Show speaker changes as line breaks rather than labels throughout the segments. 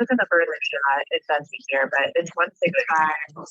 Look at the bird shot. It says here, but it's 165.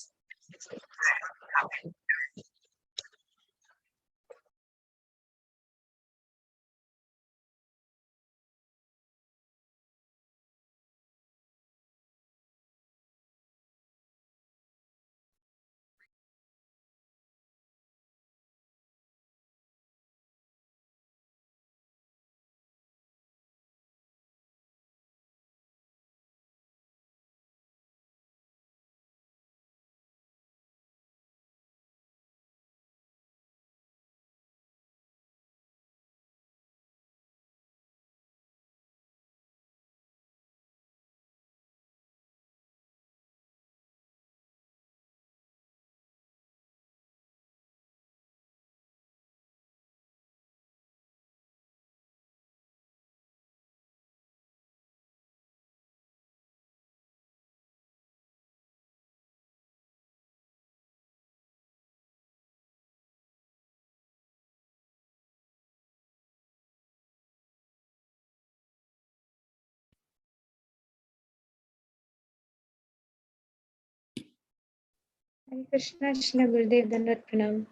Hare Krishna, Shri Gurudev, Dandavat Pranam.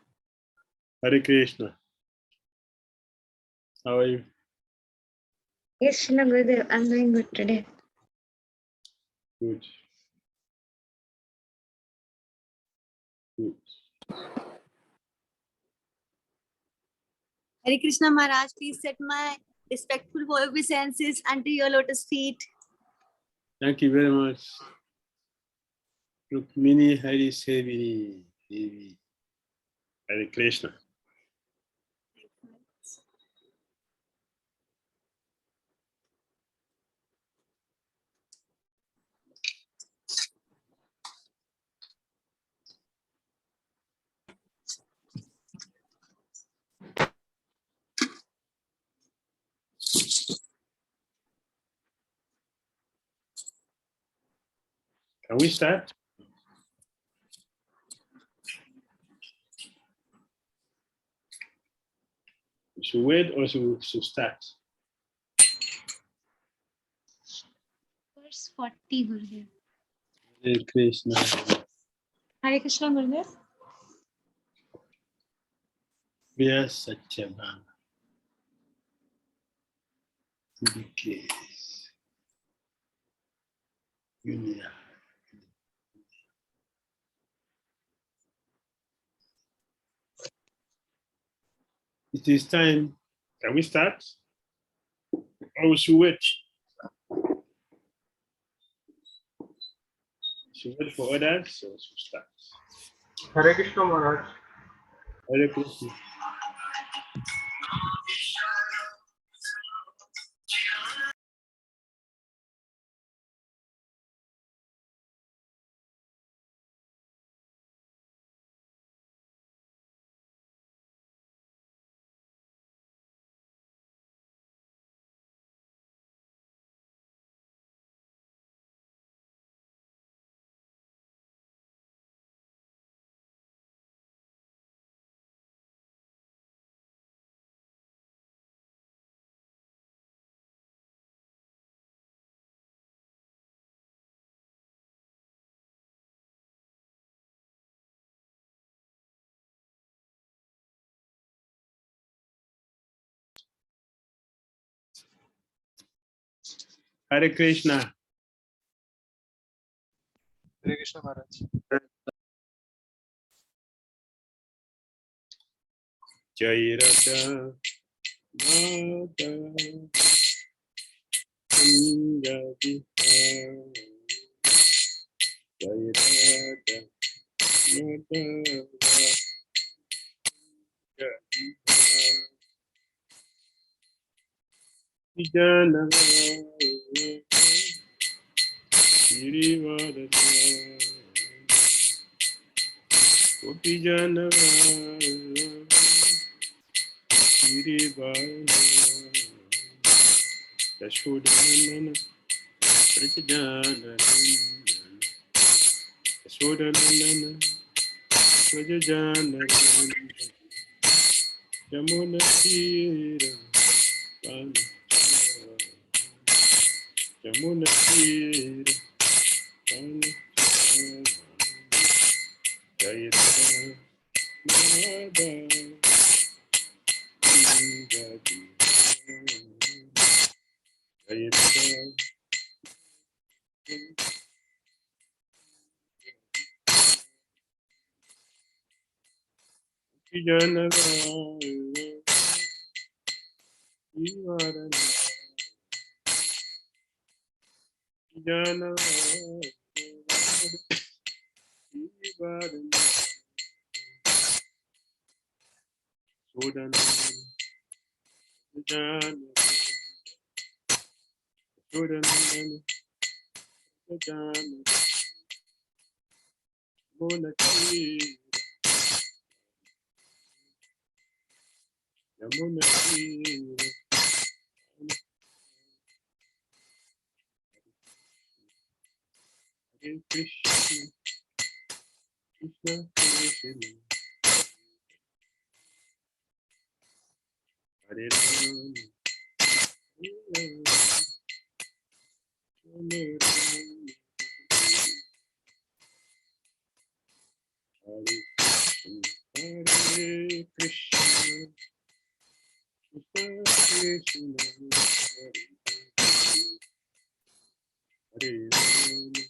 Hare Krishna. How are you?
Yes, Shri Gurudev, I'm doing good today.
Good. Good.
Hare Krishna Maharaj, please set my respectful obeisances unto your lotus feet.
Thank you very much. Rukmini Hari Sevini Devi. Hare Krishna. Can we start? Should we wait or should we start?
Verse 40, Gurudev.
Hare Krishna.
Hare Krishna, Gurudev.
Vya Satyabhama. Because Unia. It is time. Can we start? Or we should wait? She wait for others, so she starts.
Hare Krishna Maharaj.
Hare Krishna. Hare Krishna.
Hare Krishna Maharaj.
Jai Radha Mata Punjabi Jai Radha Mata Jana Sirivadana Kopi Jana Sirivadana Yashodhanana Prajajana Yashodhanana Prajajana Yamuna Tira Yamuna Tira Jayata Nada Punjabi Jayata Janava Ivarana Janava Ivarana Sodana Jana Sodana Jana Monaki Yamunaki Hare Krishna Krishna Krishna Hare Rama Hare Krishna Krishna Hare Rama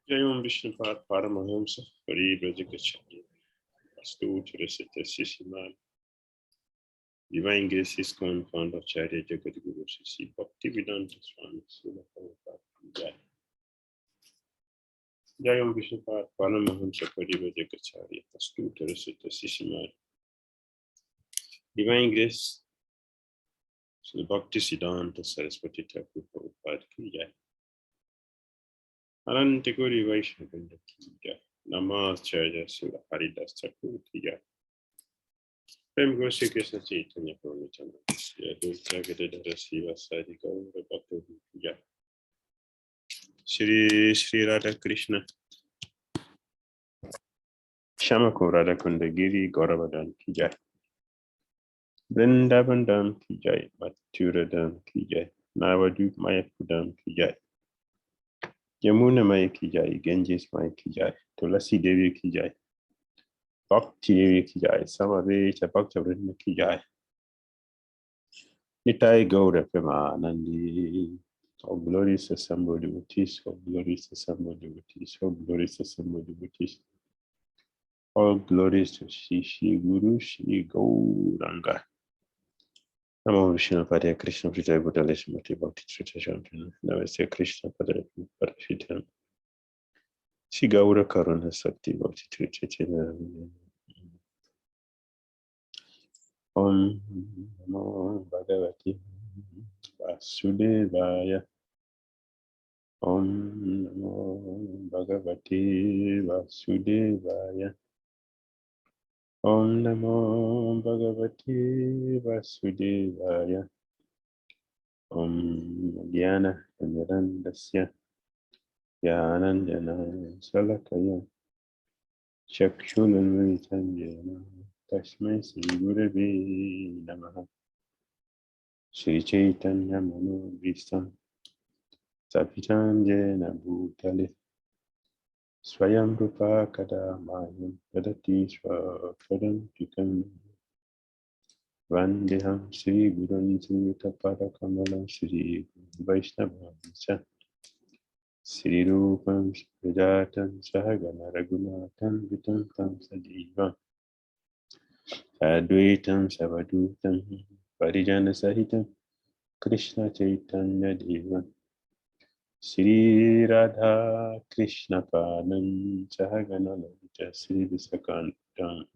Jai Om Vishnu Paramahamsa Paribhajagacharya Astu Chirasita Sisiman Divine Grace is Founder of Charya Jagadguru Sisi Bhakti Vedanta Swami Srila Prabhupada Jai Jai Om Vishnu Paramahamsa Paribhajagacharya Astu Chirasita Sisiman Divine Grace Srila Bhakti Siddhanta Saraswati Thakur Prabhupada Jai Anantakuri Vaishnavanda Kija. Namacharya Sula Haridas Thakur Kija. Prem Gosi Krishna Chaitanya Prabhu Nityananda. Advaita Gadadhara Siva Sadi Gaura Bhakta Kija. Shri Radha Krishna. Shamako Radha Kundagiri Gauravadhan Kija. Vrindavan Dham Ki Jai, Mathura Dham Ki Jai, Navadvip Mayapur Dham Ki Jai, Yamuna Maya Ki Jai, Ganges Maya Ki Jai, Tulasi Devi Ki Jai, Bhakti Devi Ki Jai, Samaveta Bhakta Vrinda Ki Jai, Nitai Gaura Premanandi. All glories assembled devotees, all glories assembled devotees, all glories assembled devotees. All glories to Shri Guru Shri Gauranga. Namo Vishnu Padaya Krishna Pritaya Buddha Lishmati Bhakti śāstrī. Namaste Krishna Padaya Parashita. Shri Gaura Karuna Sakti Bhakti śāstrī. Om Namo Bhagavati Vasudevaya. Om Namo Bhagavati Vasudevaya. Om Namo Bhagavati Vasudevaya. Om Jnana Nirandasya Jnananjana Salakaya Chakshunamritanjana Tasmai Sri Gurave Namaha. Sri Chaitanya Manobhistam Sapitam Jena Bhutale Swayam Rupa Kadamayam Padati Swafadam Tikam Vandeham Sri Gurun Sri Tapada Kamalam Sri Vaishnava Sri Rupam Srijatam Sahagana Raghunathan Vitam Tam Sadivam Advaitam Savadutam Parijana Sahitam Krishna Chaitanya Deva Sri Radha Krishna Padam Sahagana Lalita Sri Visakantam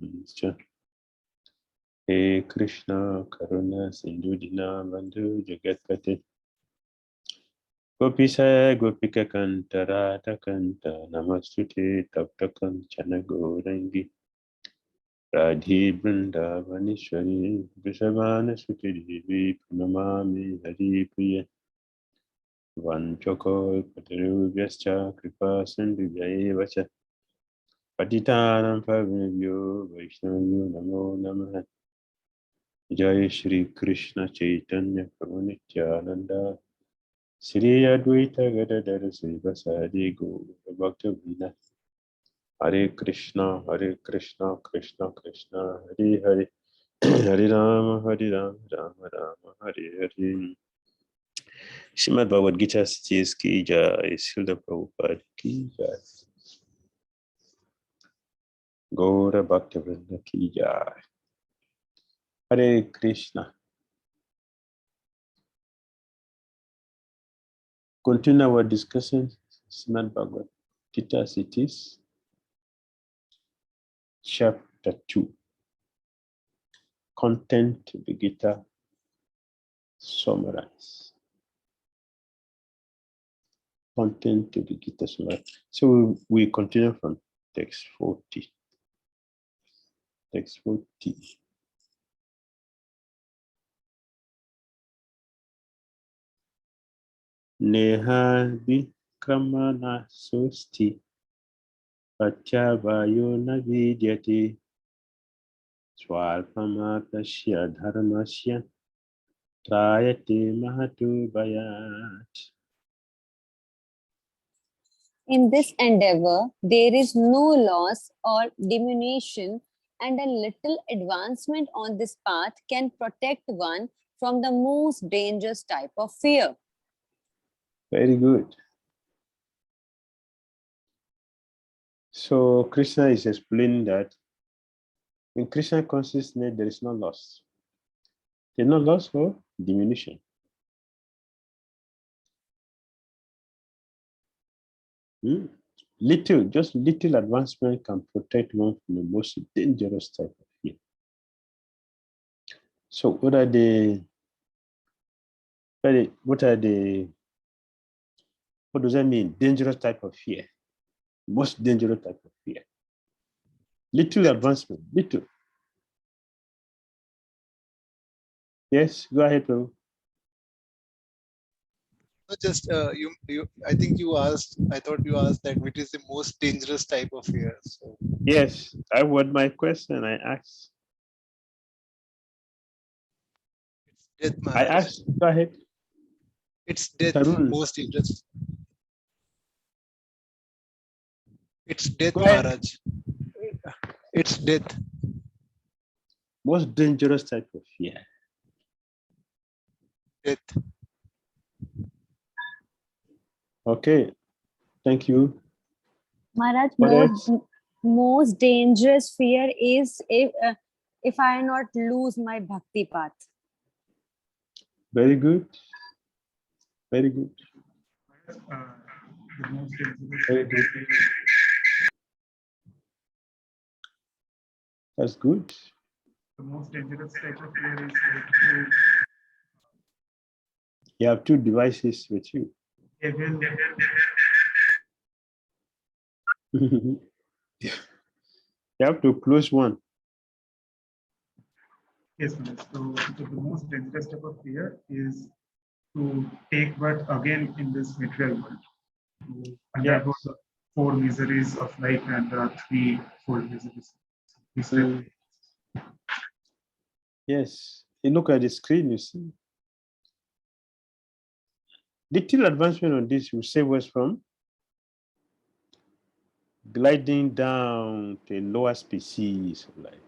He Krishna Karuna Sindhu Dina Bandhu Jagatpate Gopisa Gopika Kanta Radha Kanta Namastute Tapta Kanchana Gaurangi Radhi Vrindavanishwari Vrishabhana Suti Devi Pranamami Hari Priya Vanchoko Patarubhyascha Kripa Sindhujayevacha Patitanam Pavanabhyo Vaishnavyo Namo Namaha. Jai Shri Krishna Chaitanya Prabhu Nityananda Sri Advaita Gadadhara Srivasadi Gaura Bhakta Vrinda. Hare Krishna Krishna Krishna Hare Hare Hare Rama Rama Rama Hare Hare. Srimad Bhagavad Gita says ki jai, Srila Prabhupada ki jai, Gaura Bhakta Vrinda ki jai. Hare Krishna. Continue our discussion. Srimad Bhagavad Gita cities, chapter 2. Content of the Gita summarize. Content of the Gita summarize. So we continue from text 40. Text 40. Neha vikramana susti Pachyavayo navidyate Swalpamatasya dharmasya Trayate mahatu bayat.
In this endeavor, there is no loss or diminution, and a little advancement on this path can protect one from the most dangerous type of fear.
Very good. So Krishna is explaining that in Krishna consciousness there is no loss. There is no loss or diminution. Just little advancement can protect one from the most dangerous type of fear. So what are the What does that mean? Dangerous type of fear. Most dangerous type of fear. Little advancement, little. Yes, go ahead, Prabhu.
Just I think you asked. I thought you asked that which is the most dangerous type of fear. So
Yes, I word my question. I asked.
death,
I
Maharaj.
asked. Go ahead.
It's death,
Tarun.
most dangerous. It's death,
Go ahead.
Maharaj. It's death.
Most dangerous type of fear.
Death.
Okay. Thank you.
Maharaj,
What else?
most dangerous fear is if I not lose my bhakti path.
Very good. Very good.
The most dangerous
Very good. That's good.
the most dangerous type of fear is like
You have two devices with you.
to evil.
You have to close one.
Yes, Maharaj. So the most dangerous type of fear is to take birth again in this material world. To undergo the 4 miseries of life and the 3-fold miseries. These type of-
Yes. You look at the screen, you see. Little advancement on this will save us from gliding down to a lower species of life.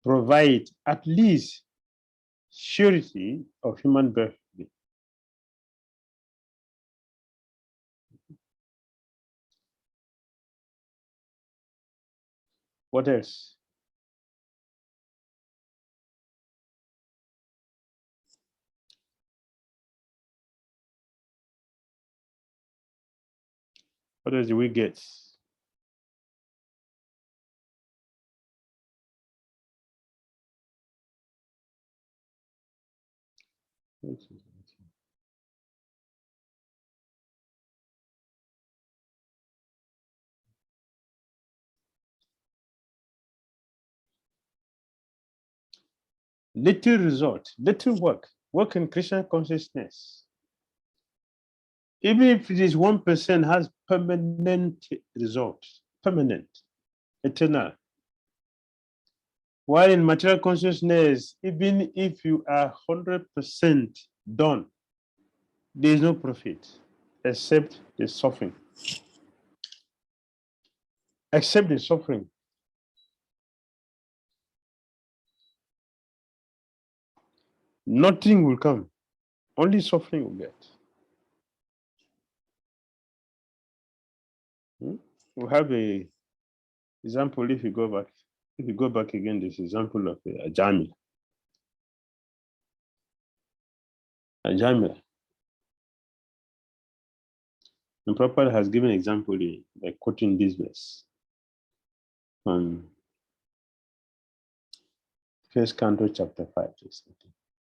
Provide at least surety of human birth. What else? What else do we get? Little result, little work in Krishna consciousness. Even if it is 1%, has permanent results, permanent, eternal. While in material consciousness, even if you are 100% done, there is no profit except the suffering. Except the suffering. Nothing will come. Only suffering will get. We have a example if you go back. If you go back again, this example of a Ajami. Ajami. And Prabhupada has given an example by quoting this verse from First Canto, chapter 5.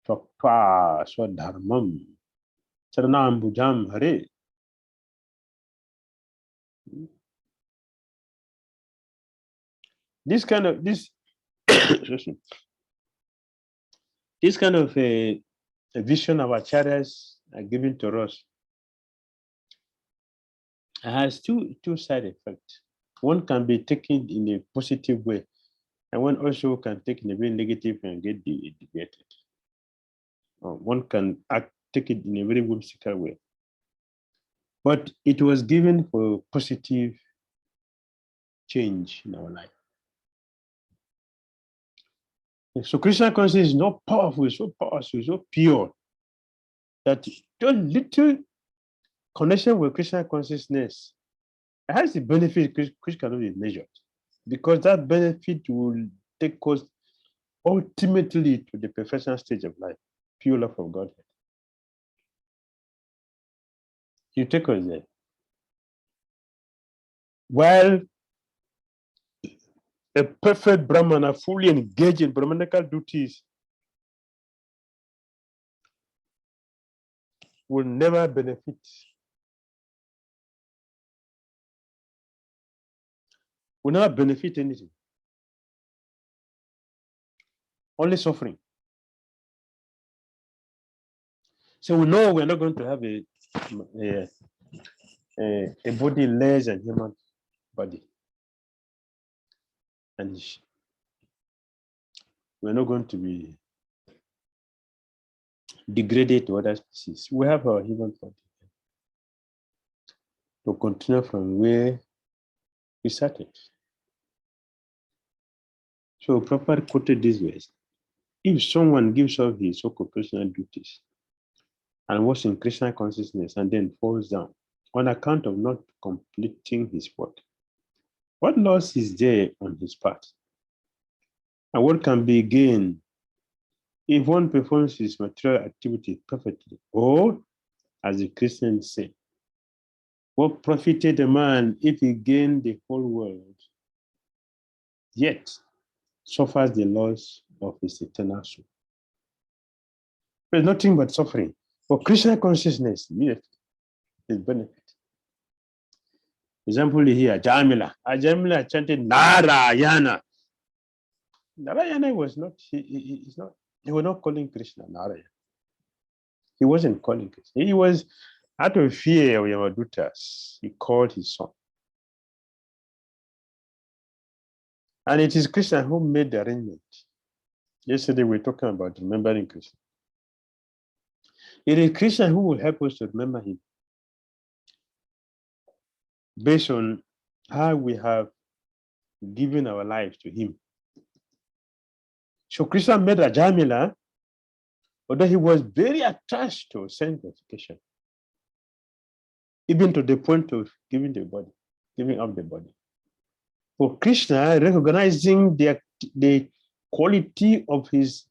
Tva swadharmam charanambujam hare. This kind of a vision of acharyas are given to us has two side effects. One can be taken in a positive way, and one also can take in a very negative and get deviated. One can take it in a very whimsical way. But it was given for positive change in our life. So Krishna consciousness is not powerful, so pure that just little connection with Krishna consciousness has the benefit which cannot be measured, because that benefit will take us ultimately to the perfection stage of life, pure love of Godhead. You take us there. While a perfect Brahmana fully engaged in Brahmanical duties will never benefit. Will never benefit anything. Only suffering. So we know we're not going to have a body less than human body. And we're not going to be degraded to other species. We have our human body to continue from where we started. So Prabhupada quoted these ways. If someone gives up his occupational duties and was in Krishna consciousness and then falls down on account of not completing his work, what loss is there on his part? And what can be gained if one performs his material activity perfectly? Or, as the Christians say, what profited a man if he gained the whole world, yet suffers the loss of his eternal soul? There's nothing but suffering. For Krishna consciousness, is benefit. Example here, Jamila. Jamila chanted Narayana. Narayana was not, he was not calling Krishna Narayana. He wasn't calling Krishna. He was out of fear of Yamadutas. He called his son. And it is Krishna who made the arrangement. Yesterday we were talking about remembering Krishna. It is Krishna who will help us to remember him based on how we have given our lives to him. So Krishna made Rajamila, although he was very attached to sanctification, even to the point of giving up the body. For Krishna, recognizing the quality of his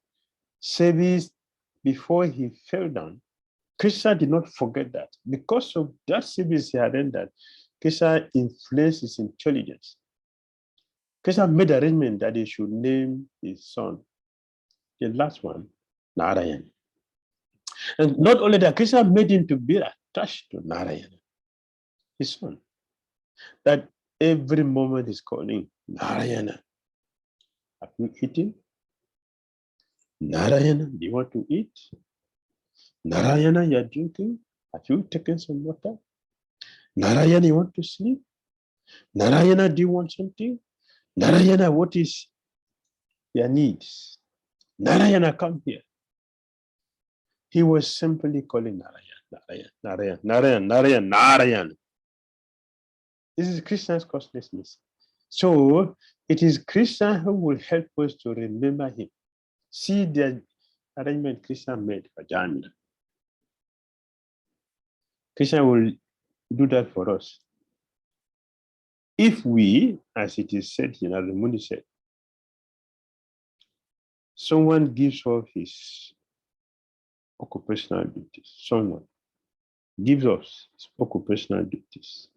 service before he fell down, Krishna did not forget that. Because of that service he had rendered, Krishna influenced his intelligence. Krishna made arrangement that he should name his son, the last one, Narayana. And not only that, Krishna made him to be attached to Narayana, his son. That every moment he's calling Narayana. Have you eaten? Narayana, do you want to eat? Narayana, you're drinking? Have you taken some water? Narayana, you want to sleep? Narayana, do you want something? Narayana, what is your needs? Narayana, come here. He was simply calling Narayana. This is Krishna's consciousness. So it is Krishna who will help us to remember him. See the arrangement Krishna made for Jamila. Krishna will do that for us. If we, as it is said here, as the Muni said, someone gives up his occupational duties, someone gives us his occupational duties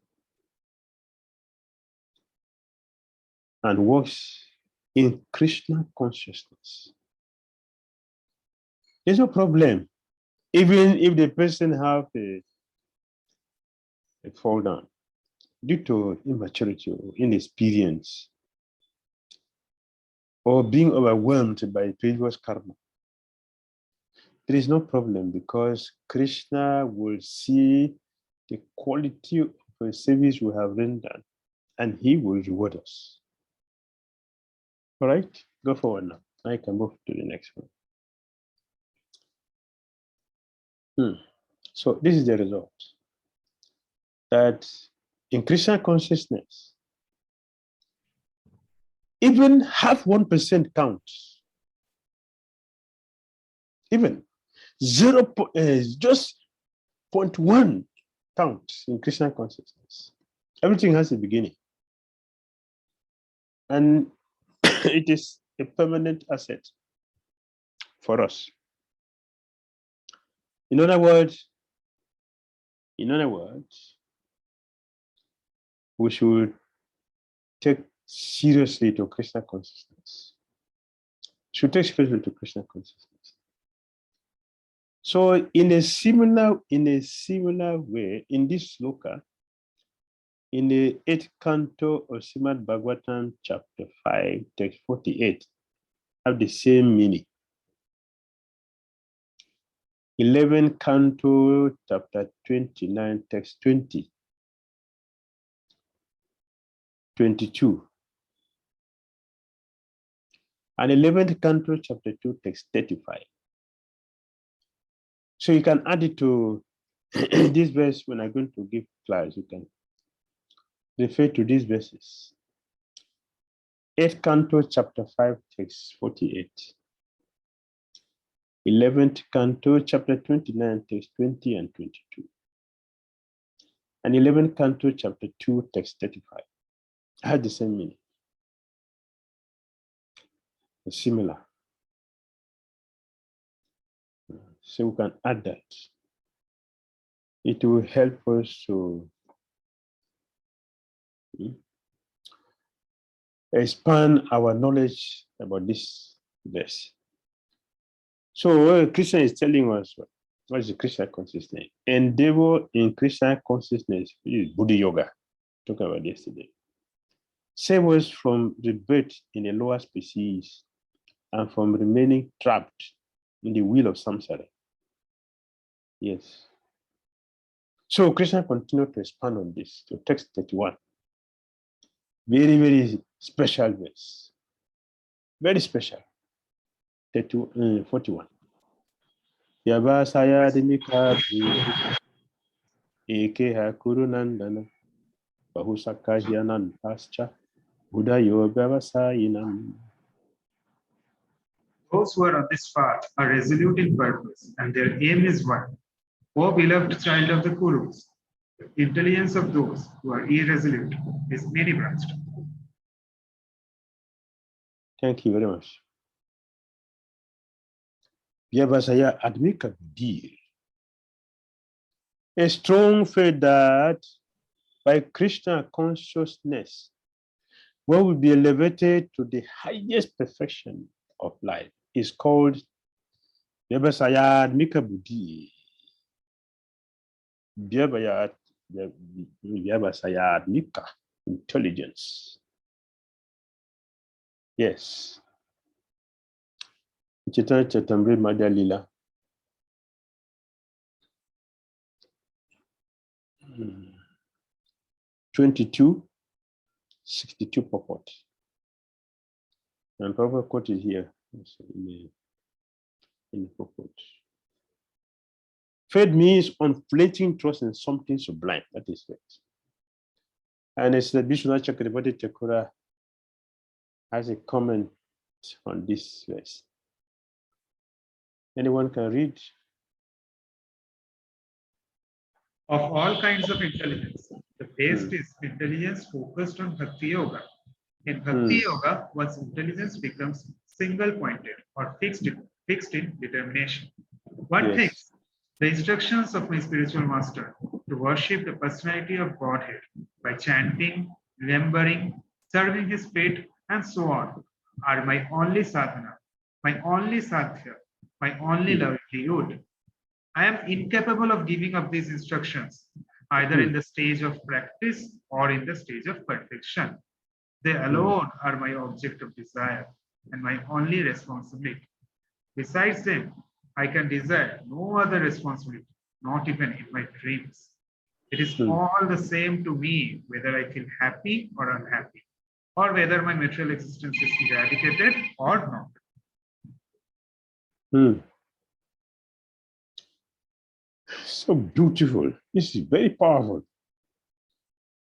and works in Krishna consciousness, there's no problem. Even if the person have a fall down due to immaturity or inexperience or being overwhelmed by previous karma, there is no problem because Krishna will see the quality of the service we have rendered and he will reward us. All right, go forward now. I can move to the next one. So this is the result. That in Krishna consciousness, even half 1% counts. Even just 0.1 counts in Krishna consciousness. Everything has a beginning. And it is a permanent asset for us. In other words, we should take seriously to Krishna consciousness. Should take seriously to Krishna consciousness. So in a similar way, in this sloka, in the 8th canto of Srimad Bhagavatam, chapter 5, text 48, have the same meaning. 11th canto, chapter 29, text 20, 22. And 11th canto, chapter 2, text 35. So you can add it to this verse when I'm going to give class. You can refer to these verses. 8th canto, chapter 5, text 48. 11th canto, chapter 29, text 20 and 22. And 11th canto, chapter 2, text 35. Had the same meaning. It's similar. So we can add that. It will help us to expand our knowledge about this verse. So Krishna is telling us what is the Krishna consciousness? Endeavor in Krishna consciousness is Buddha yoga. Talked about yesterday. Save us from rebirth in a lower species and from remaining trapped in the wheel of samsara. Yes. So Krishna continued to expand on this to text 31. Very, very special verse. Very special. 41. Yabasaya dimika eke hakuru nandana bahusaka hyanan pascha Buddha yogavasayinam.
Those who are on this path are resolute in purpose, and their aim is one. O beloved child of the Kurus, the intelligence of those who are irresolute is many-branched.
Thank you very much. Yabasaya admika Dhir. A strong faith that by Krishna consciousness, one will be elevated to the highest perfection of life is called Vyabhasayad Mika Buddhi. Vyabhasayad Mika, intelligence. Yes. Chaitanya Chaitamrita Madhya Lila. 22:62 purport. And proper quote is here in the purport. Faith means unflinching trust in something sublime. That is faith. And it's the Vishnu Chakravarti Thakura has a comment on this verse. Anyone can read?
Of all kinds of intelligence, the best is intelligence focused on Bhakti Yoga. In Bhakti Yoga, one's intelligence becomes single-pointed or fixed in determination. One thinks the instructions of my spiritual master to worship the personality of Godhead by chanting, remembering, serving his fate, and so on are my only sadhana, my only sadhya, my only livelihood. I am incapable of giving up these instructions, either in the stage of practice or in the stage of perfection. They alone are my object of desire and my only responsibility. Besides them, I can desire no other responsibility, not even in my dreams. It is all the same to me whether I feel happy or unhappy, or whether my material existence is eradicated or not.
So beautiful. This is very powerful.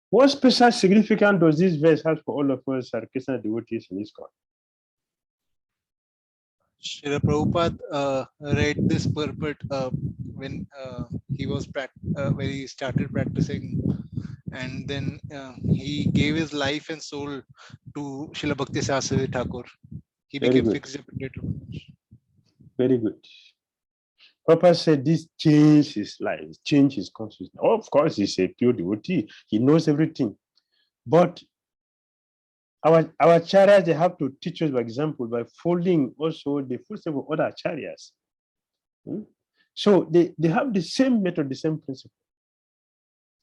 What special significance does this verse have for all of us Krishna devotees in this God?
Srila Prabhupada read this purport when he started practicing, and then he gave his life and soul to Srila Bhakti śāstrī Thakur. He became fixed dependent.
Very good. Papa said this changed his life, changed his consciousness. Oh, of course, he's a pure devotee. He knows everything. But our acharyas, they have to teach us by example, by following also the footsteps of other acharyas. So they have the same method, the same principle.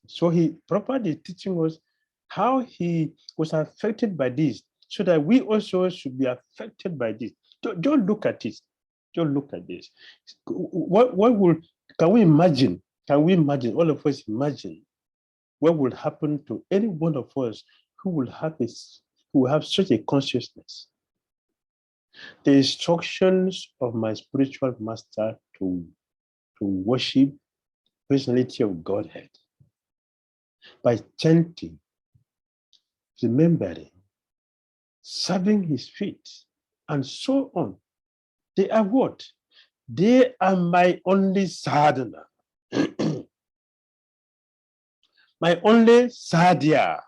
So he properly teaching us how he was affected by this, so that we also should be affected by this. Don't look at it. Don't look at this. What will, can we imagine? Can we imagine, all of us imagine, what will happen to any one of us who will have such a consciousness? The instructions of my spiritual master to worship personality of Godhead by chanting, remembering, serving his feet, and so on. They are what? They are my only sadhana, my only sadhya,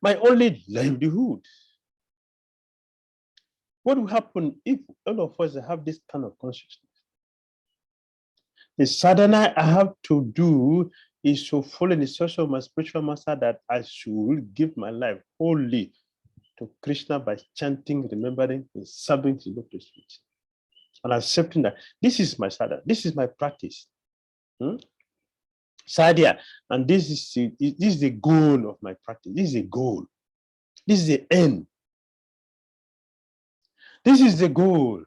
my only livelihood. What will happen if all of us have this kind of consciousness? The sadhana I have to do is to follow the instruction of my spiritual master that I should give my life wholly to Krishna by chanting, remembering, and serving the lotus feet, and accepting that this is my sadhana, this is my practice. Sadhya, and this is the goal of my practice. This is the goal. This is the end. This is the goal.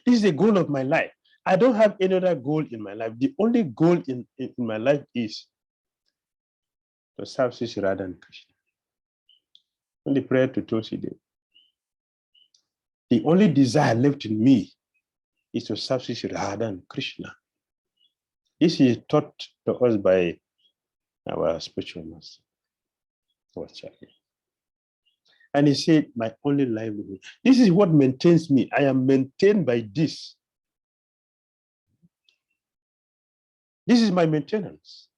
This is the goal of my life. I don't have any other goal in my life. The only goal in my life is to serve Sri Radha and Krishna. And the prayer to Tulsi Devi. The only desire left in me is to serve Sri Radha and Krishna. This is taught to us by our spiritual master, our Acharya. And he said, my only livelihood. This is what maintains me. I am maintained by this. This is my maintenance.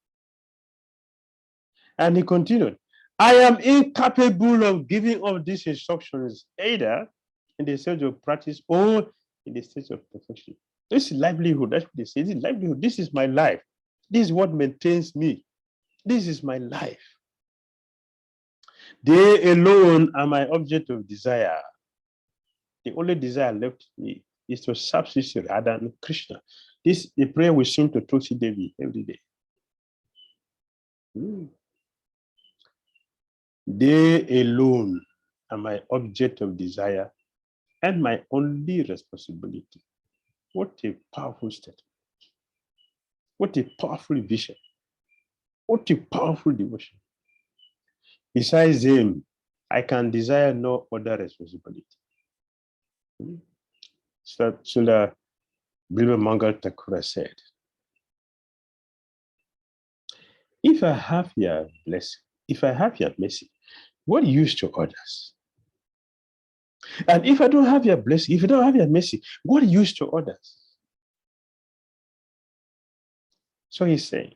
And he continued, I am incapable of giving up these instructions either in the stage of practice or in the stage of perfection. This is livelihood. That's what they say. This is livelihood. This is my life. This is what maintains me. This is my life. They alone are my object of desire. The only desire left in me is to serve Sri Radha and Krishna. This is the prayer we sing to Tulsi Devi every day. They alone are my object of desire and my only responsibility. What a powerful statement. What a powerful vision. What a powerful devotion. Besides them, I can desire no other responsibility. Sula Bilba Mangal Thakura said, if I have your blessing, if I have your mercy, what use to others? And if I don't have your blessing, if I don't have your mercy, what use to others? So he's saying,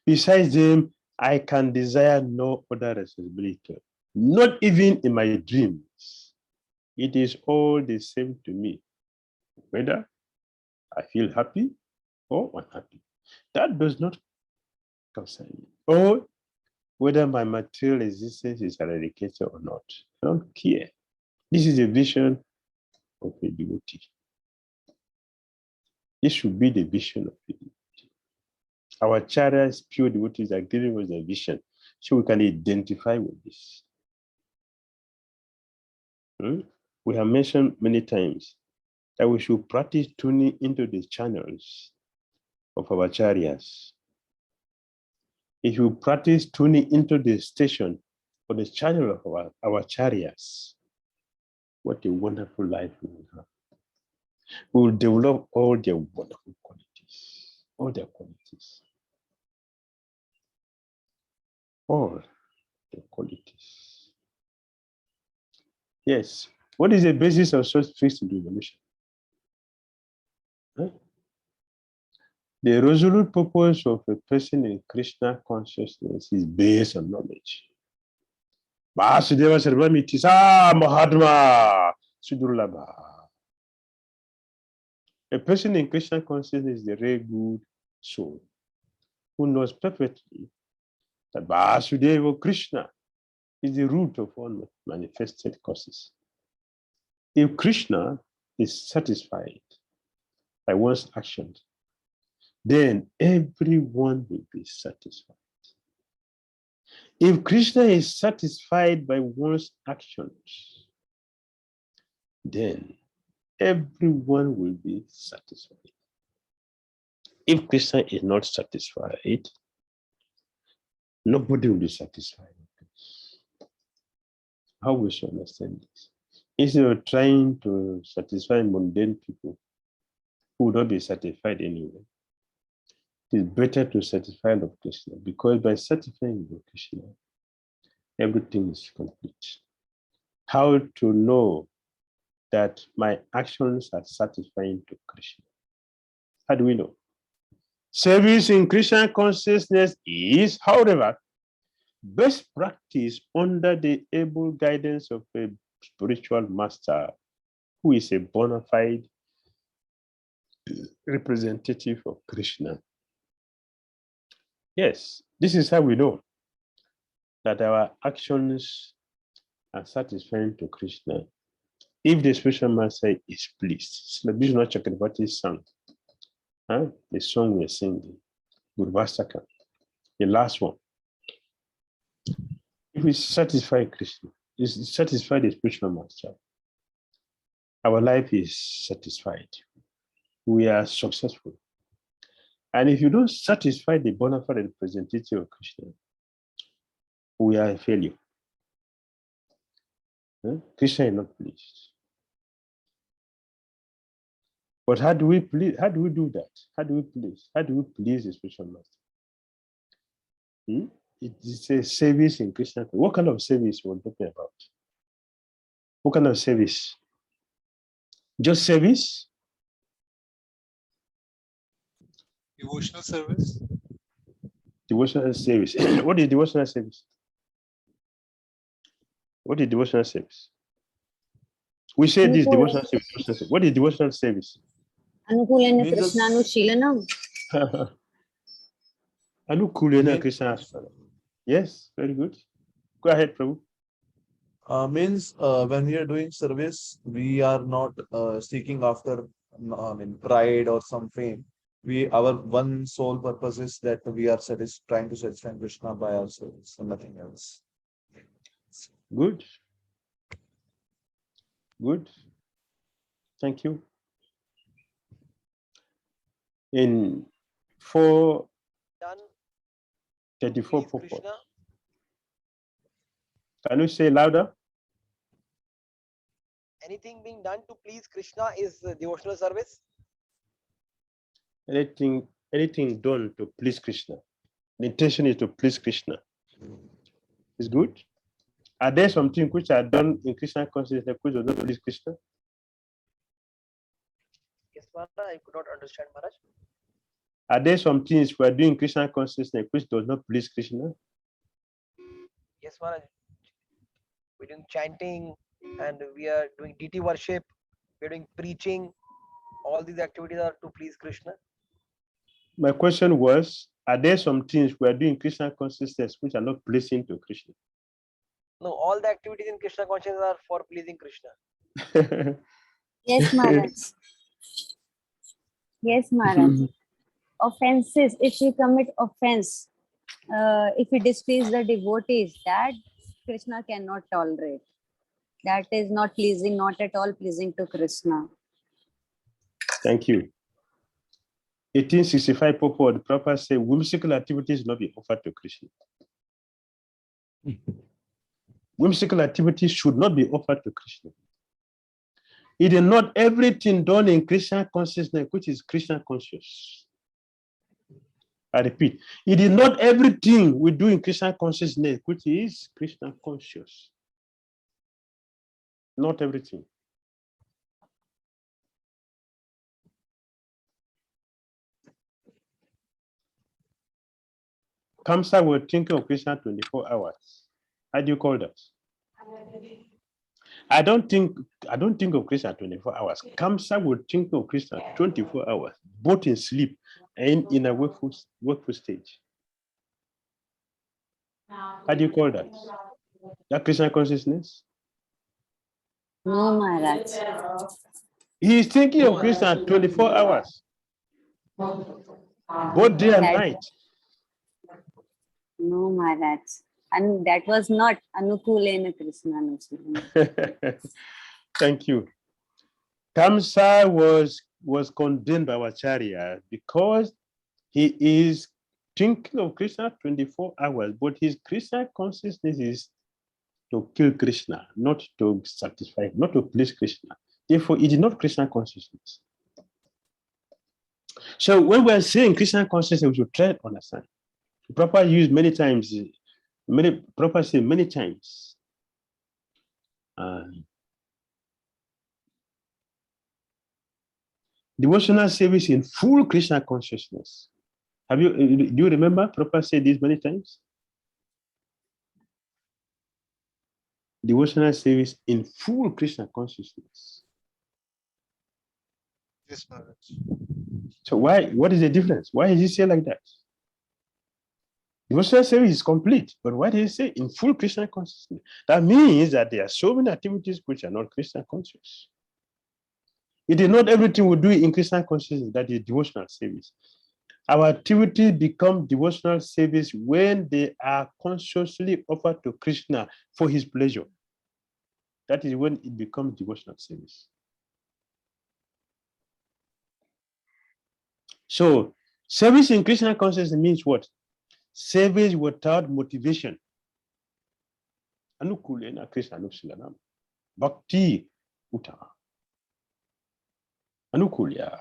besides them, I can desire no other responsibility, not even in my dreams. It is all the same to me, whether I feel happy or unhappy. That does not concern me. Or whether my material existence is eradicated or not. I don't care. This is a vision of a devotee. This should be the vision of a devotee. Our acharyas, pure devotees, are giving us a vision so we can identify with this. We have mentioned many times that we should practice tuning into the channels of our acharyas. If you practice tuning into the station or the channel of our acharyas, what a wonderful life we will have. We will develop all their wonderful qualities, all their qualities. All the qualities. Yes. What is the basis of such fixed devolution? Huh? The resolute purpose of a person in Krishna consciousness is based on knowledge. Vasudeva Sarvamiti Sa Mahatma Sudurlabha. A person in Krishna consciousness is the very good soul who knows perfectly that Vasudeva Krishna is the root of all manifested causes. If Krishna is satisfied by one's actions, then everyone will be satisfied. If Krishna is satisfied by one's actions, then everyone will be satisfied. If Krishna is not satisfied, nobody will be satisfied. How we should understand this? Instead of trying to satisfy mundane people who will not be satisfied anyway, it is better to satisfy Lord Krishna, because by satisfying Lord Krishna, everything is complete. How to know that my actions are satisfying to Krishna? How do we know? Service in Krishna consciousness is, however, best practice under the able guidance of a spiritual master who is a bona fide representative of Krishna. Yes, this is how we know that our actions are satisfying to Krishna. If the spiritual master is pleased, like Vishnu Chakravarti's song, the song we're singing, Gurvastaka, the last one. If we satisfy Krishna, is satisfy the spiritual master, our life is satisfied. We are successful. And if you don't satisfy the bona fide representative of Krishna, we are a failure. Krishna is not pleased. But how do we please? How do we do that? How do we please? How do we please the spiritual master? It is a service in Krishna. What kind of service we're talking about? What kind of service? Just service?
Devotional service.
Devotional service. What is devotional service? What is devotional service? We say this devotional service. What is devotional service?
Anukulena Krishnanushīlanam.
Anukulena Krishna. Yes, very good. Go ahead, Prabhu.
Means when we are doing service, we are not seeking after pride or some fame. Our one sole purpose is that we are trying to satisfy Krishna by our service and nothing else.
Good. Good. Thank you. In 434 purport. Can you say louder?
Anything being done to please Krishna is devotional service.
Anything done to please Krishna. The intention is to please Krishna. Is good. Are there some things which are done in Krishna consciousness which do not please Krishna?
Yes, Maharaj, I could not understand, Maharaj.
Are there some things we are doing in Krishna consciousness which does not please Krishna?
Yes, Maharaj. We're doing chanting and we are doing deity worship. We're doing preaching. All these activities are to please Krishna.
My question was, are there some things we are doing in Krishna consciousness which are not pleasing to Krishna?
No, all the activities in Krishna consciousness are for pleasing Krishna.
Yes, Maharaj. Yes, Maharaj. Offenses, if we commit offense, if we displease the devotees, that Krishna cannot tolerate. That is not pleasing, not at all pleasing to Krishna.
Thank you. 1865 purport, the Prabhupada said, whimsical activities not be offered to Krishna. Whimsical activities should not be offered to Krishna. It is not everything done in Krishna consciousness which is Krishna conscious. I repeat, it is not everything we do in Krishna consciousness which is Krishna conscious. Not everything. Kamsa will think of Krishna 24 hours. How do you call that? I don't think of Krishna 24 hours. Kamsa will think of Krishna 24 hours, both in sleep and in a wakeful stage. How do you call that? That Krishna consciousness?
No, Maharaj.
He is thinking of Krishna 24 hours, both day and
That-
night.
No, Maharaj. And that was not Anukulena Krishna.
Thank you. Kamsa was condemned by Acharya because he is thinking of Krishna 24 hours, but his Krishna consciousness is to kill Krishna, not to satisfy, not to please Krishna. Therefore, it is not Krishna consciousness. So when we are saying Krishna consciousness, we should try to understand. Prabhupada used many times, Prabhupada said many times. Devotional service in full Krishna consciousness. Do you remember Prabhupada said this many times? Devotional service in full Krishna consciousness.
Yes, Maharaj.
So what is the difference? Why is he say like that? Devotional service is complete, but why did he say in full Krishna consciousness? That means that there are so many activities which are not Krishna conscious. It is not everything we do in Krishna consciousness that is devotional service. Our activities become devotional service when they are consciously offered to Krishna for his pleasure. That is when it becomes devotional service. So, service in Krishna consciousness means what? Service without motivation. Anukulena Krishna Anukulanam. Bhakti uttama. Anukulya.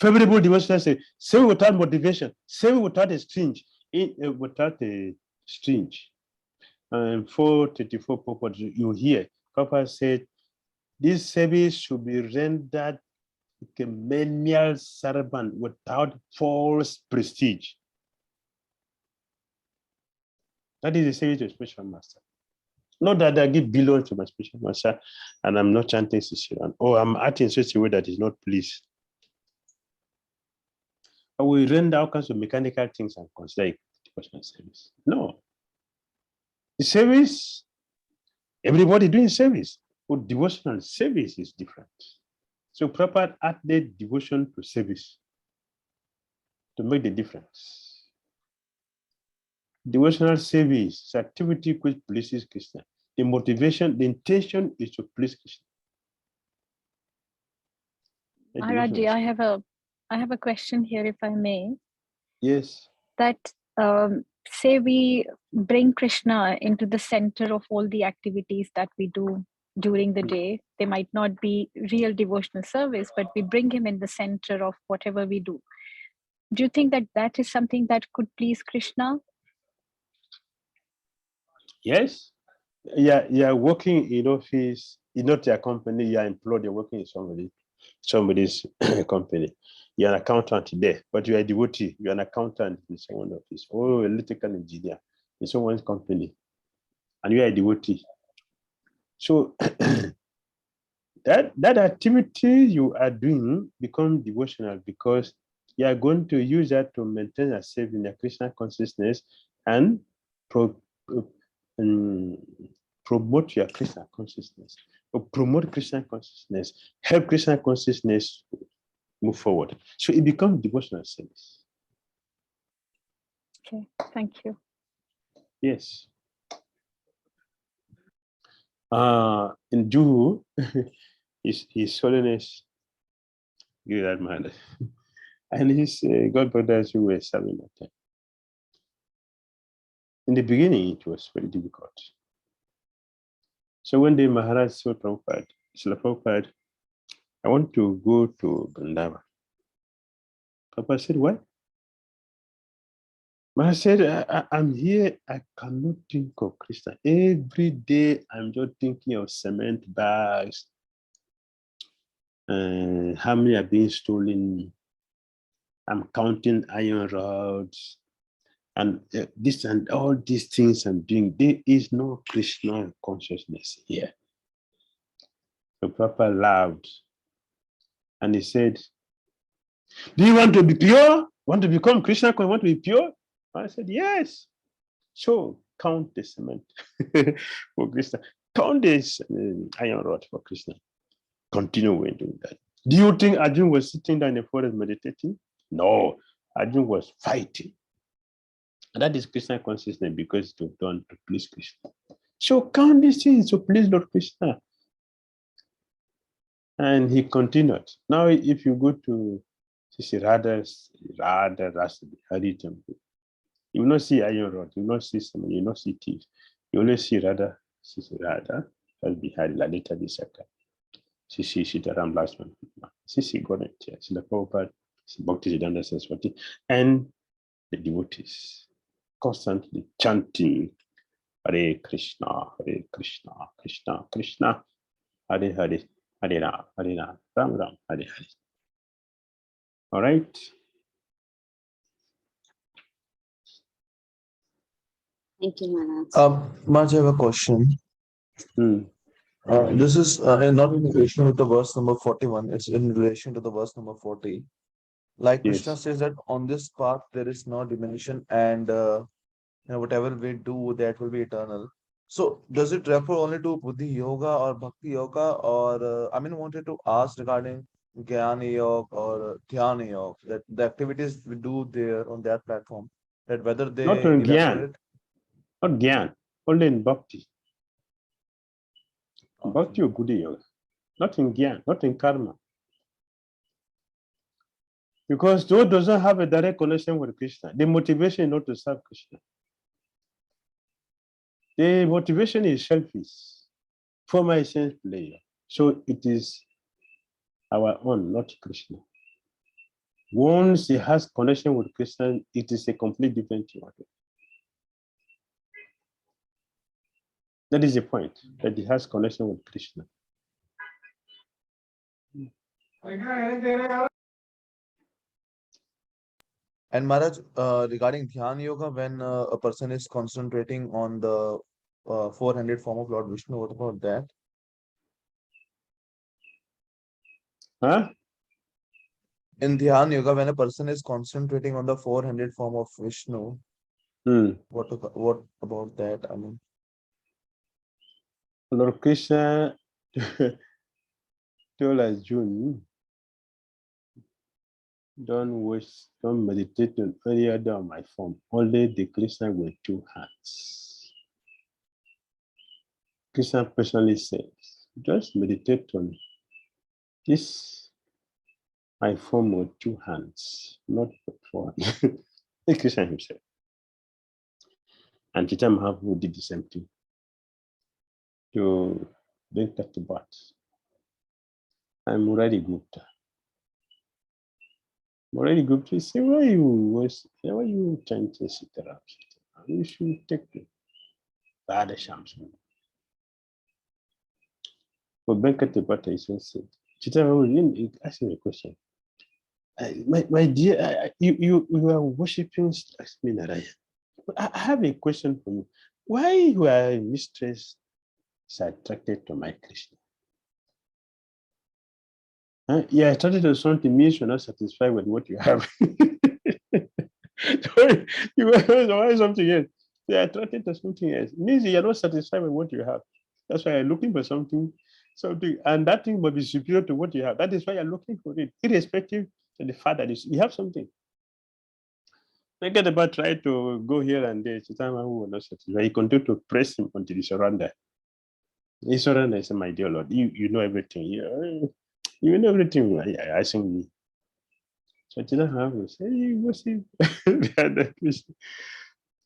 Favorable devotional service. Service without motivation. Service without a string. Without a string. 434 purpose you hear. Papa said, this service should be rendered like a menial servant without false prestige. That is the service of spiritual master. Not that I give billions to my spiritual master and I'm not chanting Sishiran, or I'm acting in such a way that is not pleased. But we render all kinds of mechanical things and consider it devotional service. No. The service, everybody doing service, but devotional service is different. So Prabhupada added devotion to service to make the difference. Devotional service is activity which pleases Krishna. The motivation, the intention is to please Krishna.
Maharaj, I have a question here, if I may.
Yes.
That say we bring Krishna into the center of all the activities that we do during the day. They might not be real devotional service, but we bring him in the center of whatever we do. Do you think that that is something that could please Krishna?
Yes. Yeah, you're working in office, you're not your company, you're employed, you're working in somebody's company. You're an accountant there, but you're a devotee, you're an accountant in someone's office, or electrical engineer in someone's company, and you're a devotee. So that activity you are doing becomes devotional because you are going to use that to maintain yourself in a Krishna consciousness and promote your Krishna consciousness, or promote Krishna consciousness, help Krishna consciousness move forward. So it becomes devotional service.
Okay, thank you.
Yes. In Juhu, His Holiness Giriraj Maharaj and his godbrothers who were serving that time. In the beginning, it was very difficult. So one day Maharaj told Prabhupada, Srila Prabhupada, I want to go to Vrindavan. Prabhupada said, what? Maharaj said, I'm here, I cannot think of Krishna. Every day I'm just thinking of cement bags, how many are being stolen. I'm counting iron rods, and this and all these things I'm doing. There is no Krishna consciousness here. So Prabhupada laughed, and he said, do you want to be pure? Want to become Krishna? Want to be pure? I said, yes. So count the cement for Krishna. Turn this iron rod for Krishna. Continue when doing that. Do you think Arjun was sitting down in the forest meditating? No, Arjun was fighting. And that is Krishna consciousness because it was done to please Krishna. So count these things to please Lord Krishna. And he continued. Now, if you go to Radha Rasa Hari temple, you will not see iron rod, you will not see someone, you will not see thieves. You only see Radha, Radha, Bihari, Lalita Disaka. Sitaram Lasman, Godet, Sila Prabhupada, Bhakti Saraswati, and the devotees constantly chanting Hare Krishna, Krishna Krishna, Hare Hare, Hare Ram, Ram Ram, Hare Hare. All right.
Thank you, Maharaj.
Maharaj, I have a question. This is not in relation with the verse number 41, it's in relation to the verse number 40. Like Krishna says that on this path there is no diminution, and whatever we do, that will be eternal. So does it refer only to Buddhi Yoga or Bhakti Yoga, or wanted to ask regarding Jnana Yoga or Dhyana Yoga, that the activities we do there on that platform, that whether they
not in
refer
Gyan,
it?
not Gyan, only in Bhakti.
Okay.
Bhakti or Buddhi Yoga, not in Gyan, not in Karma. Because those doesn't have a direct connection with Krishna. The motivation is not to serve Krishna. The motivation is selfish, for my sense player. So it is our own, not Krishna. Once it has connection with Krishna, it is a complete different thing. That is the point, that it has connection with Krishna.
And Maharaj, regarding Dhyana Yoga, when a person is concentrating on the 400 form of Lord Vishnu, what about that?
Huh?
In Dhyana Yoga, when a person is concentrating on the 400 form of Vishnu, what about that?
Lord Krishna told Arjuna, don't meditate on any other of my form, only the Krishna with two hands. Krishna personally says, just meditate on this, my form with two hands, not four. Krishna himself. And Chaitanya Mahaprabhu did the same thing to Venkat. I'm Murari Gupta. Murari Gupta said, why you chanting Sitaram? You should take the Radha Shamsu. But Venkat is so said, Chaitanya Mahaprabhu asked me a question. My dear, you are worshipping Lakshmi Narayan. But I have a question for you. Why you are mistress is attracted to my Krishna? Yeah, attracted to something means you're not satisfied with what you have. You want something else. You're attracted to something else. It means you're not satisfied with what you have. That's why you're looking for something, and that thing must be superior to what you have. That is why you're looking for it, irrespective of the fact that you have something. Forget about trying to go here and there. Chaitanya will not satisfy. He continued to press him until he surrendered. He surrendered. He said, my dear Lord, you know everything. You know everything. I sing me. So Chaitanya will say, hey, what's it?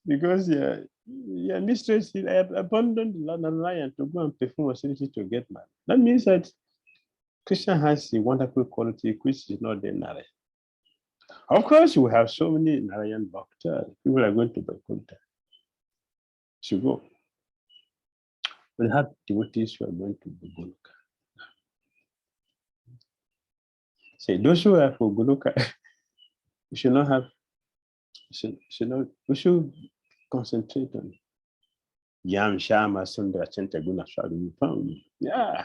Because yeah, mistress, I abandoned Narayan to go and perform austerity to get married. That means that Krishna has a wonderful quality which is not there in Narayan. Of course, we have so many Narayan Bhakta. People are going to Vaikuntha. Should go. We have devotees who are going to Goloka. Say those who are for Goloka, we should not have. We should concentrate on Yam Shama Sundara Chantaguna Shadu. Yeah.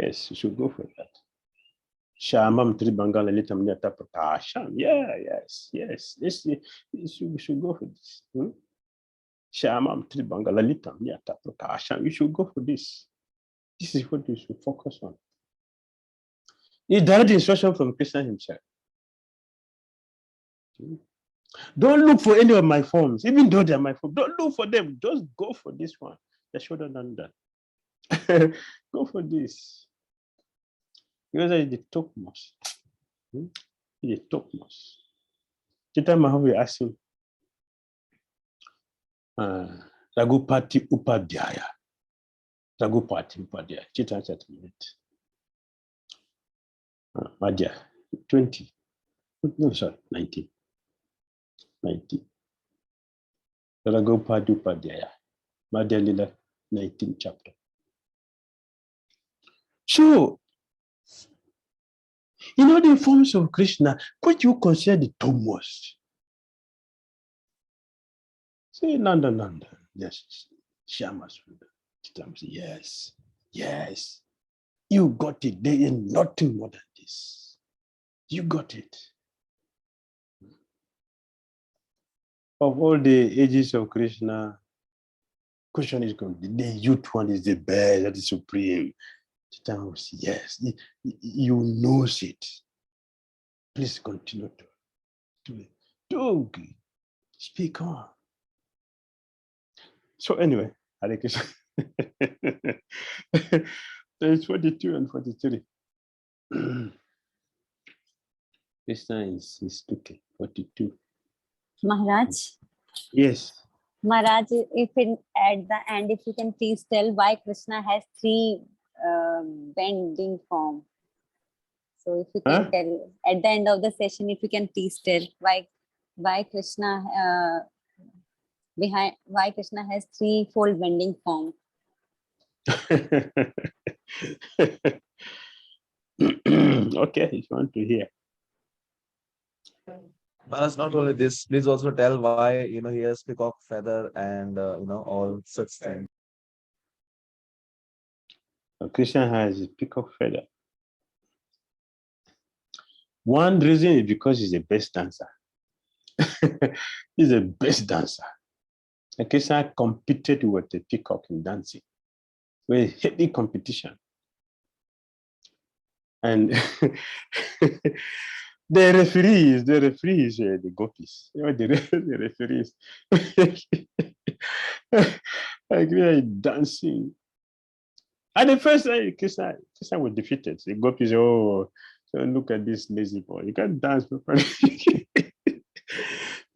Yes, we should go for that. Shamam Tribangala Litam Neta Prakasham. Yeah, yes. We should go for this. Shyamam Tribangalalitam Yata Prakasham. You should go for this. This is what you should focus on. It's direct instruction from Krishna himself. Don't look for any of my forms, even though they're my forms. Don't look for them. Just go for this one. Yashodananda. Go for this. Because it's the topmost. It's the topmost. Chaitanya Mahaprabhu asked him, Raghupati Upadhyaya. Raghupati Upadhyaya. Chaitanya Charitamrita. Madhya, 20. No, sorry, 19. 19. Raghupati Upadhyaya. Madhya Lila, 19th chapter. So, in all the forms of Krishna, what you consider the topmost? Say, Nanda. Yes, Shyama Sundar. Yes, yes. You got it. There is nothing more than this. You got it. Of all the ages of Krishna, question is going, the youth one is the best, that is supreme. Yes, you knows it. Please continue to do it. Don't speak on. So anyway, Hare Krishna. There's 42 and 43. Krishna is 42.
Maharaj.
Yes.
Maharaj, if at the end, if you can please tell why Krishna has three bending form. So if you can tell at the end of the session, if you can please tell why Krishna why Krishna has threefold bending form.
Okay, if you want to hear.
Maharaj, not only this, please also tell why he has peacock feather and all such things.
Krishna has a peacock feather. One reason is because he's the best dancer. He's the best dancer. And Krishna competed with the peacock in dancing. With heavy competition. And the referees, the gopis, the referees. I agree, dancing. At the first time, Krishna was defeated. The gopis, so look at this lazy boy. You can't dance properly.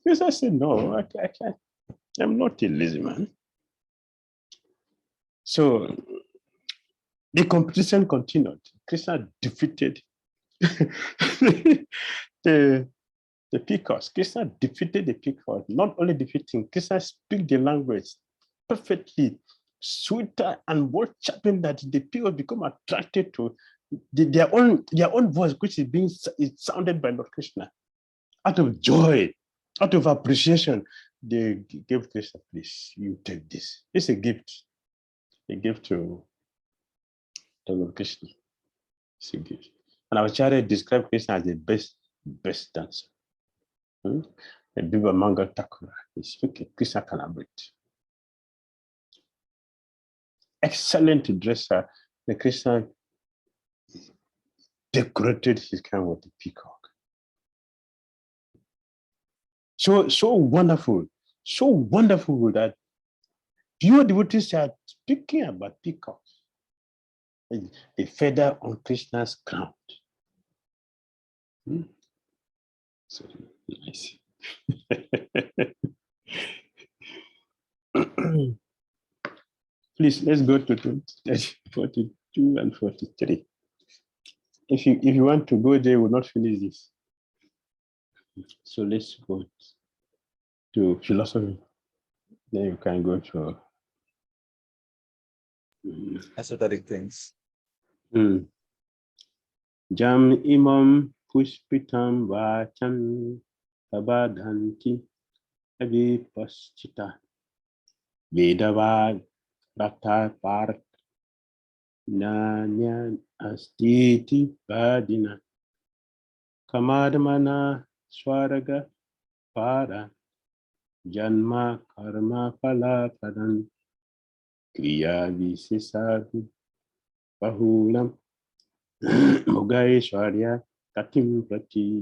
Krishna said, no, I can't. I'm not a lazy man. So the competition continued. Krishna defeated the peacocks. Krishna defeated the peacock. Not only defeating, Krishna speaks the language perfectly, sweeter and more charming that the peacock become attracted to their own voice, which is sounded by Lord Krishna. Out of joy, out of appreciation, they gave Krishna, please, you take this. It's a gift. A gift to Lord Krishna. It's a gift. And our Acharya described Krishna as the best dancer. The Biba Manga Thakura is Krishna collaborate. Excellent dresser. The Krishna decorated his crown with the peacock. So wonderful that pure devotees are speaking about peacocks. A feather on Krishna's crown. So nice. Please, let's go to 42 and 43. If you want to go there, we'll not finish this. So let's go to philosophy. Then you can go to
Esoteric things.
Jam imam pushpitam vacham tabadhanti avipaschita vedavad rata part nanyan astiti vadina kamadmana swaraga para Janma karma pala padan kriya visesadu bahulam Mugaishwarya katim prati.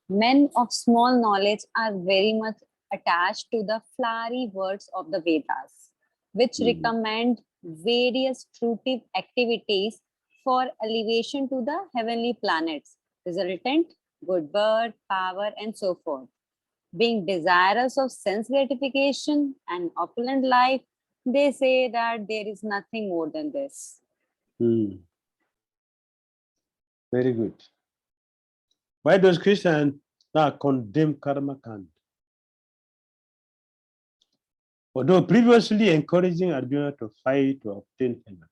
Men of small knowledge are very much attached to the flowery words of the Vedas, which recommend various fruitive activities for elevation to the heavenly planets, resultant good birth, power, and so forth. Being desirous of sense gratification and opulent life, they say that there is nothing more than this.
Very good. Why does Krishna now condemn karma kand? Although previously encouraging Arjuna to fight to obtain heaven,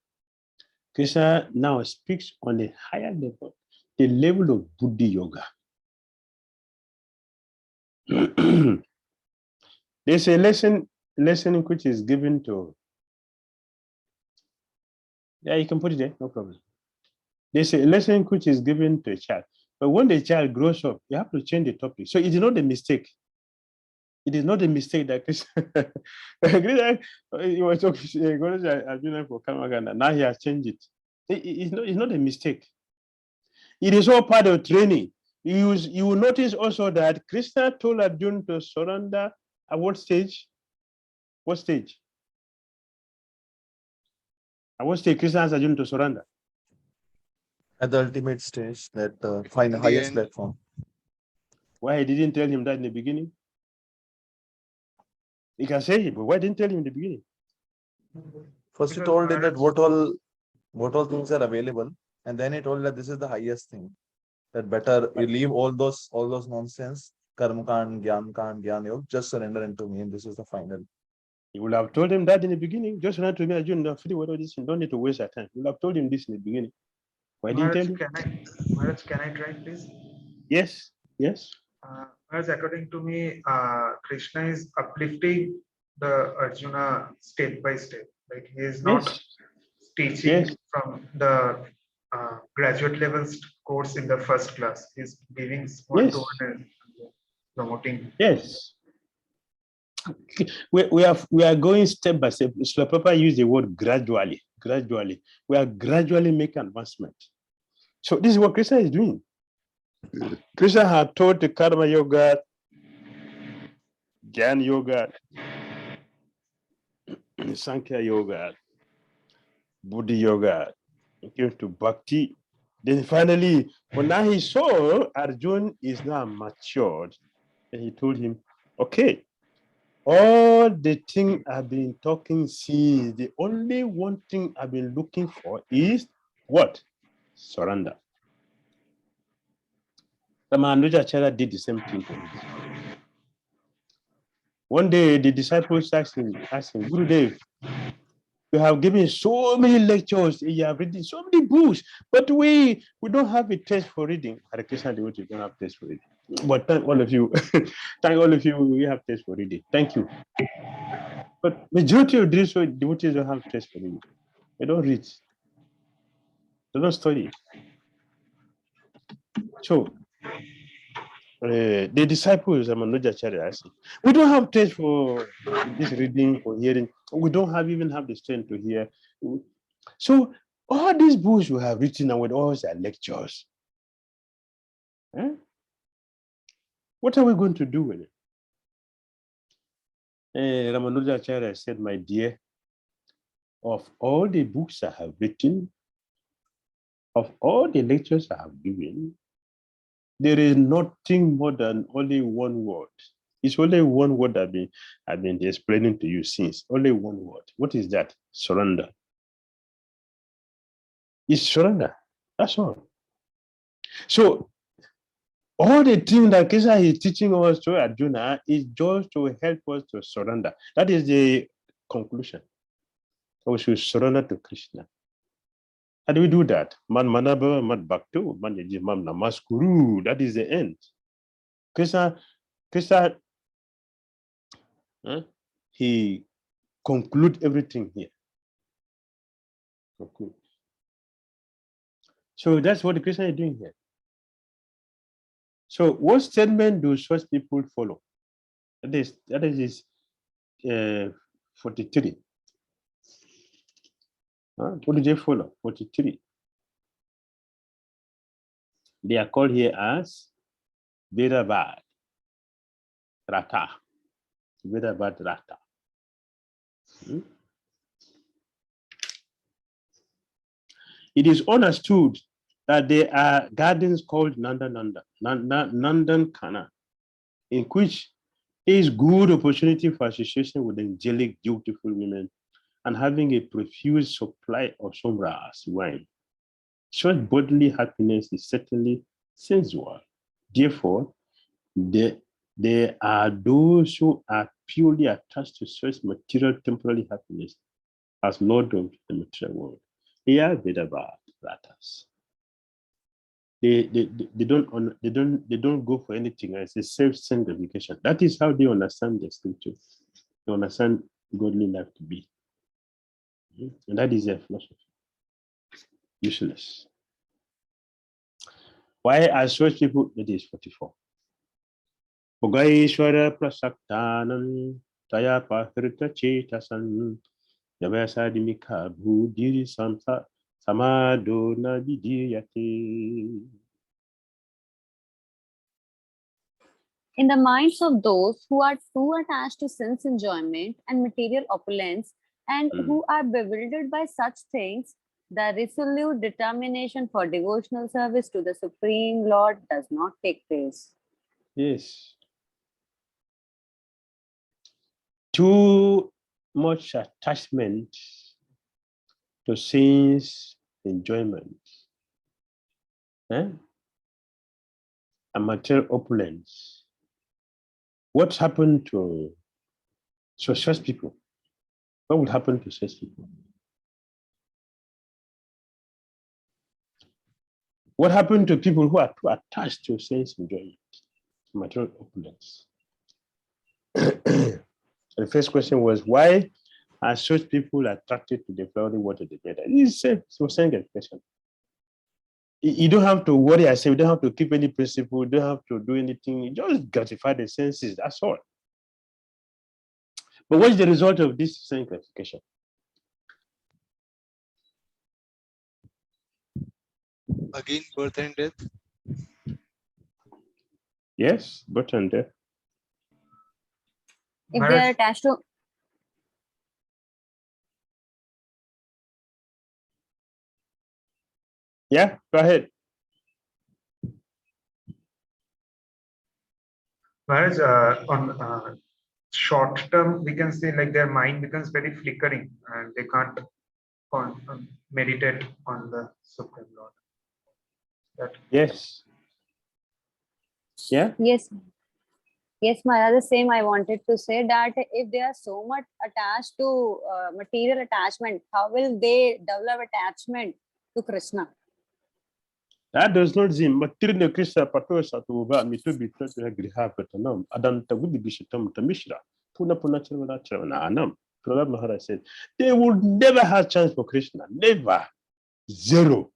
Krishna now speaks on a higher level, the level of Buddhi Yoga. There's a lesson which is given to, yeah, you can put it there, no problem. There's a lesson which is given to a child, but when the child grows up, you have to change the topic. So it is not a mistake. It is not a mistake that Krishna, he was talking Arjuna for Karmaganda. Now he has changed it. It's not a mistake. It is all part of training. You will notice also that Krishna told Arjuna to surrender at what stage? What stage? At what stage Krishna asked Arjuna to surrender?
At the ultimate stage, that final
At the
highest
end.
platform.
Why he didn't tell him that in the beginning? He can say it, but why didn't tell him in the beginning?
First, he
Because
told him that
Maharaj-
what all things are available, and then he told that this is the highest thing. That better you leave all those nonsense, karma kand, gyan yoga, just surrender into me, and this is the final.
He would have told him that in the beginning. Just not to me, Arjuna, free what all this, don't need to waste our time. He would have told him this in the beginning. Why didn't
Maharaj,
tell him?
Maharaj, can I try, please?
Yes, yes.
As according to me, Krishna is uplifting the Arjuna step by step. Like he is not
Yes.
teaching
Yes.
from the graduate level course in the first class. He's giving one to one and promoting.
Yes. We are going step by step. So Papa used the word gradually. Gradually. We are gradually making advancement. So this is what Krishna is doing. Krishna had taught the Karma Yoga, Jnana Yoga, Sankhya Yoga, Buddhi Yoga, came to Bhakti. Then finally, when now he saw Arjuna is now matured, and he told him, okay, all the thing I've been talking since, the only one thing I've been looking for is what? Surrender. Ramanujacharya did the same thing to him. One day, the disciples asked him, Gurudev, you have given so many lectures, you have written so many books, but we don't have a taste for reading. Hare Krishna devotees don't have taste for reading. But thank all of you, we have taste for reading. Thank you. But majority of these devotees don't have taste for reading. They don't read. They don't study. So the disciples, Ramanujacharya, asked, we don't have taste for this reading, for hearing. We don't even have the strength to hear. So all these books we have written and with all their lectures, what are we going to do with it? Ramanujacharya said, my dear, of all the books I have written, of all the lectures I have given, there is nothing more than only one word. It's only one word I've been explaining to you since. Only one word. What is that? Surrender. It's surrender. That's all. So all the things that Krishna is teaching us to Arjuna is just to help us to surrender. That is the conclusion. We should surrender to Krishna. How do we do that? Man manaba, man bhaktu, man yajimam namaskuru. That is the end. Krishna, he conclude everything here. Conclude. So that's what Krishna is doing here. So what statement do such people follow? That is 43. What do they follow? 43. They are called here as Vedabad Rata. Vedabad Rata. It is understood that there are gardens called Nandan Kana, in which there is good opportunity for association with angelic, beautiful women and having a profuse supply of somras wine. Such bodily happiness is certainly sensual. Therefore, there are those who are purely attached to such material temporary happiness as lord of the material world. They are Vedabad Ratas. They don't go for anything else. It's self-sanctification. That is how they understand the scripture. They understand godly life to be. And that is their philosophy. Useless. Why are such people? It is 44. Bhogaishwara prasaktanam taya pahrita chetasan yavasadimika bhudiri samadona vidiyate.
In the minds of those who are too attached to sense enjoyment and material opulence and who are bewildered by such things, the resolute determination for devotional service to the Supreme Lord does not take place.
Yes. Too much attachment to sense enjoyment and material opulence. What happened to such people? What would happen to such people? What happened to people who are too attached to sense enjoyment, material opulence? The first question was, why are such people attracted to the flowing water of the Veda? It's a second question. You don't have to worry yourself, you don't have to keep any principle, you don't have to do anything, you just gratify the senses, that's all. But what's the result of this sanctification?
Again, birth and death.
Yes, birth and death.
If they are attached to
Yeah, go ahead.
Maharaj, on short term, we can say like their mind becomes very flickering and they can't meditate on the Supreme Lord.
Yes. Yeah.
Yes, Maharaj, the same I wanted to say, that if they are so much attached to material attachment, how will they develop attachment to Krishna?
That does not seem, but Tirne Krishna Patosa to Uba, me to be taught to Griha Petanam, Adam Tagudi Bishatam Tamishra, Puna Punachana Anam. Prahlad Maharaj said, they would never have chance for Krishna. Never. Zero.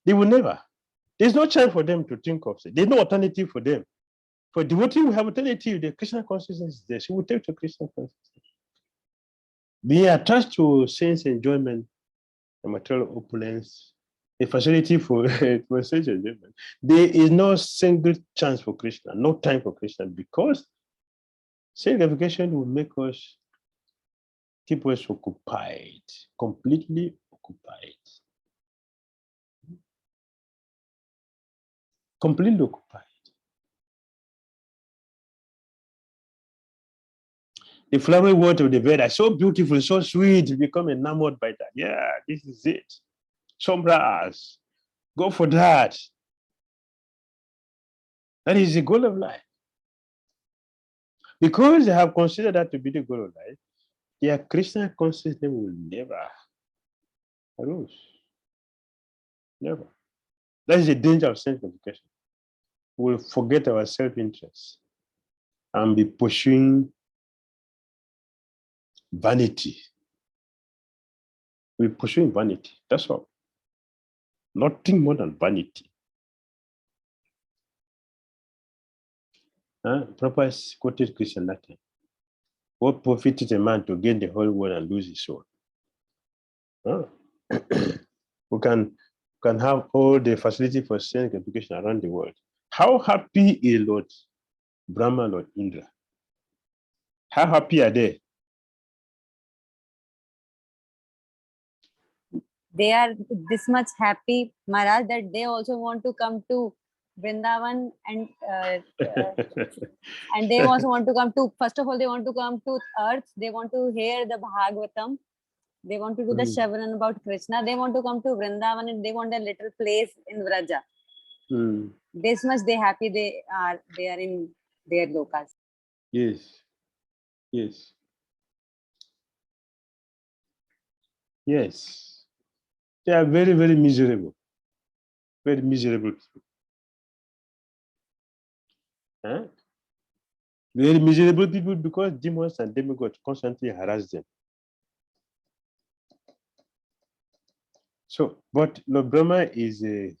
They will never. There's no chance for them to think of it. There's no alternative for them. For devotee, we have alternative. The Krishna consciousness is there. She will take to Krishna consciousness. Being attached to sense enjoyment and material opulence, a facility for sense enjoyment. There is no single chance for Krishna, no time for Krishna, because sanctification will make us keep us occupied, completely occupied. Completely occupied. The flowery water of the Veda, so beautiful, so sweet, you become enamored by that. Yeah, this is it. Sombras, go for that. That is the goal of life. Because they have considered that to be the goal of life, their Krishna consciousness will never arise. Never. That is the danger of sanctification. We'll forget our self-interest and be pursuing vanity. We're pursuing vanity. That's all. Nothing more than vanity. Prabhupada quoted Krishna that time. What profit is a man to gain the whole world and lose his soul? We can have all the facility for self education around the world. How happy is Lord Brahma, Lord Indra? How happy are they?
They are this much happy, Maharaj, that they also want to come to Vrindavan and they also want to come to, first of all, they want to come to earth. They want to hear the Bhagavatam. They want to do the Shavanan about Krishna. They want to come to Vrindavan and they want a little place in Vraja. This much they happy they are in their lokas.
Yes. Yes. Yes. They are very, very miserable. Very miserable people. Very miserable people because demons and demigods constantly harass them. So, but Lord Brahma is the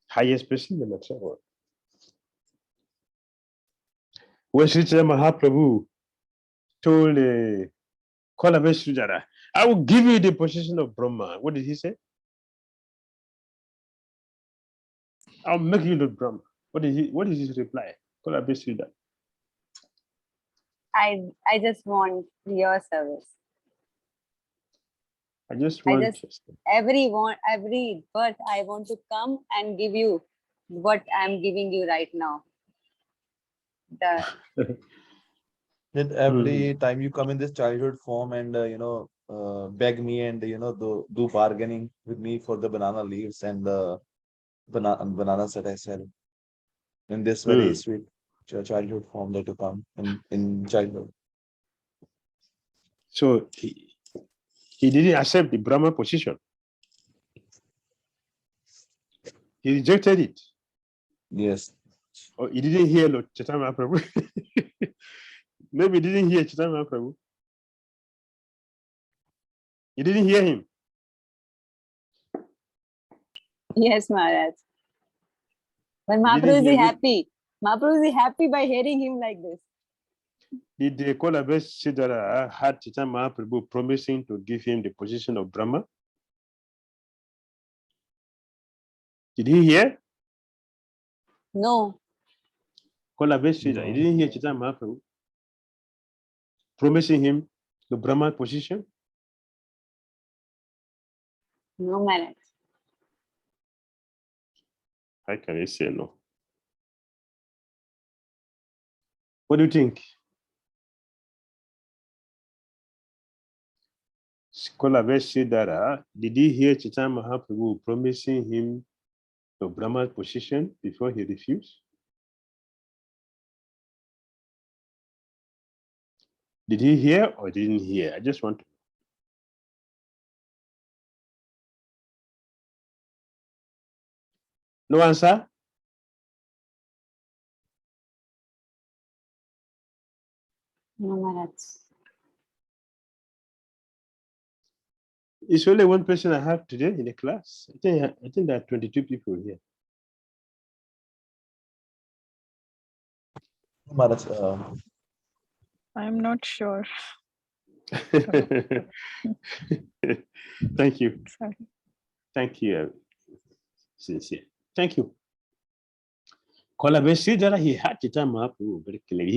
highest person in the material world. When Sri Chaitanya Mahaprabhu told Sujara, I will give you the position of Brahma. What did he say? I'll make you Lord Brahma. What is his reply? Sujara.
I just want your service.
I just want
every birth I want to come and give you what I'm giving you right now.
And every time you come in this childhood form and beg me and do bargaining with me for the banana leaves and the bananas that I sell in this very sweet childhood form that you come in childhood.
So he didn't accept the Brahma position. He rejected it.
Yes.
Or he didn't hear Lord Chaitanya Mahaprabhu. Maybe he didn't hear Chaitanya Mahaprabhu. He didn't hear him.
Yes, Maharaj. But Mahaprabhu is happy. Mahaprabhu is happy by hearing him like this.
Did the Kolabes Siddhara had Chaitanya Mahaprabhu promising to give him the position of Brahma? Did he hear?
No.
Kolabes Siddhara, he didn't hear Chaitanya Mahaprabhu promising him the Brahma position?
No, Maharaj.
How can I say no? What do you think? Kolabes Siddhara, did he hear Chaitanya Mahaprabhu promising him the Brahma position before he refused? Did he hear or didn't hear? I just want to. No answer?
No, Maharaj.
It's only one person I have today in the class. I think there are 22 people here.
Maharaj,
I'm not sure.
Thank you.
Sorry.
Thank you. Sincere. Thank you. Kolabesi, he had Chaitanya Mahaprabhu very clearly.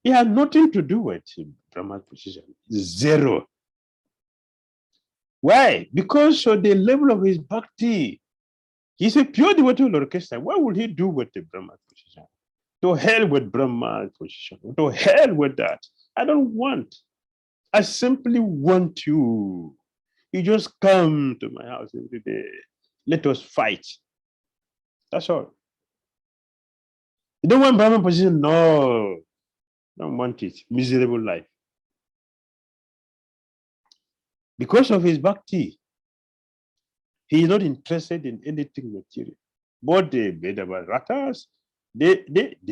He had nothing to do with Brahma's position. Zero. Why? Because of the level of his bhakti. He's a pure devotee of Lord Krishna. What will he do with the Brahma position? To hell with Brahma's position. To hell with that. I don't want. I simply want you. You just come to my house every day. Let us fight. That's all. You don't want Brahman position? No. Don't want it. Miserable life. Because of his bhakti, he is not interested in anything material. But the Vedavaratas, they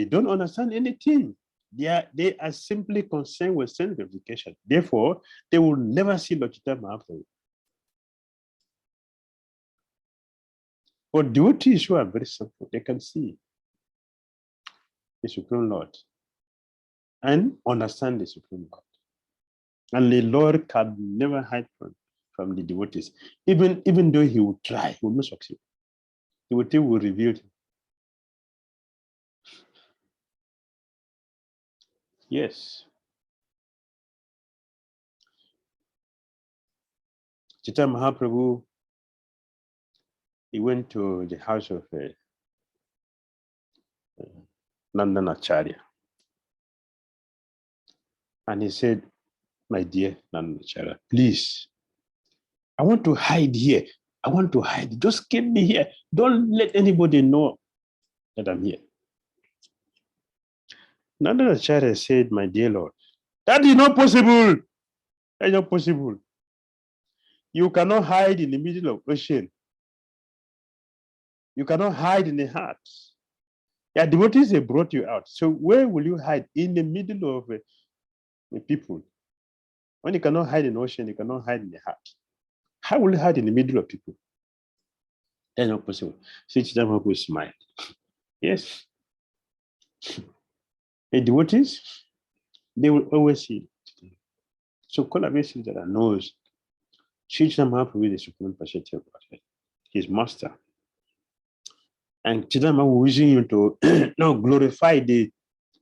don't understand anything. They are simply concerned with self-gratification. Therefore, they will never see Lord Chaitanya Mahaprabhu. But devotees who are very simple, they can see. the Supreme Lord and understand the Supreme Lord. And the Lord can never hide from the devotees. Even though he will try, he will not succeed. The devotee will reveal him. Yes. Chaitanya Mahaprabhu, he went to the house of Nandanacharya. And he said, my dear Nandanacharya, please, I want to hide here. I want to hide. Just keep me here. Don't let anybody know that I'm here. Nandanacharya said, my dear Lord, that is not possible. That is not possible. You cannot hide in the middle of ocean. You cannot hide in the heart. Yeah, devotees, they brought you out. So where will you hide? In the middle of the people. When you cannot hide in the ocean, you cannot hide in the heart. How will you hide in the middle of people? That's not possible. So Chaitanya Mahaprabhu smiled. Yes. The devotees, they will always see. So Kolabesi that knows Chaitanya Mahaprabhu is the Supreme Personality of Godhead, his master. And Chaitanya Mahaprabhu wishing you to now glorify the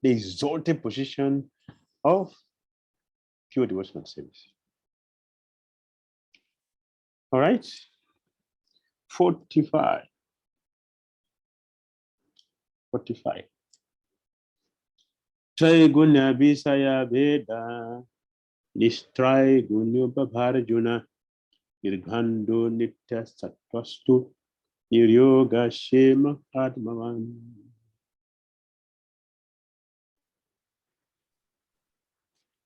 exalted position of pure devotional service. All right? 45. Traigunya Visaya Veda, Nistrai Gunyo Babharjuna, Irghando Nitya Satvastu, Niryoga Shema Padmavan.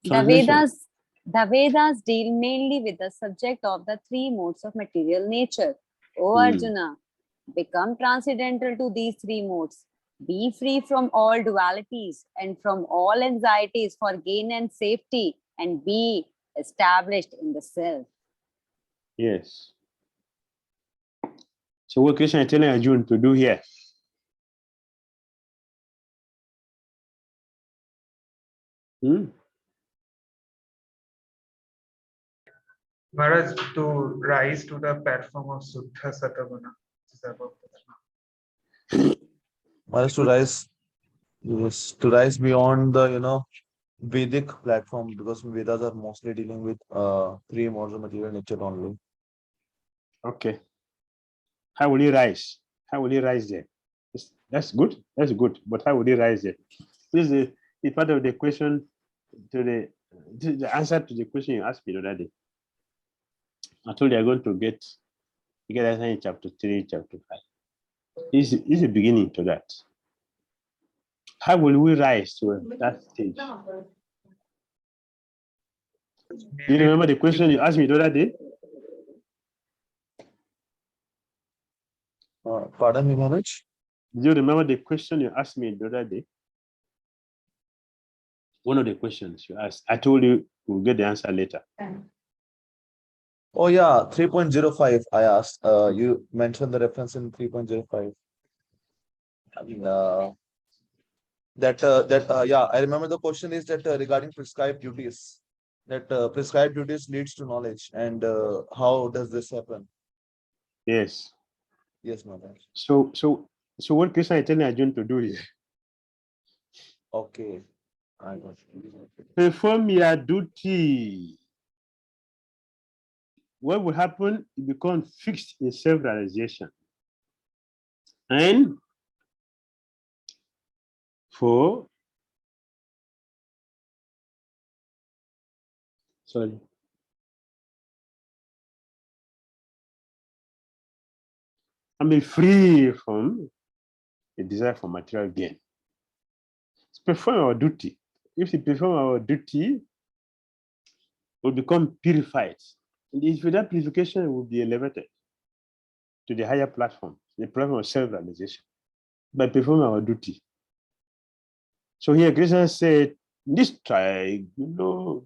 The Vedas deal mainly with the subject of the three modes of material nature. O Arjuna, become transcendental to these three modes. Be free from all dualities and from all anxieties for gain and safety, and be established in the self.
Yes. So what Krishna is telling Arjuna to do here?
Maharaj, to rise to the platform of Suddha Satavana, which is above the
Maharaj, to rise beyond the Vedic platform, because Vedas are mostly dealing with three modes of material nature only.
Okay. How will you rise? How will you rise there? That's good. That's good. But how will you rise there? This is part of the question to the answer to the question you asked me the other day. I told you I'm going to get answer in chapter 3, chapter 5. This is the beginning to that. How will we rise to that stage? Do you remember the question you asked me the other day?
Pardon me, Maharaj?
Do you remember the question you asked me the other day? One of the questions you asked. I told you we'll get the answer later.
Oh yeah, 3.05 I asked. You mentioned the reference in 3.05. Yeah, I remember the question is that regarding prescribed duties. That prescribed duties leads to knowledge, and how does this happen?
Yes.
Yes, Maharaj.
So what Krishna is telling Arjuna to do here?
Okay. I got you.
Perform your duty. What will happen? You become fixed in self-realization. And be free from the desire for material gain. Perform our duty. If we perform our duty, we'll become purified. And if that purification will be elevated to the higher platform, the platform of self-realization, by performing our duty. So here Krishna said, this try, Gunyo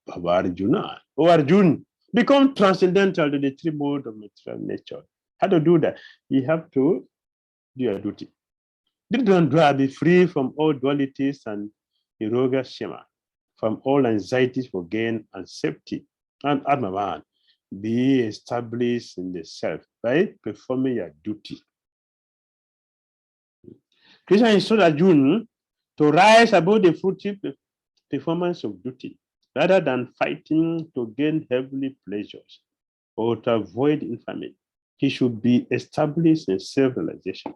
Bhavarjuna. Oh Arjuna, become transcendental to the three modes of material nature. How to do that? You have to do your duty. Dhir, be free from all dualities and Niroga Shema, from all anxieties for gain and safety. And Atmavan, be established in the self by performing your duty. Krishna instructed Arjuna to rise above the fruitful performance of duty, rather than fighting to gain heavenly pleasures or to avoid infamy. He should be established in self-realization.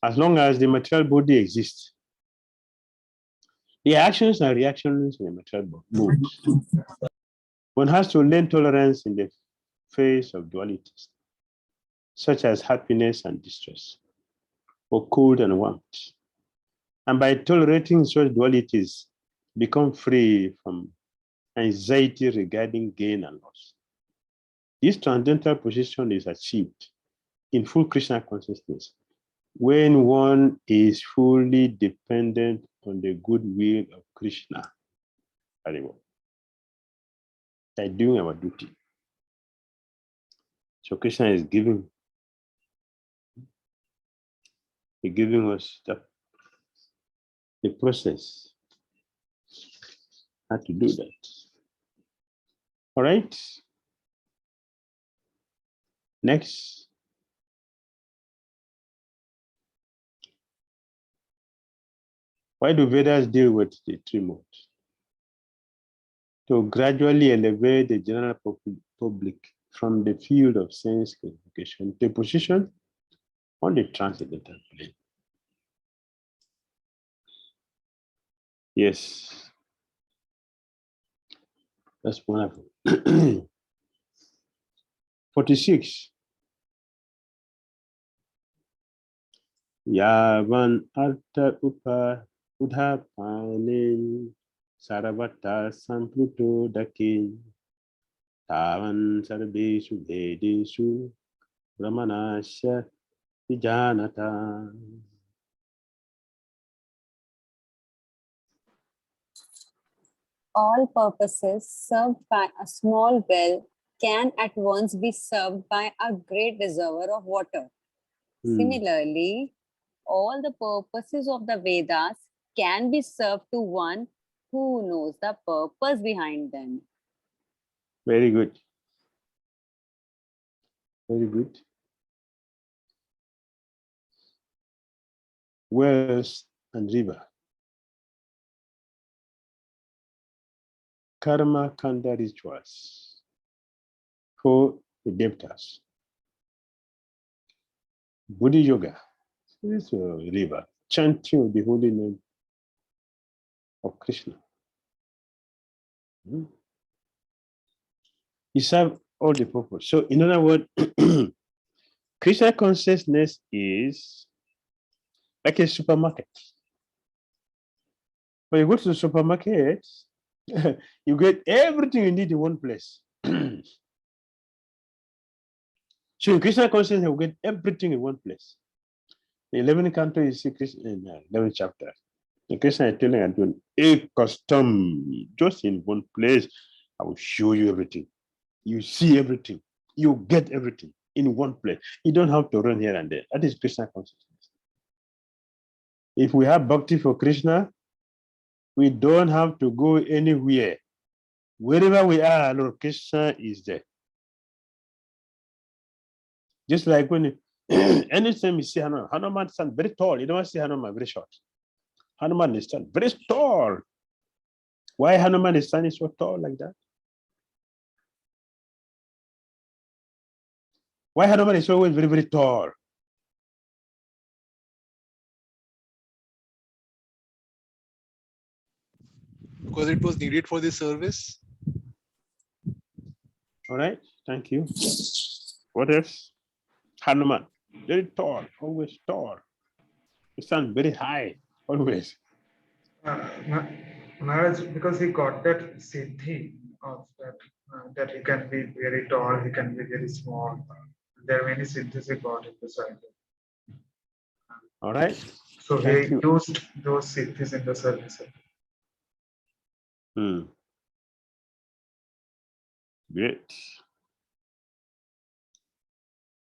As long as the material body exists, the actions and reactions in the material moves. One has to learn tolerance in the face of dualities, such as happiness and distress, or cold and warmth. And by tolerating such dualities, become free from anxiety regarding gain and loss. This transcendental position is achieved in full Krishna consciousness when one is fully dependent on the goodwill of Krishna. Very well. By doing our duty. So Krishna is giving us the process how to do that. All right. Next. Why do Vedas deal with the three modes? To gradually elevate the general public from the field of sense classification to position on the transcendental plane. Yes. That's wonderful. 46. Yavan Artha Upa Udhapane Saravata Sampluto Dakin Tavan Sarveshu Vedeshu Ramanasya Vijanata.
All purposes served by a small well can at once be served by a great reservoir of water. Similarly, all the purposes of the Vedas can be served to one who knows the purpose behind them.
Very good. Very good. Wells and river. Karma Kanda rituals for the devtas. Buddha yoga. This is a river. Chanting the holy name of Krishna. You serve all the purpose. So in other words, Krishna consciousness is like a supermarket. When you go to the supermarket, you get everything you need in one place. So in Krishna consciousness, you get everything in one place. In 11th canto, you see Krishna in 11th chapter. And Krishna is telling Arjuna, a custom, just in one place, I will show you everything. You see everything. You get everything in one place. You don't have to run here and there. That is Krishna consciousness. If we have bhakti for Krishna, we don't have to go anywhere. Wherever we are, Lord Krishna is there. Just like when anytime you see Hanuman, Hanuman stands very tall. You don't see Hanuman very short. Hanuman is standing very tall. Why Hanuman is standing so tall like that? Why Hanuman is always very, very tall?
Because it was needed for the service.
All right, thank you. What else? Hanuman, very tall, always tall. He stands very high, always.
Maharaj, because he got that siddhi of that he can be very tall, he can be very small. There are many siddhis he got in the cycle.
All right.
So
Thank
he
you.
used those siddhis in the service.
Great.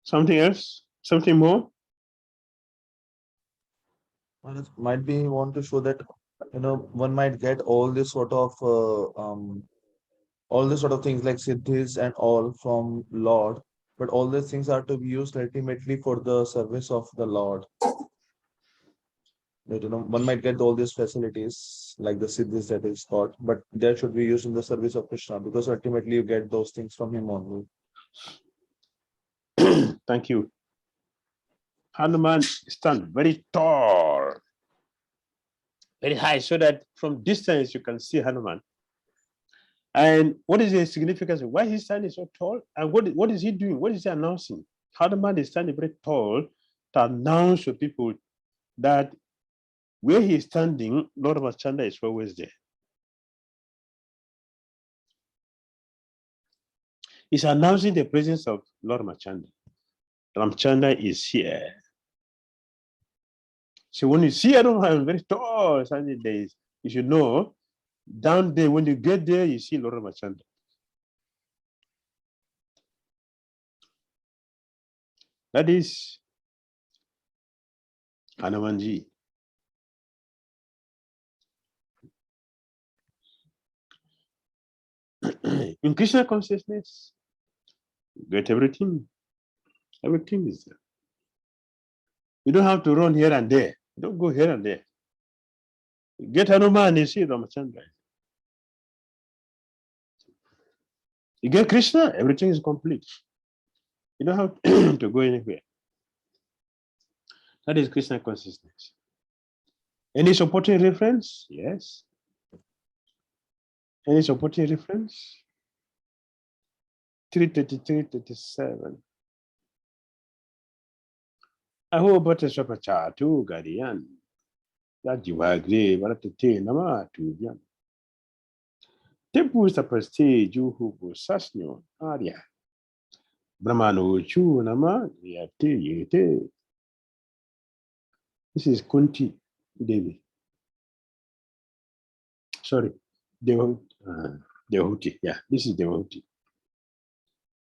Something else? Something more?
Maharaj, might be want to show that one might get all this sort of things like siddhis and all from Lord, but all these things are to be used ultimately for the service of the Lord. That, one might get all these facilities like the siddhis that is taught, but that should be used in the service of Krishna, because ultimately you get those things from him only.
Thank you. Hanuman stand very tall, very high, so that from distance you can see Hanuman. And what is the significance? Why he's standing so tall? And what is he doing? What is he announcing? Hanuman is standing very tall to announce to people that where he is standing, Lord Ramachandra is always there. He's announcing the presence of Lord Ramachandra. Ramachandra is here. So when you see Hanuman very tall standing there, you should know down there, when you get there, you see Lord Ramachandra. That is Hanumanji. In Krishna consciousness, you get everything. Everything is there. You don't have to run here and there. You don't go here and there. You get Hanuman, you see Ramachandra. You get Krishna, everything is complete. You don't have to go anywhere. That is Krishna consciousness. Any supporting reference? Yes. Any supporting reference? 333, 37. Aho bata sapacha tu gadiyan. That jivagre varatete nama tu byan. Tempu sapaste juhu sasnyo arya. Brahmano chu nama yate yete. This is Kunti Devi. Sorry, Devahuti. Yeah, this is Devahuti.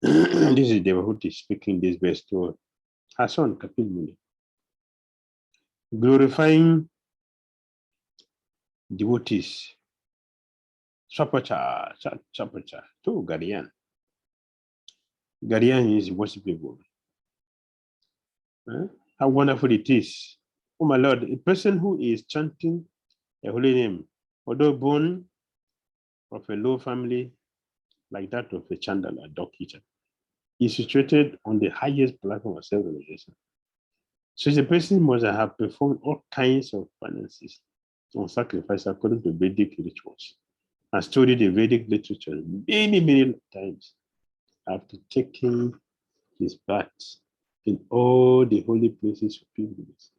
This is Devahuti speaking this verse to her son Kapil Muni, glorifying devotees. Sapacha, to Gadian. Gadian is worshipable. How wonderful it is. Oh my Lord, a person who is chanting a holy name, although born of a low family like that of a Chandala, dog eater, is situated on the highest platform of self-realization. Such a person must have performed all kinds of penances and sacrifice according to Vedic rituals, and studied the Vedic literature many, many times after taking his bath in all the holy places of pilgrimage.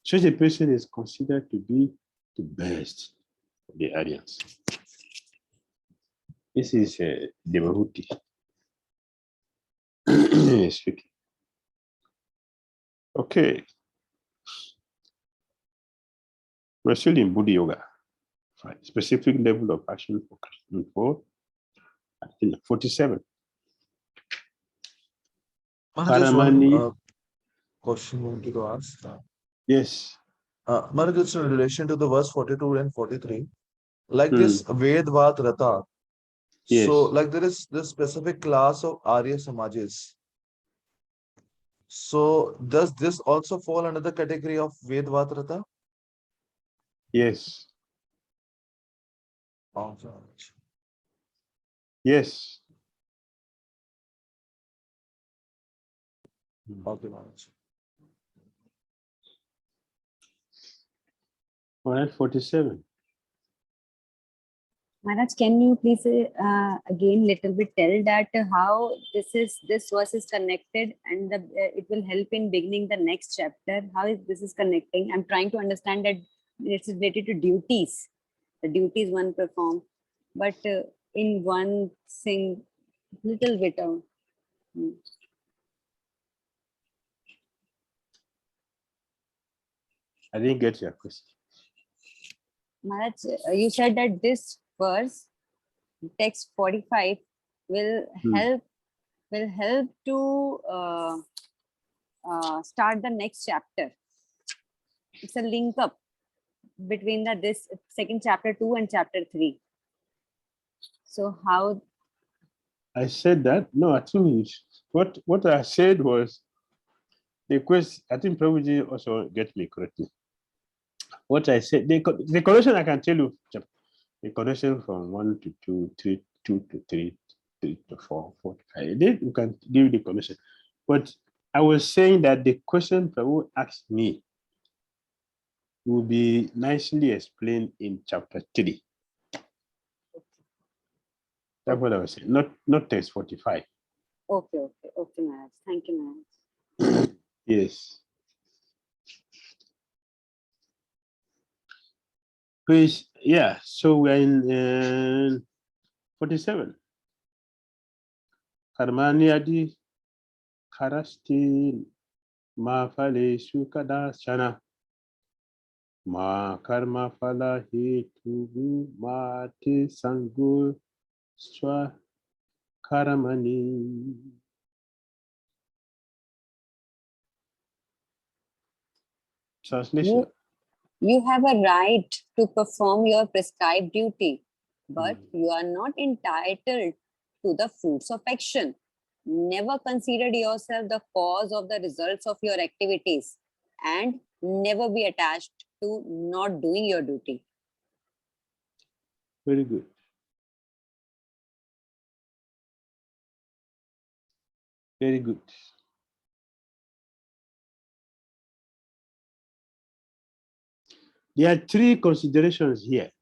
Such a person is considered to be the best of the Aryans. This is Devahuti speaking. Okay. We're still in Buddha Yoga. Specific level of action for I think 47.
Maharaj, just one question I wanted to ask.
Yes.
Maharaj, just in relation to the verse 42 and 43, like this Vedvat Rata.
Yes.
So, like there is this specific class of Arya Samajas. So, does this also fall under the category of Vedvat Rata?
Yes.
Okay.
Yes.
Okay, Maharaj.
All right, 47.
Maharaj, can you please again little bit tell that how this verse is connected, and it will help in beginning the next chapter? How is this connecting? I'm trying to understand that it's related to duties, the duties one perform, but in one thing, little bit of.
I didn't get your question.
Maharaj, you said that this verse, text 45, will help to start the next chapter. It's a link up between this second chapter 2 and chapter 3. So how?
I said that? No, I think what I said was the question. I think Prabhuji also get me correctly. What I said, the connection I can tell you, the connection from 1 to 2, 3, 2 to 3, 3 to 4, 4 to 5. Then you can give the connection. But I was saying that the question Prabhu asked me will be nicely explained in chapter 3. That's what I was saying, not text 45.
Okay, Maharaj. Thank you, Maharaj.
Yes. Please, yeah, so we're in 47. Karmanyadi Karasti Ma Fale Sukada Shana Ma Karma Fala Hetu Ma Te Sangu Swa Karamani. Translation.
You have a right to perform your prescribed duty, but you are not entitled to the fruits of action. Never consider yourself the cause of the results of your activities, and never be attached to not doing your duty.
Very good. Very good. There are 3 considerations here.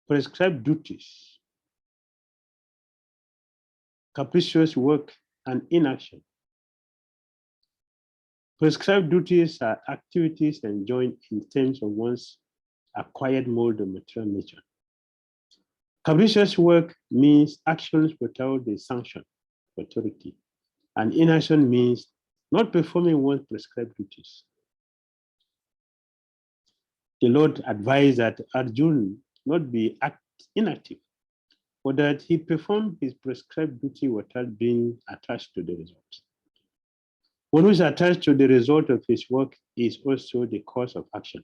Prescribed duties, capricious work, and inaction. Prescribed duties are activities enjoined in terms of one's acquired mode of material nature. Capricious work means actions without the sanction of authority, and inaction means not performing one's prescribed duties. The Lord advised that Arjuna not be inactive, or that he performed his prescribed duty without being attached to the result. One who is attached to the result of his work is also the cause of action.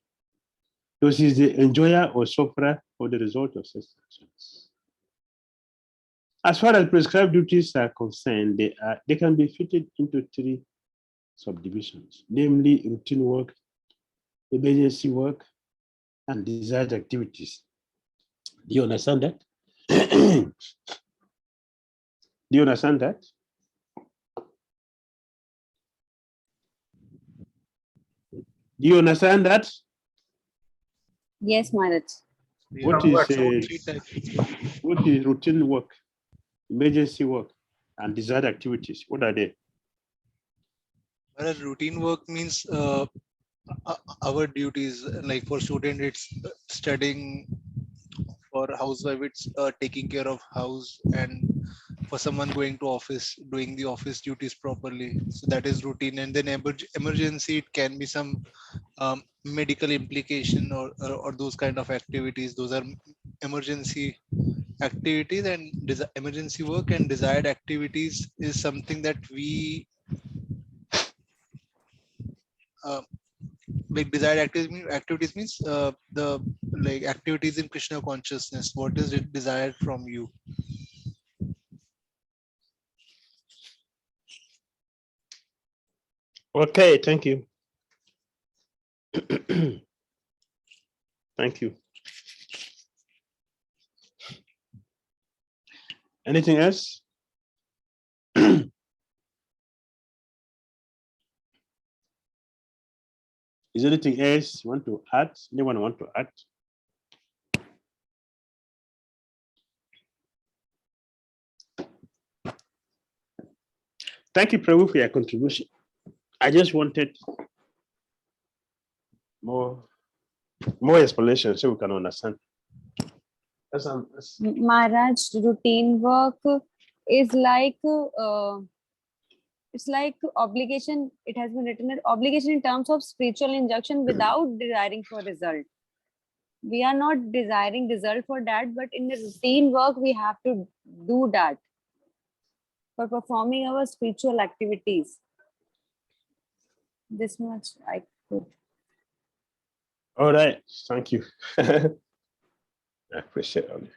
Thus is the enjoyer or sufferer of the result of such actions. As far as prescribed duties are concerned, they can be fitted into 3 subdivisions, namely routine work, emergency work, and desired activities. Do you understand that? Do you understand that? Do you understand that?
Yes, Maharaj.
What is routine work, emergency work, and desired activities? What are they?
Whereas routine work means our duties, like for student it's studying, for housewife it's taking care of house, and for someone going to office, doing the office duties properly. So that is routine. And then emergency, it can be some medical implication or those kind of activities. Those are emergency activities. And emergency work and desired activities is something that we like desired activities means the like activities in Krishna consciousness. What is it desired from you?
Okay, thank you. Thank you. Anything else? Is there anything else you want to add? Anyone want to add? Thank you, Prabhu, for your contribution. I just wanted more explanation so we can understand.
Maharaj, routine work is like it's like obligation. It has been written as obligation in terms of spiritual injunction without desiring for result. We are not desiring result for that, but in the routine work we have to do that for performing our spiritual activities. This much I could.
All right, thank you. I appreciate it.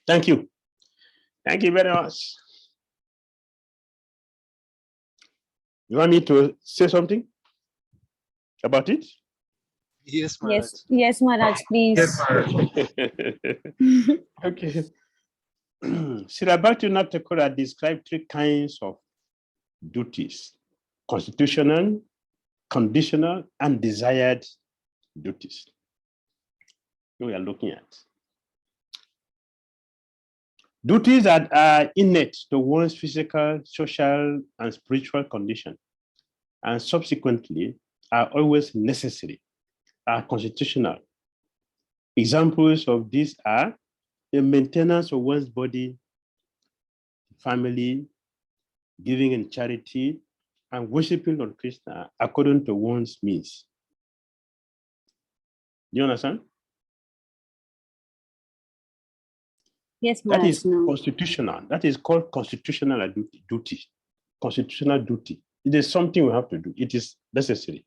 Thank you. Thank you very much. You want me to say something about it?
Yes, Maharaj.
Yes, Maharaj, please.
Yes, Maharaj.
Okay. Srila Bhaktivinoda Thakur described three kinds of duties: constitutional, conditional, and desired duties. We are looking at duties that are innate to one's physical, social, and spiritual condition, and subsequently are always necessary, are constitutional. Examples of these are the maintenance of one's body, family, giving in charity, and worshiping of Krishna according to one's means. Do you understand?
Yes,
That
Maharaj.
is constitutional. That is called constitutional duty. Constitutional duty. It is something we have to do. It is necessary.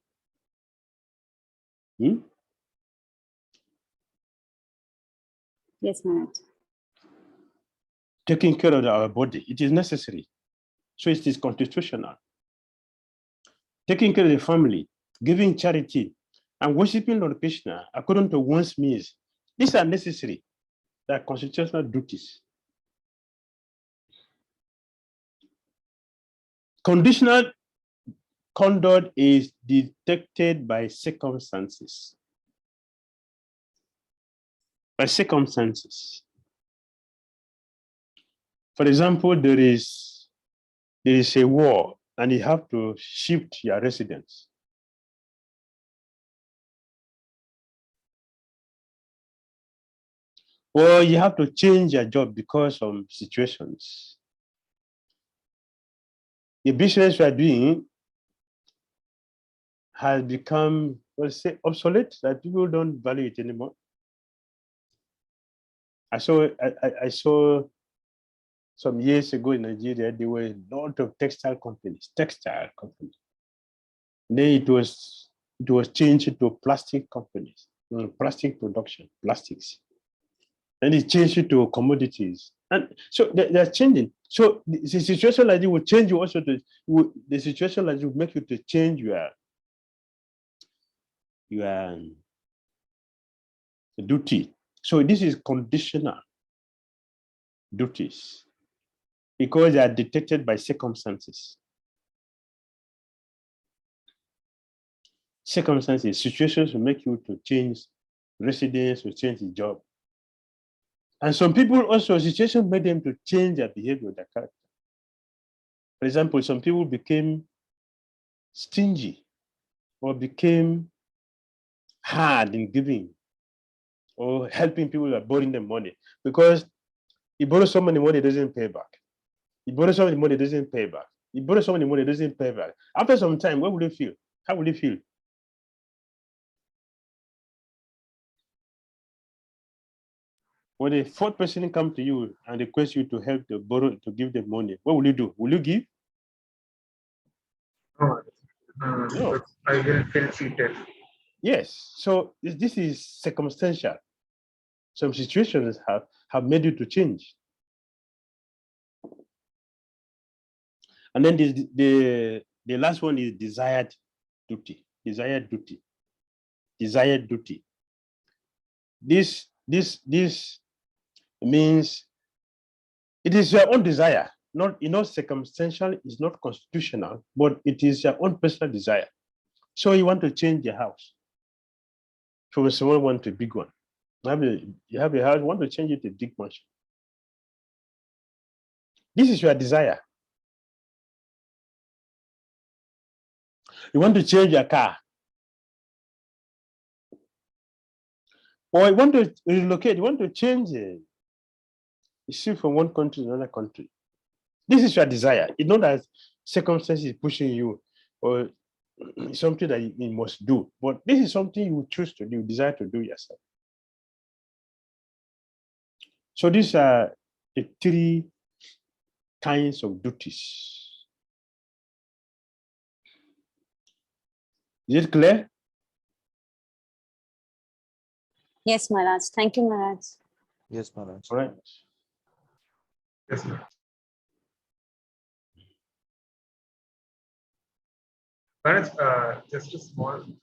Yes, Maharaj.
Taking care of our body, it is necessary. So it is constitutional. Taking care of the family, giving charity, and worshiping Lord Krishna according to one's means. These are necessary. They are constitutional duties. Conditional conduct is detected by circumstances. By circumstances. For example, there is a war and you have to shift your residence. Or you have to change your job because of situations. The business you are doing has become, let's say, obsolete, that people don't value it anymore. I saw some years ago in Nigeria, there were a lot of textile companies. Then it was changed to plastic companies, plastic production, plastics. And it changed to commodities. And so they're changing. So the situation like this will change you also the situation like this will make you to change your duty. So this is conditional duties because they are detected by circumstances. Circumstances, situations will make you to change residence, will change the job. And some people also, situation made them to change their behavior, their character. For example, some people became stingy or became hard in giving or helping people that are borrowing them money because you borrow so many money, it doesn't pay back. You borrow so many money, it doesn't pay back. You borrow so many money, it doesn't pay back. After some time, what will you feel? How will you feel? When a fourth person comes to you and requests you to help to borrow, to give them money, what will you do? Will you give?
No. I will feel cheated.
Yes. So this is circumstantial. Some situations have made you to change. And then the last one is desired duty. Desired duty. Desired duty. This means it is your own desire, not circumstantial, it's not constitutional, but it is your own personal desire. So you want to change your house from a small one to a big one. You have a house, you want to change it to a big mansion. This is your desire. You want to change your car. Or you want to relocate, you want to change it. You shift from one country to another country. This is your desire. It's not that circumstances pushing you or something that you must do, but this is something you choose to do, desire to do yourself. So these are the three kinds of duties. Is it clear?
Yes, Maharaj. Thank you, Maharaj.
Yes, Maharaj.
All right.
Yes, sir. Maharaj, just a small thing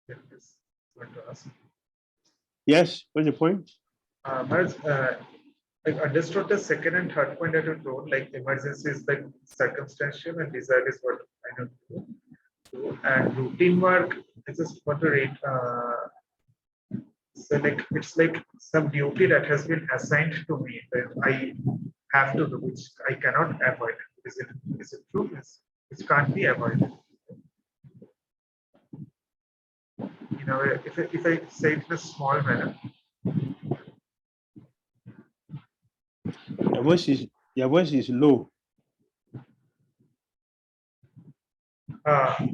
that I just want to ask.
Yes, what's the point?
Maharaj, I understood the second and third point that you told, like emergency is like circumstantial and desire is what I don't do. And routine work, I just want to read. So like it's like some duty that has been assigned to me that I have to do, which I cannot avoid. Is it true? Yes. Which can't be avoided. You know, if I say it in a small manner.
Your voice is low.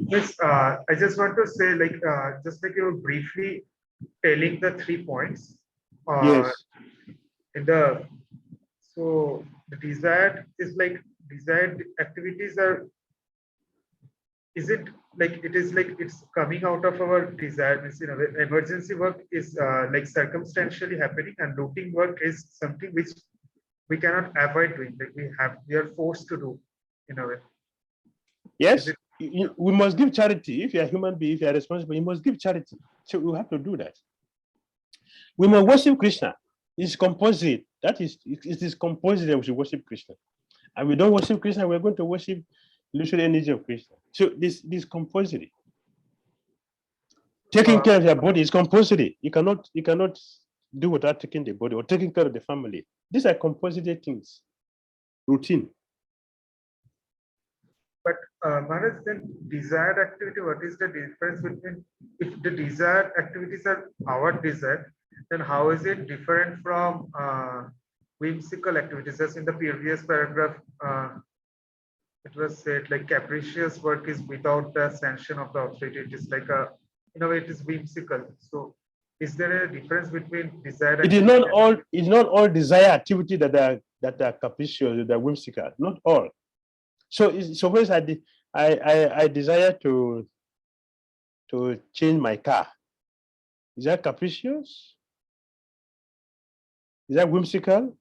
Yes, I just want to say, like, just like you were briefly telling the 3 points.
Yes.
In the so the desired is like desired activities are. Is it like it is like it's coming out of our desire? Means, you know, emergency work is like circumstantially happening, and routine work is something which we cannot avoid doing. Like we are forced to do in a way.
Yes, we must give charity. If you're a human being, if you're responsible, you must give charity. So we have to do that. We must worship Krishna. It's compulsory. That is, it is compulsory that we should worship Krishna. And we don't worship Krishna, we're going to worship illusory energy of Krishna. So this compulsory. Taking care of your body is compulsory. You cannot do without taking the body or taking care of the family. These are compulsory things. Routine.
But Maharaj, then desired activity, what is the difference between if the desired activities are our desire, then how is it different from whimsical activities? As in the previous paragraph, it was said like capricious work is without the sanction of the authority. It is like a, in a way, it is whimsical. So is there a difference between desired?
It is not all. It's not all desire activity that are capricious, that are whimsical. Not all. So suppose I desire to change my car. Is that capricious? Is that whimsical?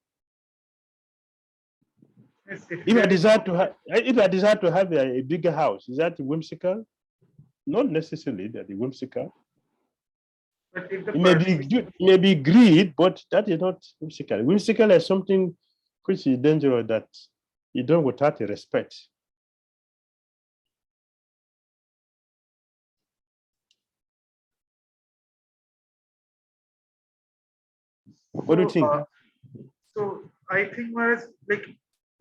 Yes,
If I desire to have a bigger house, is that whimsical? Not necessarily that is whimsical.
But if the
It may be greed, but that is not whimsical. Whimsical is something which is dangerous that you don't without a respect. What do you think?
So I think, whereas like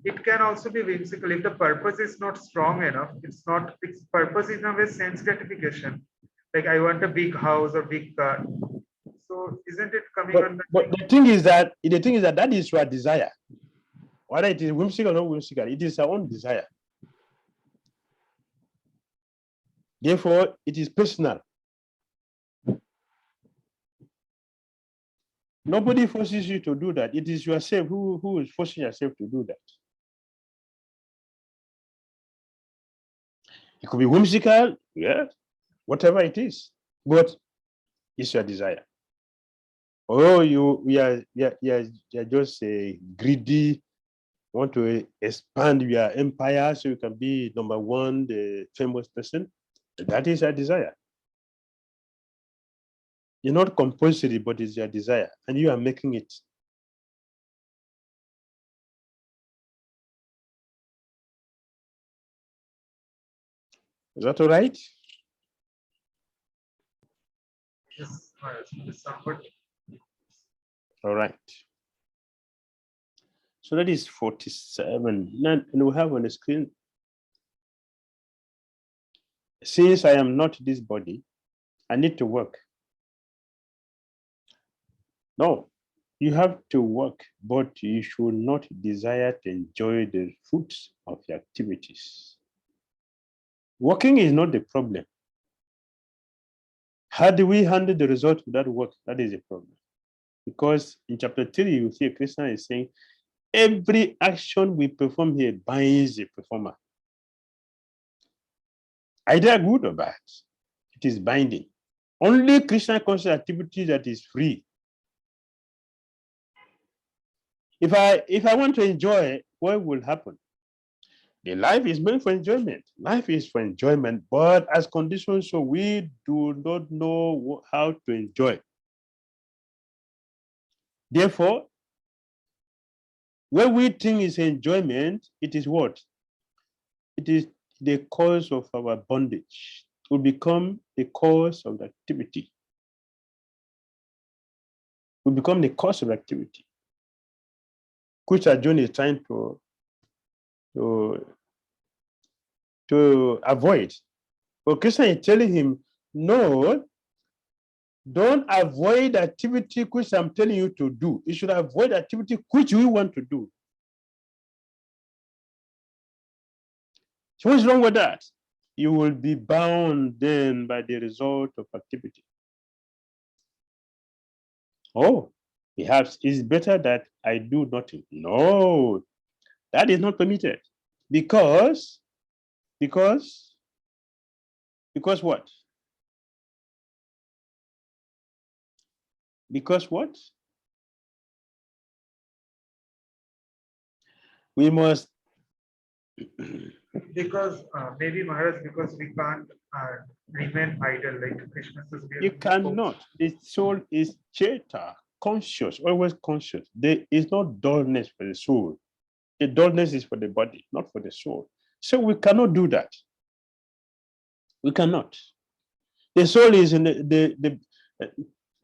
it can also be whimsical if the purpose is not strong enough. It's purpose is in a way sense gratification. Like I want a big house or big car. So isn't it coming on the?
But the thing is that that is your desire. Whether it is whimsical or not whimsical, it is our own desire. Therefore, it is personal. Nobody forces you to do that. It is yourself who is forcing yourself to do that. It could be whimsical, yeah, whatever it is, but it's your desire. Oh, you are just greedy, want to expand your empire so you can be number one, the famous person. That is your desire. You're not compulsory, but it's your desire, and you are making it. Is that all right?
Yes, somewhat.
All right. So that is 47. And we have on the screen, since I am not this body, I need to work. No, you have to work, but you should not desire to enjoy the fruits of your activities. Working is not the problem. How do we handle the result of that work? That is a problem. Because in chapter 3, you see Krishna is saying, Every action we perform here binds the performer. Either good or bad, it is binding. Only Krishna conscious activity that is free. If I want to enjoy, what will happen? The life is meant for enjoyment. Life is for enjoyment, but as conditions, so we do not know how to enjoy. Therefore, when we think is enjoyment, it is what? It is the cause of our bondage. It will become the cause of the activity. It will become the cause of activity, which Arjuna is trying to avoid. But Krishna is telling him, no, don't avoid activity which I'm telling you to do. You should avoid activity which you want to do. So what's wrong with that? You will be bound then by the result of activity. Oh, perhaps it's better that I do nothing. No, that is not permitted. Because what? Because what? We must.
Because maybe Maharaj, because we can't remain idle like Krishna says.
You cannot. The soul is cheta, conscious, always conscious. There is no dullness for the soul. The dullness is for the body, not for the soul. So we cannot do that. We cannot. The soul is in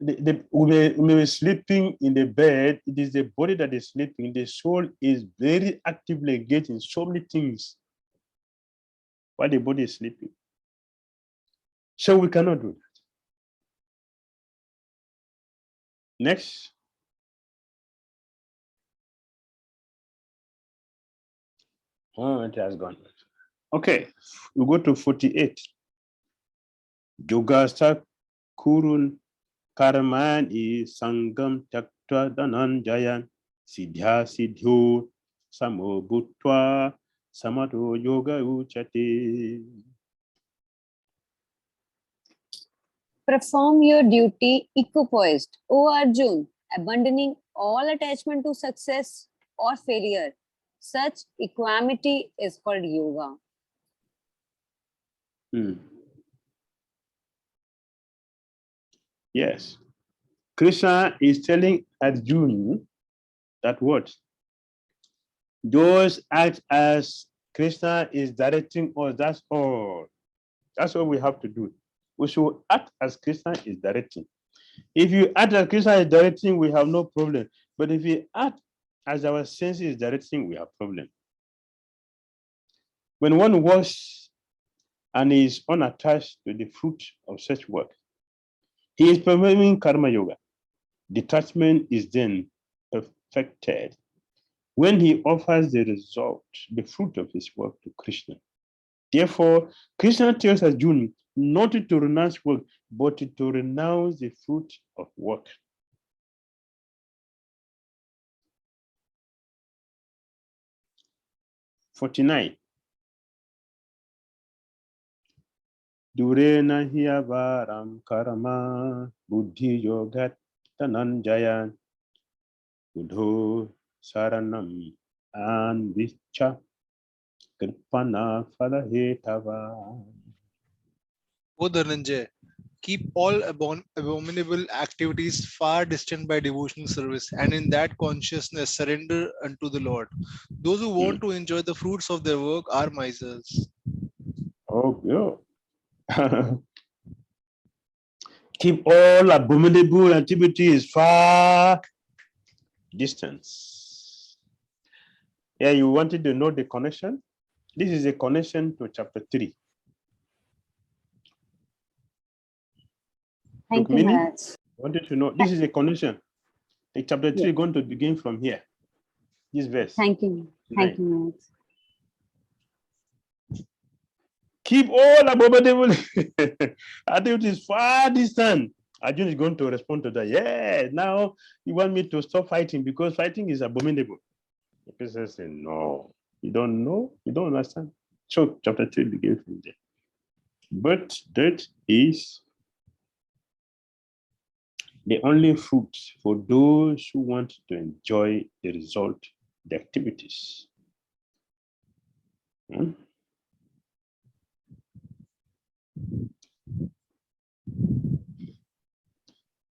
we may be sleeping in the bed. It is the body that is sleeping. The soul is very actively engaged in so many things while the body is sleeping. So we cannot do that. Next. Oh, it has gone. Okay, we go to 48. Yogasta kurun karmani sangam takta dananjayan siddhya siddhyo samo bhutva samato yoga uchate.
Perform your duty equipoised, O Arjun, abandoning all attachment to success or failure. Such equanimity is called yoga.
Yes. Krishna is telling Arjuna that what? Those act as Krishna is directing us, that's all. That's all we have to do. We should act as Krishna is directing. If you act as Krishna is directing, we have no problem. But if you act as our sense is directing, we have problem. When one works and is unattached to the fruit of such work, he is performing karma yoga. Detachment is then perfected when he offers the result, the fruit of his work to Krishna. Therefore, Krishna tells Arjuna not to renounce work, but to renounce the fruit of work. "49. Durena hiavaram karma buddhi yogat tananjaya buddho saranam and vicha kripana falahetava."
O Dhananjay, keep all abominable activities far distant by devotional service, and in that consciousness surrender unto the Lord. Those who want to enjoy the fruits of their work are misers.
Oh, yeah. Keep all abominable activities far distance. Yeah, you wanted to know the connection? This is a connection to chapter 3.
Thank you, Maharaj.
Wanted to know, this is a connection. In chapter 3 is going to begin from here. This verse.
Thank you. Thank you, Maharaj.
Keep all abominable activities far distant. Arjuna is going to respond to that. Yeah, now you want me to stop fighting because fighting is abominable. Krishna said, no, you don't know, you don't understand. So chapter 3 begins from there. But that is the only fruit for those who want to enjoy the result, the activities. Hmm?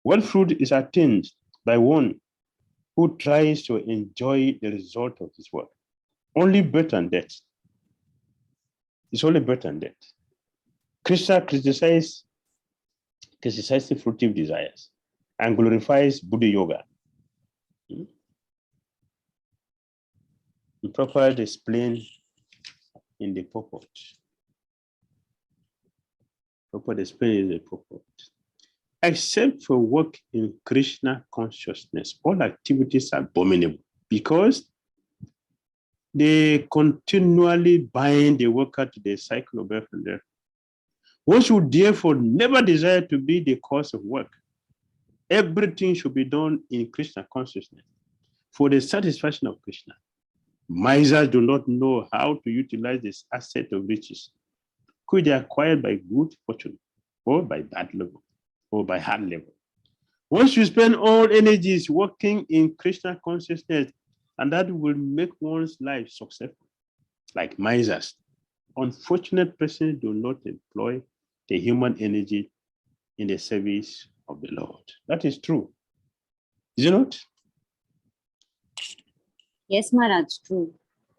What fruit is attained by one who tries to enjoy the result of his work? Only birth and death. It's only birth and death. Krishna criticizes the fruitive desires and glorifies Buddha yoga. Properly explained in the purport. Properly explained in the purport. Except for work in Krishna consciousness, all activities are abominable because they continually bind the worker to the cycle of birth and death. One should therefore never desire to be the cause of work. Everything should be done in Krishna consciousness for the satisfaction of Krishna. Misers do not know how to utilize this asset of riches, which they acquired by good fortune or by bad labor or by hard labor. Once you spend all energies working in Krishna consciousness, and that will make one's life successful. Like misers, unfortunate persons do not employ the human energy in the service of the Lord. That is true. Is it not?
Yes, Maharaj, true.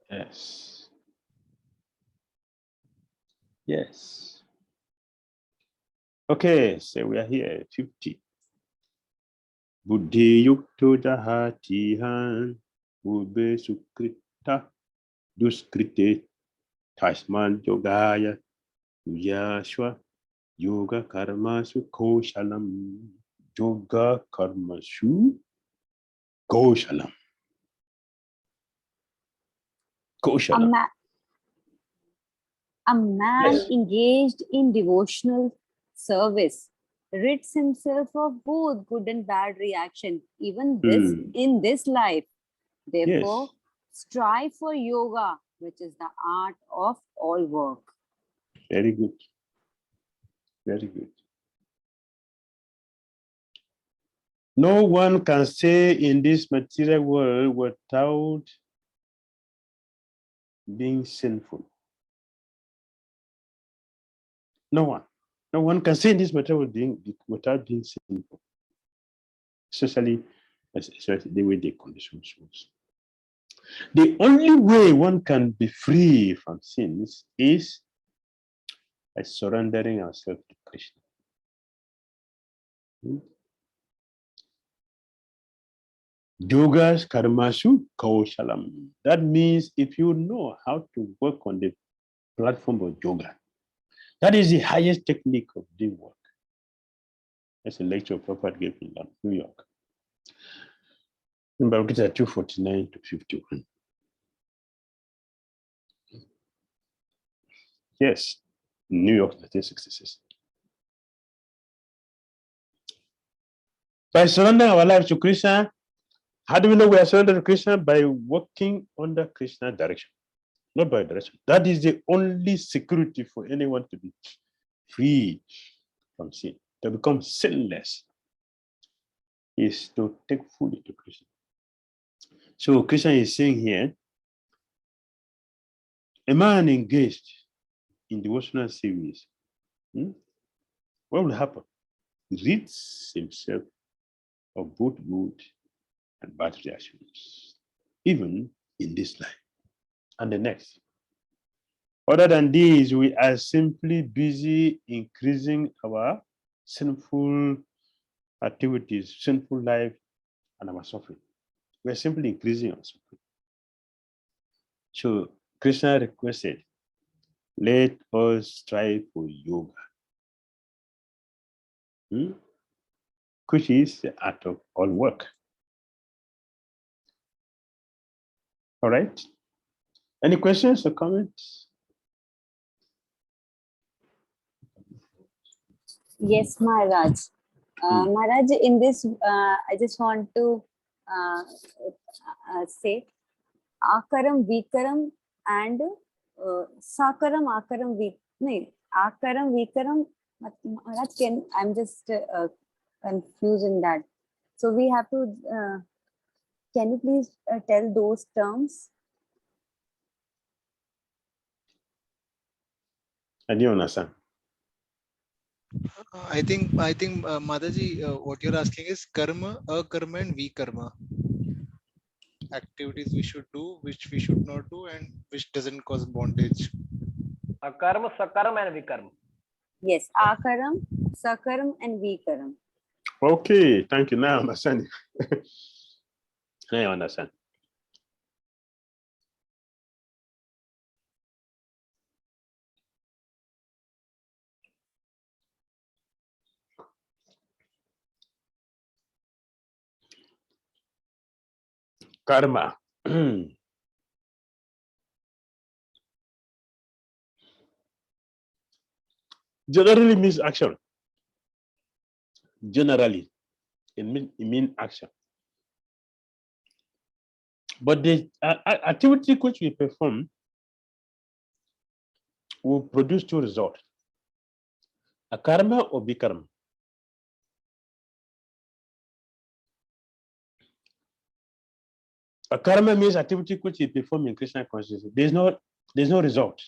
Yes. Yes. Okay, so we are here, 50. Buddhi yukto jahatihan ube sukrita duskrite tasman yogaya yashwa yoga karmasu koshalam yoga karmasu koshalam. Koshalam.
A man
Yes.
engaged in devotional service rids himself of both good and bad reaction, even this in this life. Therefore, strive for yoga, which is the art of all work.
Very good. Very good. No one can stay in this material world without being sinful. No one. No one can stay in this material world without being sinful. Especially the way the condition shows. The only way one can be free from sins is by surrendering ourselves to Krishna. Yogas karmasu kaushalam. That means if you know how to work on the platform of yoga, that is the highest technique of doing work. That's a lecture Prabhupada gave in New York. In Bhagavad Gita 249 to 51. Yes, New York 1966. By surrendering our lives to Krishna, how do we know we are surrendered to Krishna? By working under Krishna's direction, not by direction. That is the only security for anyone to be free from sin, to become sinless, is to take fully to Krishna. So Krishna is saying here, a man engaged in devotional service, what will happen? He rids himself of both good and bad reactions, even in this life and the next. Other than this, we are simply busy increasing our sinful activities, sinful life, and our suffering. We are simply increasing our suffering. So Krishna requested, let us strive for yoga, which is the art of all work. All right. Any questions or comments?
Yes, Maharaj. Maharaj, in this, I just want to say Akaram, Vikaram, and Sakaram, Akaram, Akaram, Vikaram. Maharaj, I'm just confused in that. So we have to, can you please tell those terms?
I didn't understand.
I think Mataji, what you're asking is karma, akarma, and vikarma. Activities we should do, which we should not do, and which doesn't cause bondage.
Akarma, sakaram, and vikaram.
Yes, Akaram, Sakaram, and Vikaram.
Okay, thank you. Now I understand. Now I understand. Karma. Generally means action. Generally, it means action. But the activity which we perform will produce two results: a karma or vikarma. A karma means activity which we perform in Krishna consciousness. There's no result.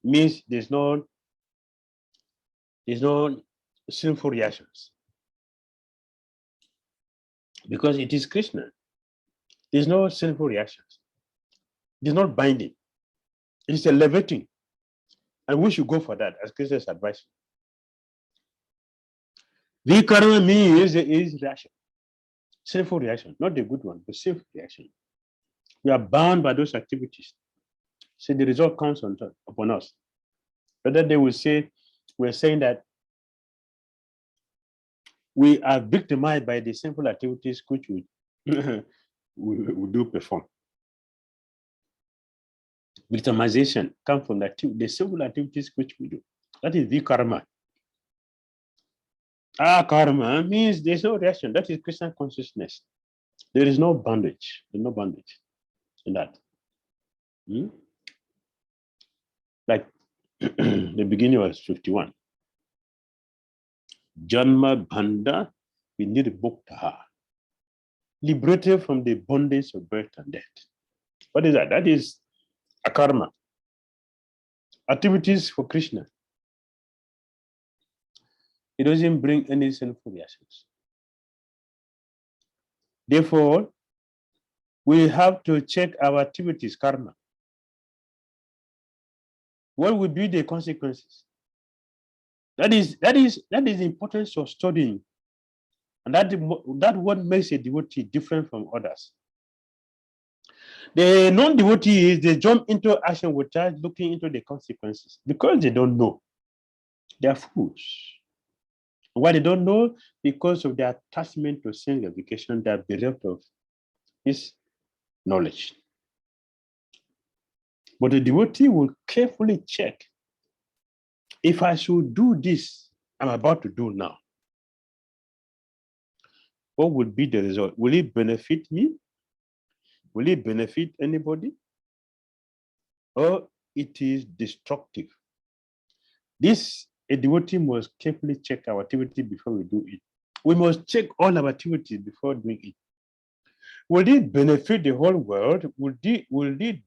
Means there's no sinful reactions. Because it is Krishna. There's no sinful reactions. It's not binding. It's elevating. And we should go for that, as Krishna's advice. Vikarma means is reaction. Sinful reaction, not the good one, but sinful reaction. We are bound by those activities. So the result comes upon us. Whether they will say, we're saying that we are victimized by the sinful activities which we, we do perform. Victimization comes from the sinful activities which we do. That is vikarma. Karma means there's no reaction. That is Krishna consciousness. There is no bondage. There's no bondage in that. Like the beginning was 51. Janma Bhanda Vinirmuktaha. Liberated from the bondage of birth and death. What is that? That is a karma. Activities for Krishna. It doesn't bring any sinful reactions. Therefore, we have to check our activities, karma. What would be the consequences? That is the importance of studying. And that what makes a devotee different from others. The non-devotees, they jump into action without looking into the consequences because they don't know. They are fools. Why they don't know? Because of their attachment to self-realization, they are bereft of his knowledge. But the devotee will carefully check if I should do this I'm about to do now. What would be the result? Will it benefit me? Will it benefit anybody? Or it is destructive? A devotee must carefully check our activity before we do it. We must check all our activities before doing it. Will it benefit the whole world? Will it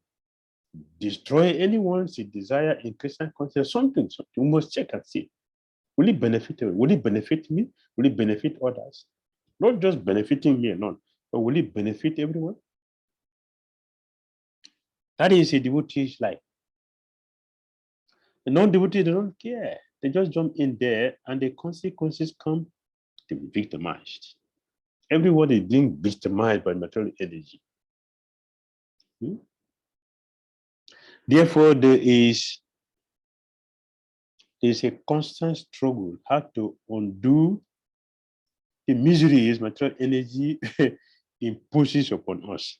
destroy anyone's desire in Christian consciousness? Something. We must check and see. Will it benefit me? Will it benefit me? Will it benefit others? Not just benefiting me alone, but will it benefit everyone? That is a devotee's life. The non-devotees, they don't care. They just jump in there and the consequences come to be victimized. Everyone is being victimized by material energy. Therefore, there is a constant struggle how to undo the miseries material energy imposes upon us.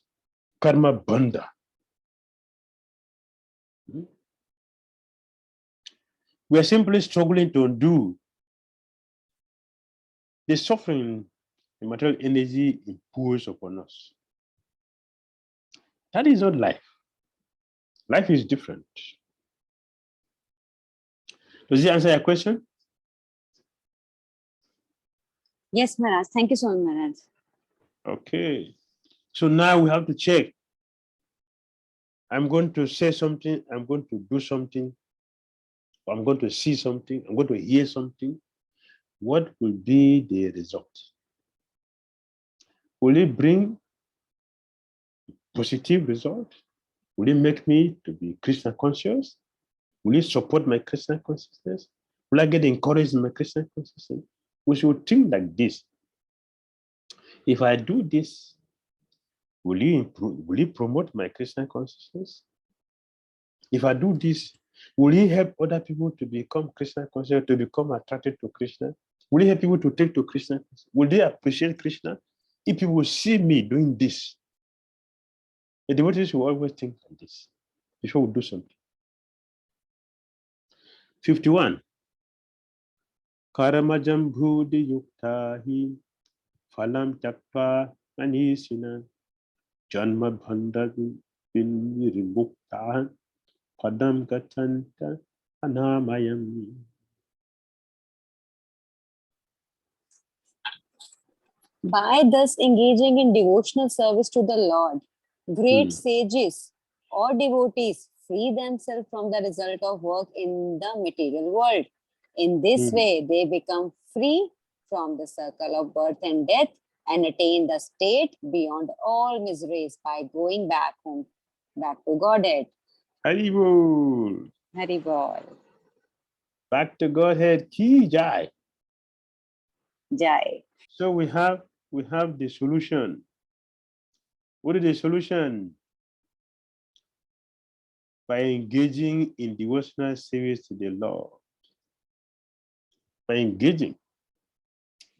Karma bandha. We are simply struggling to undo the suffering the material energy imposed upon us. That is not life. Life is different. Does it answer your question?
Yes, Maharaj. Thank you so much, Maharaj.
Okay. So now we have to check. I'm going to say something, I'm going to do something, I'm going to see something, I'm going to hear something. What will be the result? Will it bring positive result? Will it make me to be Krishna conscious? Will it support my Krishna consciousness? Will I get encouraged in my Krishna consciousness? We should think like this. If I do this, will it improve? Will it promote my Krishna consciousness? If I do this, will it help other people to become Krishna conscious, to become attracted to Krishna? Will it help people to take to Krishna? Will they appreciate Krishna? If people see me doing this, the devotees will always think like this before we do something. 51. Karamajam bhudi yuktahi phalam takpa anisina janma bhandadu vinirmukta padam gachanta anamayam.
By thus engaging in devotional service to the Lord, great sages or devotees free themselves from the result of work in the material world. In this way, they become free from the circle of birth and death and attain the state beyond all miseries by going back home, back to Godhead.
Haribol.
Haribol.
Back to Godhead. Ki Jai.
Jai.
So we have the solution. What is the solution? By engaging in devotional service to the Lord. By engaging.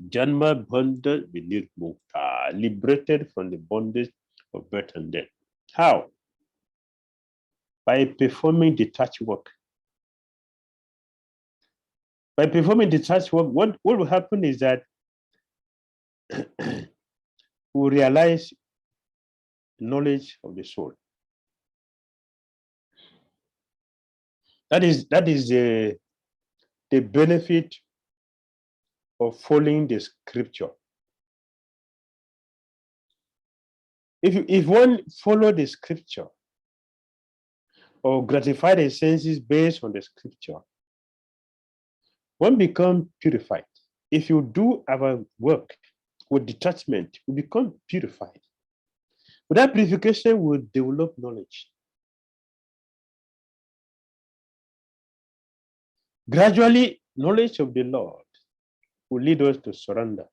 Janma Bandha Vinirmukta, liberated from the bondage of birth and death. How? By performing detached work. By performing detached work, what will happen is that we realize knowledge of the soul. That is the benefit of following the scripture. If one follow the scripture or gratify the senses based on the scripture, one becomes purified. If you do our work with detachment, we become purified. With that purification, we will develop knowledge. Gradually, knowledge of the Lord will lead us to surrender.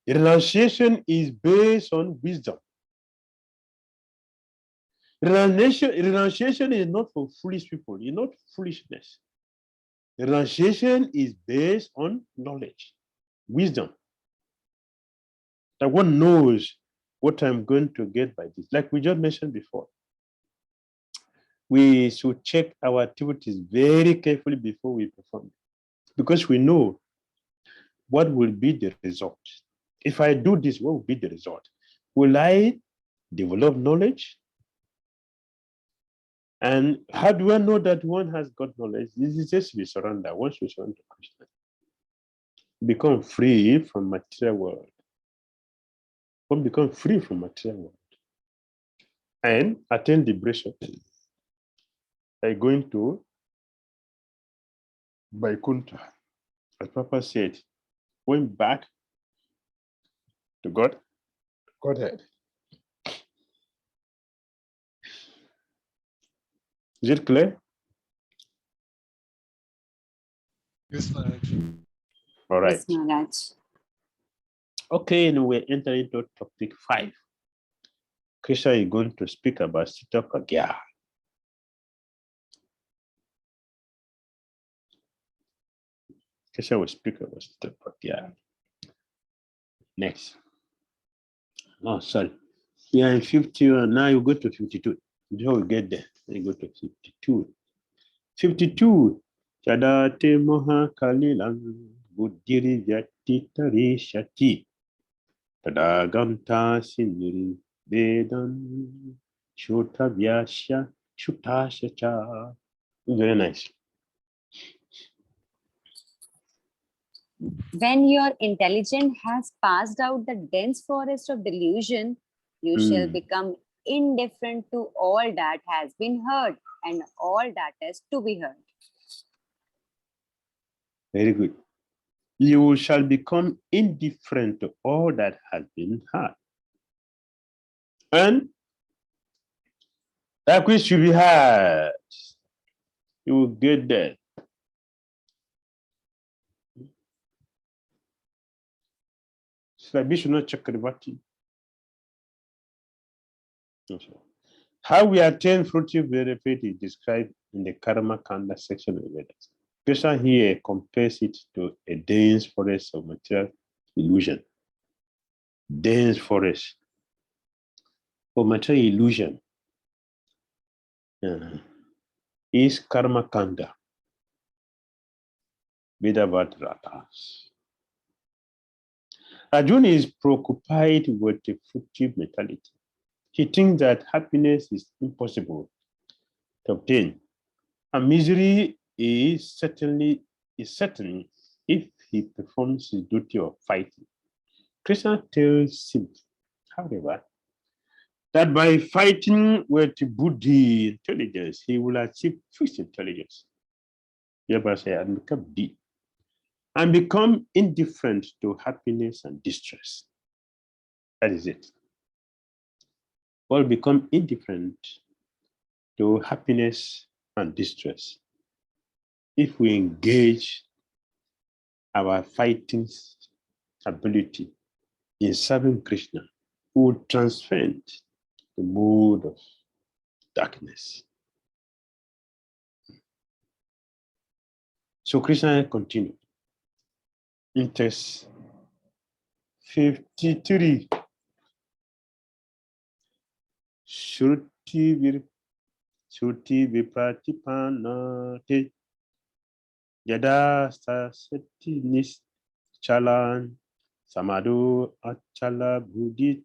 Renunciation is based on wisdom. Renunciation is not for foolish people. It's not foolishness. Renunciation is based on knowledge, wisdom. That one knows what I'm going to get by this. Like we just mentioned before, we should check our activities very carefully before we perform, because we know what will be the result. If I do this, what will be the result? Will I develop knowledge? And how do I know that one has got knowledge? This is just we surrender. Once we surrender to Krishna, become free from material world. One become free from material world and attain liberation by going to Vaikuntha. As Papa said, going back to Godhead. Is it clear?
Yes, Maharaj.
All right.
Yes, Maharaj.
Okay, and we're entering into topic 5. Krishna is going to speak about Sita Pragya. Krishna will speak about Sita Pragya. Next. Oh, sorry. We are in 51. Now you go to 52. Before we get there, you go to 52. 52. Chadate moha kalilam buddhiri yati tari shati. Tadaganta Sinduri Vedan Shuta Vyasya Shutasya Cha. Very nice.
When your intelligence has passed out the dense forest of delusion, you shall become indifferent to all that has been heard and all that is to be heard.
Very good. You shall become indifferent to all that has been heard. And that which should be heard, you will get that. It's like Vishnu Chakravarti. How we attain fruitive benefit is described in the Karma Kanda section of the Vedas. Krishna here compares it to a dense forest of material illusion. Dense forest of material illusion is Karma Kanda. Vedavatratas. Arjuna is preoccupied with the fruitive mentality. He thinks that happiness is impossible to obtain. And misery is certain if he performs his duty of fighting. Krishna tells him, however, that by fighting with buddhi intelligence, he will achieve fixed intelligence. Thereby say, and become deep, and become indifferent to happiness and distress. That is it. All become indifferent to happiness and distress if we engage our fighting ability in serving Krishna, who will transcend the mood of darkness. So Krishna continued in text 53. Shruti vipratipanate yada sasati nischalan samado achala buddhi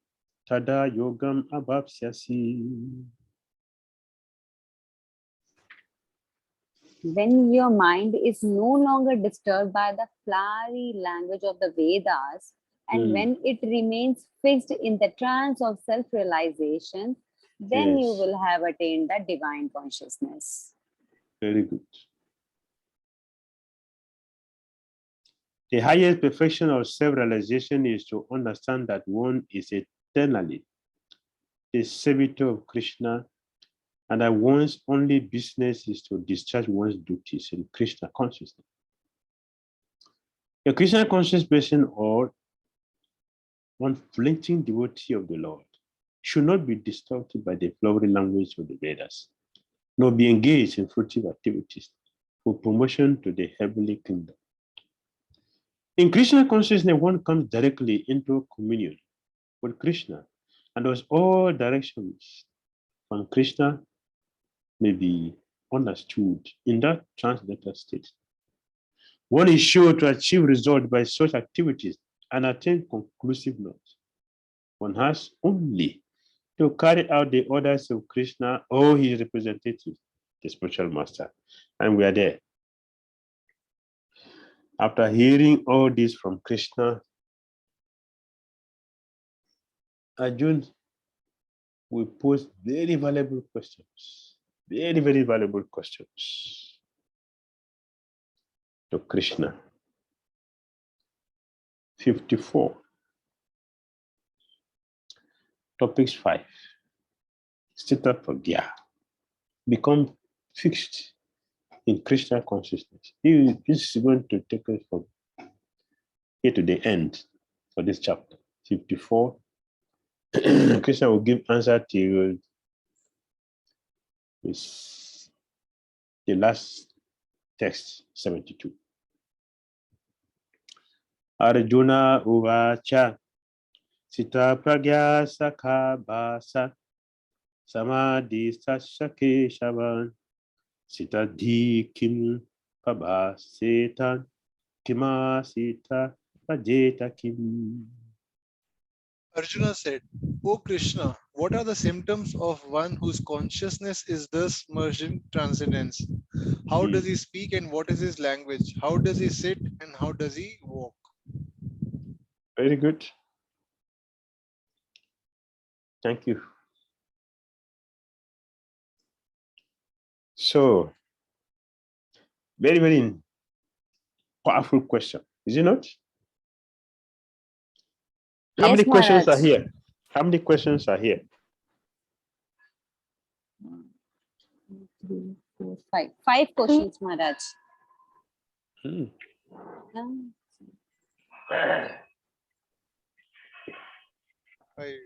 tada yogam abhapsyasi.
When your mind is no longer disturbed by the flowery language of the Vedas, and when it remains fixed in the trance of self-realization, then you will have attained the divine consciousness.
Very good. The highest perfection of self-realization is to understand that one is eternally the servitor of Krishna, and that one's only business is to discharge one's duties in Krishna consciousness. A Krishna conscious person or one flinching devotee of the Lord should not be distorted by the flowery language of the Vedas, nor be engaged in fruitive activities for promotion to the heavenly kingdom. In Krishna consciousness, one comes directly into communion with Krishna, and thus all directions from Krishna may be understood in that transcendental state. One is sure to achieve result by such activities and attain conclusive knowledge. One has only to carry out the orders of Krishna or his representative, the spiritual master, and we are there. After hearing all this from Krishna, Arjuna will pose very valuable questions, very, very valuable questions to Krishna. 54. Topics 5. State of Pragya. Become fixed in Krishna consciousness. This is going to take us from here to the end for this chapter. 54. Krishna will give answer to the last text, 72. Arjuna uvacha sita pragya sakha basa samadhi sashake shavan sita dhi kim pabhasetan kima sita pajeta kim.
Arjuna said, "O Krishna, what are the symptoms of one whose consciousness is thus merged in transcendence? How does he speak and what is his language? How does he sit and how does he walk?"
Very good. Thank you. So, very, very powerful question, is it not? How
Yes,
many questions are
Maharaj.
here? How many questions are here?
3, 4, 5. 5 questions, Maharaj.
Hmm.
I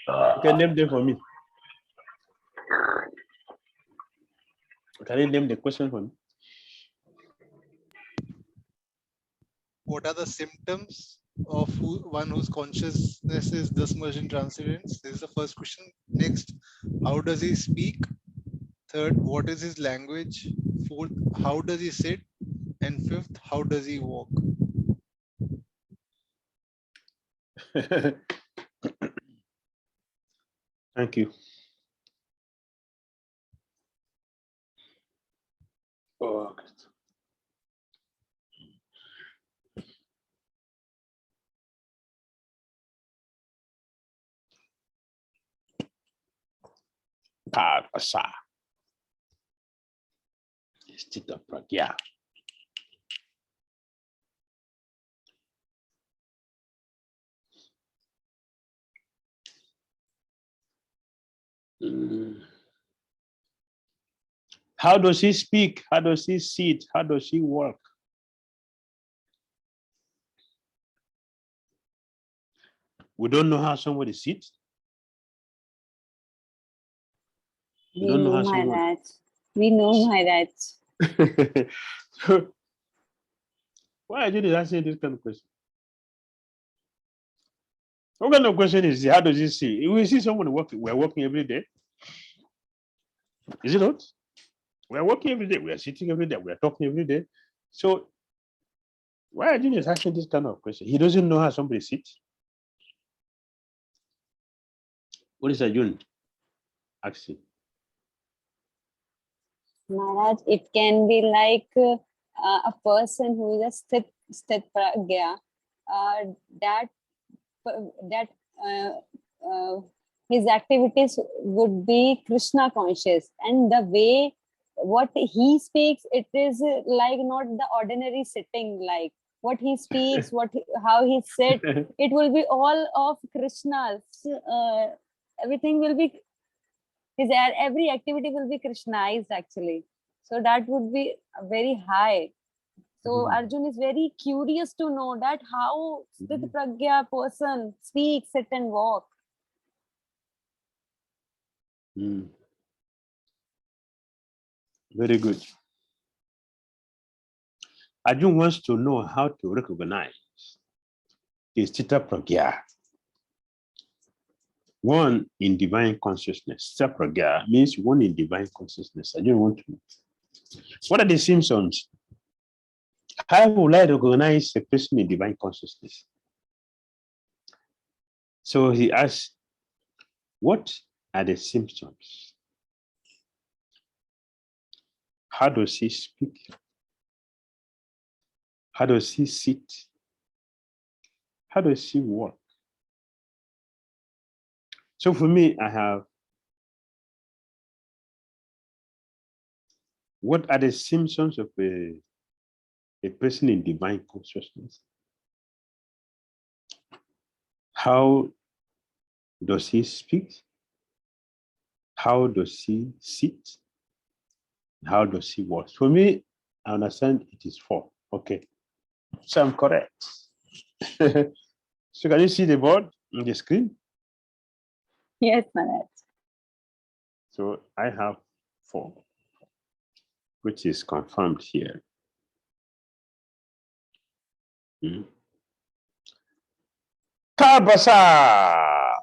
You can name them for me. Can you name the question for me?
What are the symptoms of one whose consciousness is thus merged in transcendence? This is the first question. Next, how does he speak? Third, what is his language? Fourth, how does he sit? And fifth, how does he walk?
Thank you. Oh, okay. Karasa. Stita pragya. How does he speak? How does he sit? How does he walk? We don't know how somebody sits.
We
don't know
know,
how someone-
Maharaj. We know, Maharaj.
So, why are you asking this kind of question? What kind of question is how does he see? If we see someone working, we're working every day. Is it not? We're working every day, we are sitting every day, we are talking every day. So why are you asking this kind of question? He doesn't know how somebody sits. What is Arjun asking?
Maharaj, it can be like a person who is a sthit pragya, that his activities would be Krishna conscious, and the way what he speaks, it is like not the ordinary sitting. Like what he speaks, how he sits, it will be all of Krishna. Everything will be every activity will be Krishnized actually. So that would be very high. So Arjun is very curious to know that how Sthit Pragya person speaks, sit and walk.
Very good. Arjun wants to know how to recognize his Chitta Pragya. One in divine consciousness. Chitta Pragya means one in divine consciousness. Arjun wants to know. What are the symptoms? How will I recognize a person in divine consciousness? So he asks, what are the symptoms? How does he speak? How does he sit? How does he walk? So for me, I have, what are the symptoms of a person in divine consciousness? How does he speak? How does he sit? How does he walk? For me, I understand it is 4. Okay. So I'm correct. So can you see the board on the screen?
Yes, Maharaj.
So I have 4, which is confirmed here. Kabasa.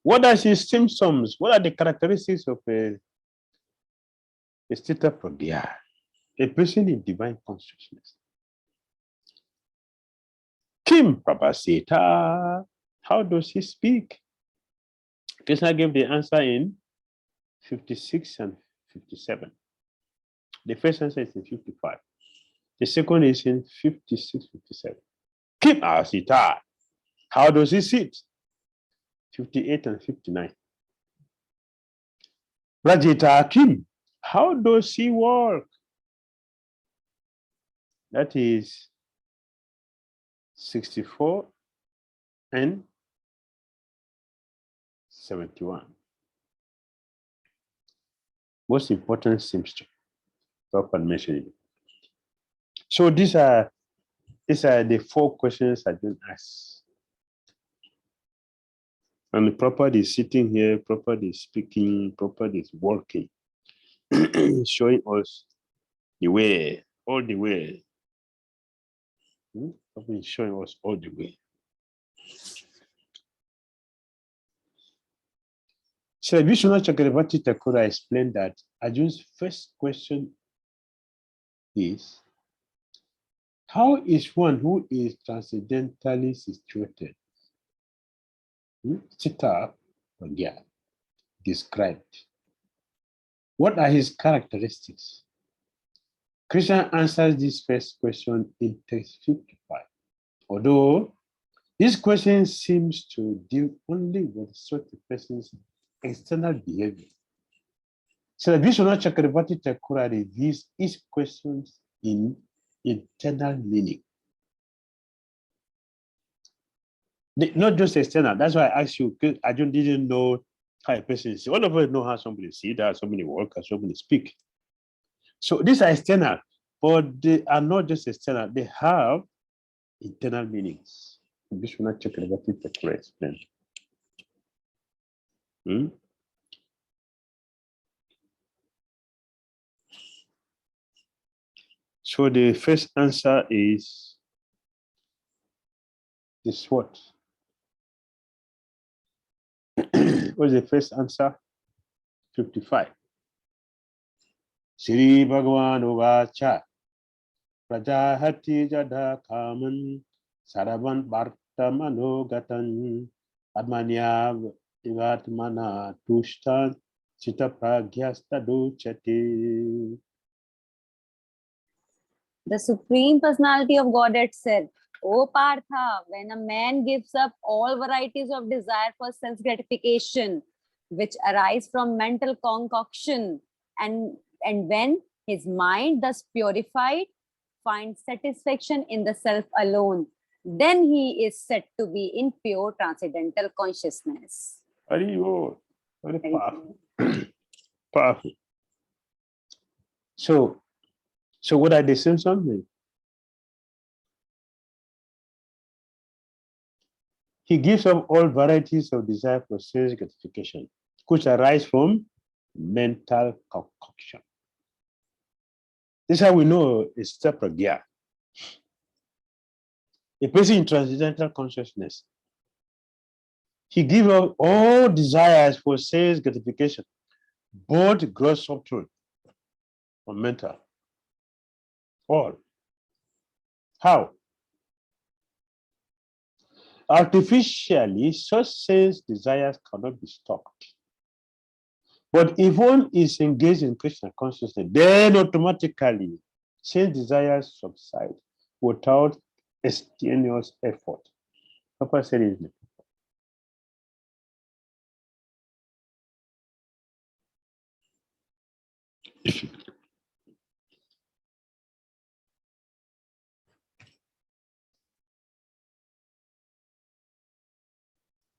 What are his symptoms? What are the characteristics of a a state of pragya, a person in divine consciousness. Kim Prabhasita, how does he speak? Krishna gave the answer in 56 and 57. The first answer is in 55. The second is in 56, 57. Kim Prabhasita, how does he sit? 58 and 59. Rajita Kim, how does he walk? That is 64 and 71. Most important seems to Prabhupada mentioned it. So these are the 4 questions I didn't ask. And the Prabhupada is sitting here, Prabhupada is speaking, Prabhupada is working, showing us the way, all the way. Prabhupada is showing us all the way. So Vishnu Chakravarti Thakura explained that Arjun's first question is, how is one who is transcendentally situated, Chitta Pragya, described? What are his characteristics? Krishna answers this first question in text 55. Although this question seems to deal only with such a person's external behavior. So Vishnu Chakravarti Thakura reveals each question in internal meaning. Not just external. That's why I asked you, because I didn't know how a person is. All of us know how somebody sees, how somebody walks, how somebody speaks. So these are external, but they are not just external. They have internal meanings. Vishnu Chakravarti Thakura explained. So the first answer is this what? What's the first answer? 55. Sri Bhagavan Uvacha Prajahati Jada Kaman Saravan Bhartamano Gatan Admanya Ivatmana Tushtan Chitta Pragyasta Duchati.
The Supreme Personality of Godhead said, O Partha, when a man gives up all varieties of desire for self-gratification, which arise from mental concoction, and when his mind, thus purified, finds satisfaction in the self alone, then he is said to be in pure transcendental consciousness.
Very powerful. Powerful. So what are the symptoms? He gives up all varieties of desire for sense gratification, which arise from mental concoction. This is how we know it's pragya. A person in transcendental consciousness, he gives up all desires for sense gratification, both gross, subtle, or mental. All. How? Artificially, such sense desires cannot be stopped. But if one is engaged in Krishna consciousness, then automatically sense desires subside without extraneous effort. Papa said it.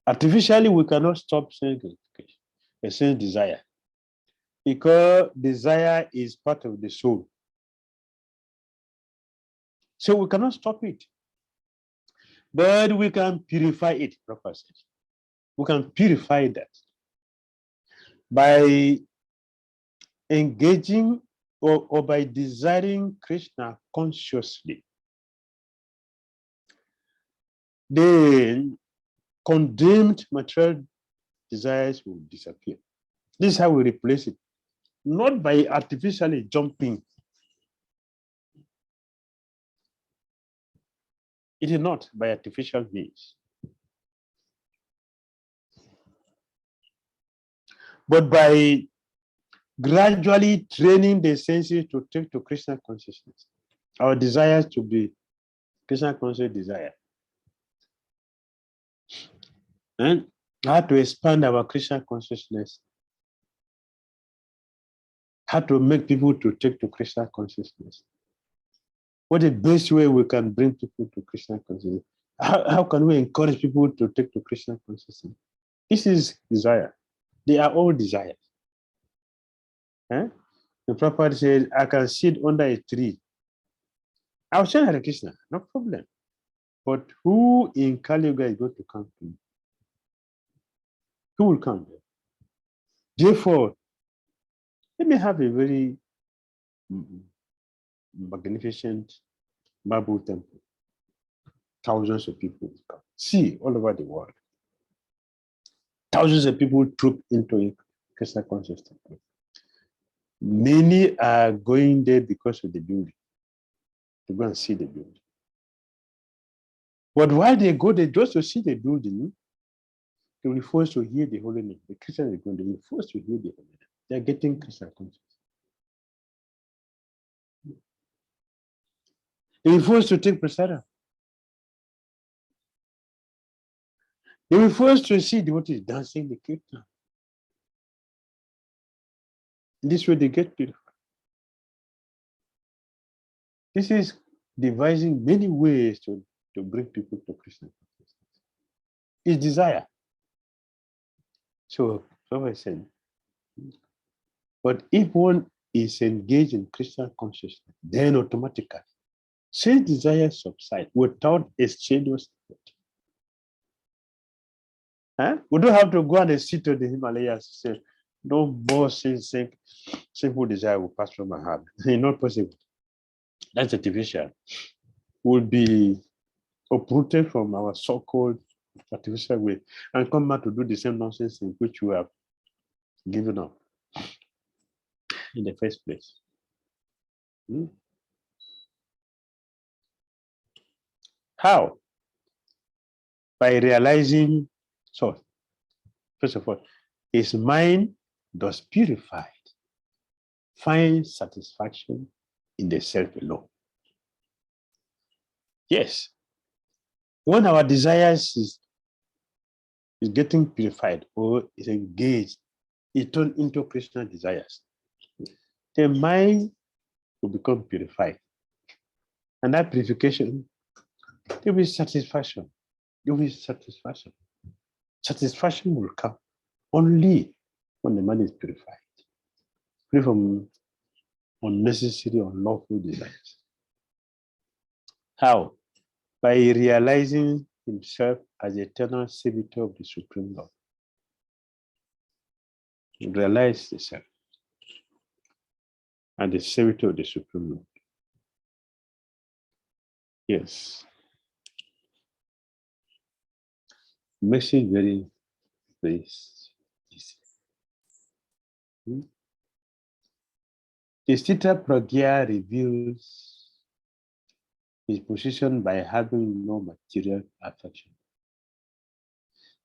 Artificially, we cannot stop sense gratification, a sense desire, because desire is part of the soul. So we cannot stop it. But we can purify it, Prabhupada said. We can purify that by engaging or by desiring Krishna consciously. Then condemned material desires will disappear. This is how we replace it. not by artificially jumping. It is not by artificial means, but by gradually training the senses to take to Krishna consciousness. Our desires to be Krishna conscious desire. And how to expand our Krishna consciousness. How to make people to take to Krishna consciousness. What is the best way we can bring people to Krishna consciousness? How can we encourage people to take to Krishna consciousness? This is desire. They are all desires. The Prabhupada said, I can sit under a tree. I'll say Hare Krishna, no problem. But who in Kali Yuga is going to come to me? Who will come there? Therefore, let me have a very magnificent marble temple. Thousands of people will come. See, all over the world. Thousands of people troop into a Krishna conscious temple. Many are going there because of the building, to go and see the building. But while they go there just to see the building, they will be forced to hear the holy name. The Christians are going to be forced to hear the holy name. They are getting Krishna conscious. They will be forced to take prasada. They will be forced to see devotees dancing the kirtan. This way they get purified. This is devising many ways to bring people to Krishna consciousness. It's desire. So I said, but if one is engaged in Krishna consciousness, then automatically, since desire subside without a strenuous effort. We don't have to go and sit to the Himalayas and say, no more simple desire will pass from my heart. It's not possible. That's artificial. Will be uprooted from our so-called artificial way and come back to do the same nonsense in which we have given up in the first place. How? By realizing, so first of all, his mind thus purified finds satisfaction in the self alone. Yes, when our desires is getting purified or is engaged, it turns into Krishna desires. The mind will become purified. And that purification, there will be satisfaction. There will be satisfaction. Satisfaction will come only when the mind is purified, free from unnecessary, unlawful desires. How? By realizing himself as the eternal servitor of the Supreme Lord. Realize yourself as the servitor of the Supreme Lord. Yes. Makes it very, very easy. The Sthita Pragya reveals his position by having no material affection.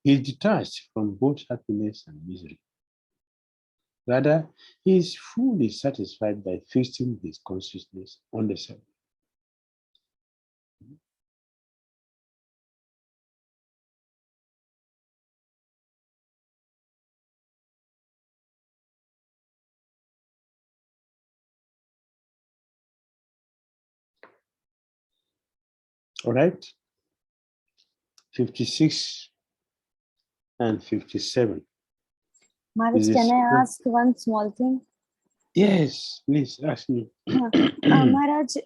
He is detached from both happiness and misery. Rather, he is fully satisfied by fixing his consciousness on the self. All right, 56 and 57.
Maharaj, can I ask one small thing?
Yes, please ask me.
Maharaj,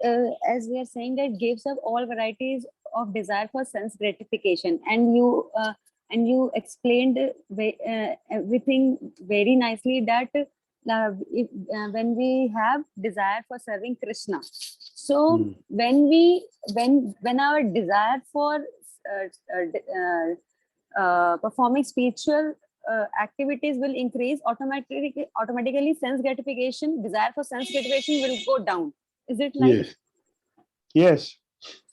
as we are saying, that gives up all varieties of desire for sense gratification, and you explained everything very nicely. That when we have desire for serving Krishna, so when our desire for performing spiritual activities will increase, automatically sense gratification, desire for sense gratification will go down. Is it like?
Yes. Yes.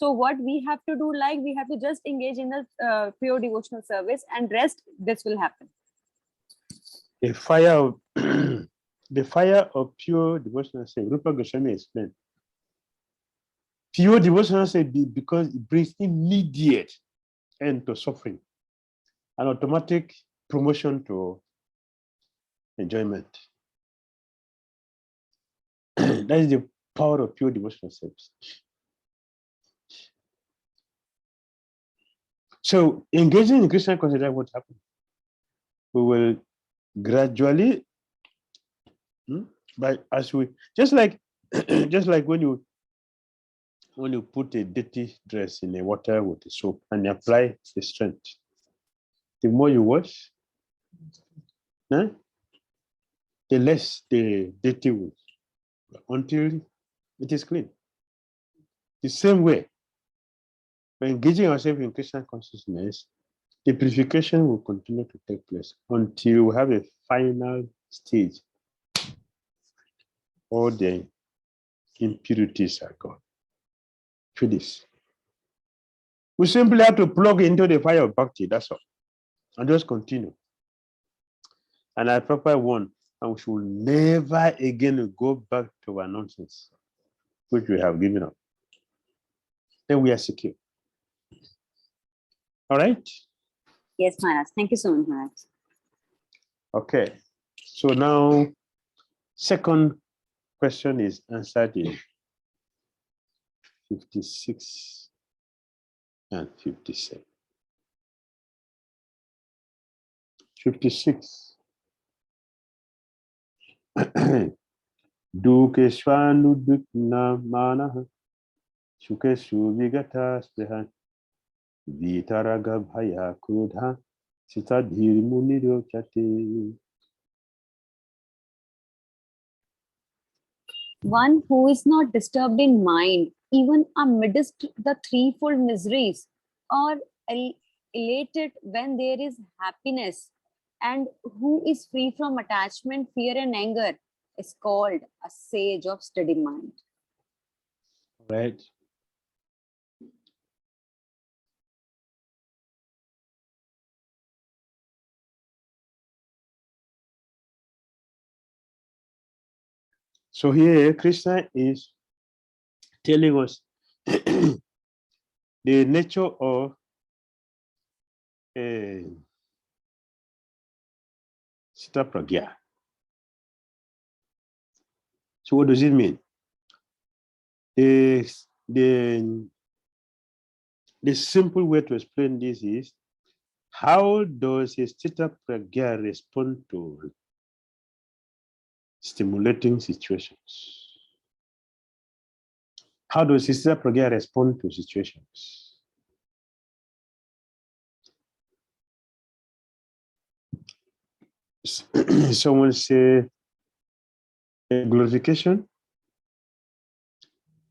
So what we have to do, like we have to just engage in the pure devotional service, and rest, this will happen.
The fire of the fire of pure devotional service. Rupa Goswami explained. Pure devotional service because it brings immediate end to suffering, an automatic promotion to enjoyment. That is the power of pure devotional service. So engaging in Krishna consciousness, what happens? We will gradually, but as we just like when you put a dirty dress in the water with the soap and you apply the strength, the more you wash, the less the dirty will, until it is clean. The same way, by engaging ourselves in Krishna consciousness, the purification will continue to take place until we have a final stage. All the impurities are gone. Through this, we simply have to plug into the fire of bhakti, that's all, and just continue. And I proper one, and we should never again go back to our nonsense, which we have given up. Then we are secure. All right?
Yes, Maharaj. Thank you so much, Maharaj.
Okay. So now, second question is answered in 56 and 57. 56. Dukeshwanudukna manaha Shukeshu vigata sprehan Vitaraga bhaya krudha Sita dhir muniro chate.
One who is not disturbed in mind, even amidst the threefold miseries, or elated when there is happiness, and who is free from attachment, fear, and anger, is called a sage of steady mind.
Right. So here Krishna is telling us the nature of Sita Pragya. So what does it mean? The simple way to explain this is, how does a Sita Pragya respond to stimulating situations? How does Sita Pragya respond to situations? Someone say a glorification,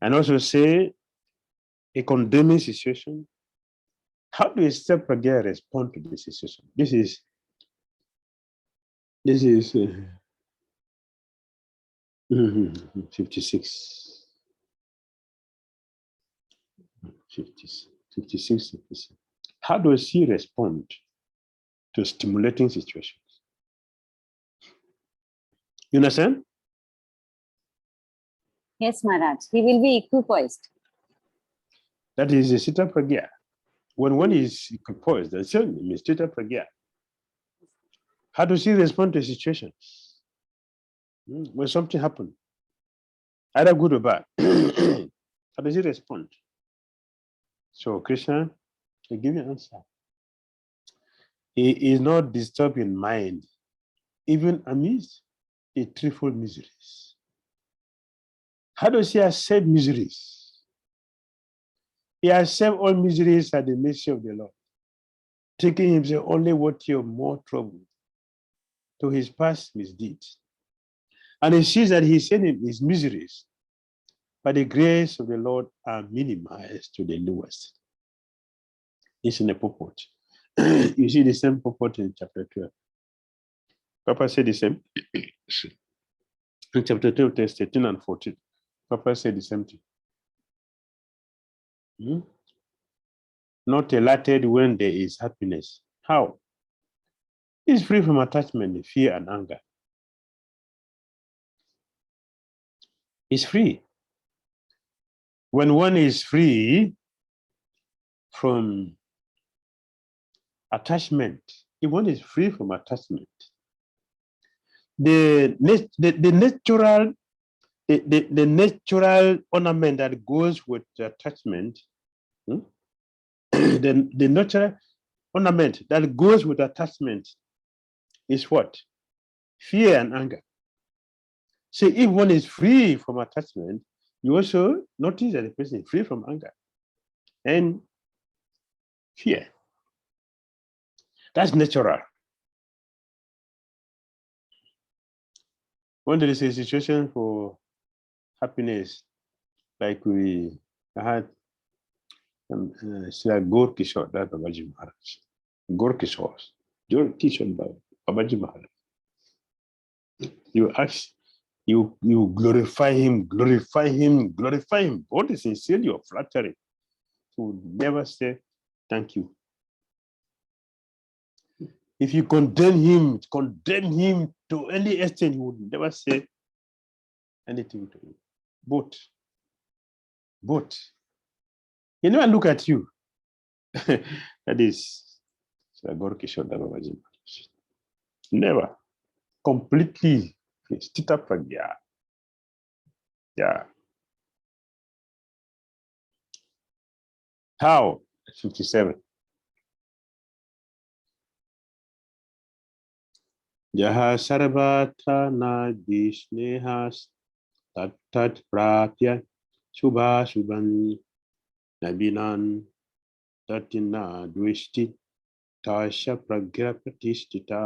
and also say a condemning situation. How do a Sita Pragya respond to this situation? This is 56. 56. How does he respond to stimulating situations? You understand?
Yes, Maharaj. He will be equipoised.
That is a Sita Pragya. When one is equipoised, that's certainly means Sita Pragya. How does he respond to situations? When something happens, either good or bad, how does he respond? So Krishna will give you an answer. He is not disturbed in mind, even amidst the threefold miseries. How does he accept miseries? He accepts all miseries at the mercy of the Lord, taking himself only worthy of more trouble to his past misdeeds. And he sees that his miseries, by the grace of the Lord, are minimized to the lowest. It's in the purport. You see the same purport in chapter 12. Papa said the same. In chapter 2, verse 13 and 14, Papa said the same thing. Not elated when there is happiness. How? It's free from attachment, fear, and anger. It's free. When one is free from attachment, if one is free from attachment, the natural ornament that goes with the attachment, the natural ornament that goes with attachment is what? Fear and anger. So if one is free from attachment, you also notice that the person is free from anger and fear. That's natural. When there is a situation for happiness, like we had Gaur Kishore, that Babaji Maharaj. Gaur Kishore, Babaji Maharaj. You ask, you glorify him. What is sincerely or flattery? He would never say thank you. If you condemn him to any extent, he would never say anything to you. But he never look at you. That is Gaur Kishore Babaji. Never. Completely stood up like yeah. How? 57. Jaha sarvatra na disnehas tat prapya shubha shubhan nabinan tatina dvishti tasha pragya pratishtita.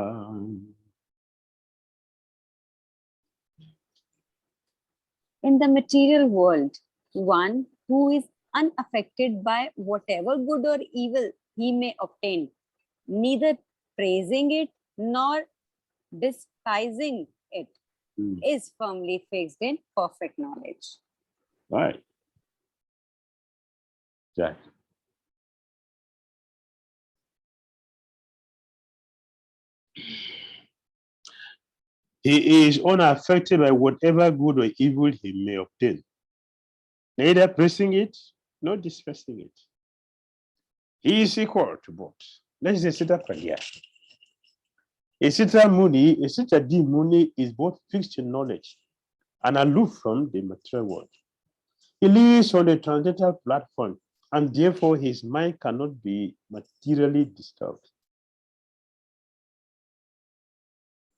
In the material world, one who is unaffected by whatever good or evil he may obtain, neither praising it nor despising it, is firmly fixed in perfect knowledge.
Right. Right. He is unaffected by whatever good or evil he may obtain, neither praising it nor despising it. He is equal to both. Let's just sit up here. A Sita Muni is both fixed in knowledge and aloof from the material world. He lives on the transcendental platform, and therefore his mind cannot be materially disturbed.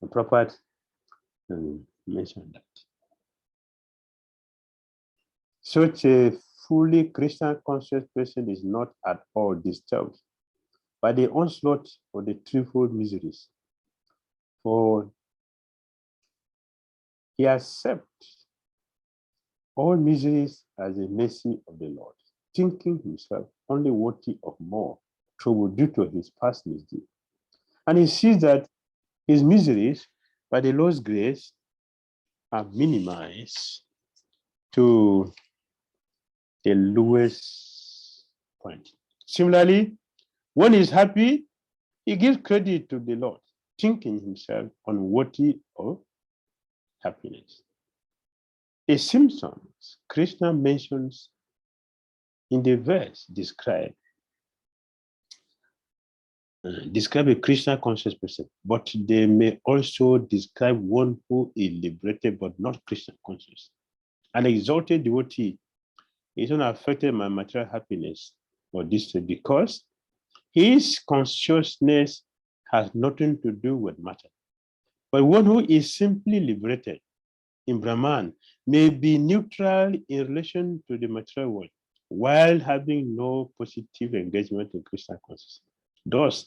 The Prabhupada mentioned that. Such a fully Krishna conscious person is not at all disturbed by the onslaught of the threefold miseries, for he accepts all miseries as a mercy of the Lord, thinking himself only worthy of more trouble due to his past misdeed. And he sees that his miseries, by the Lord's grace, are minimized to the lowest point. Similarly, when he's happy, he gives credit to the Lord, thinking himself unworthy of happiness. The symptoms Krishna mentions in the verse describe a Krishna conscious person, but they may also describe one who is liberated but not Krishna conscious. An exalted devotee is unaffected by material happiness or distress because his consciousness has nothing to do with matter. But one who is simply liberated in Brahman may be neutral in relation to the material world while having no positive engagement in Krishna consciousness. Thus,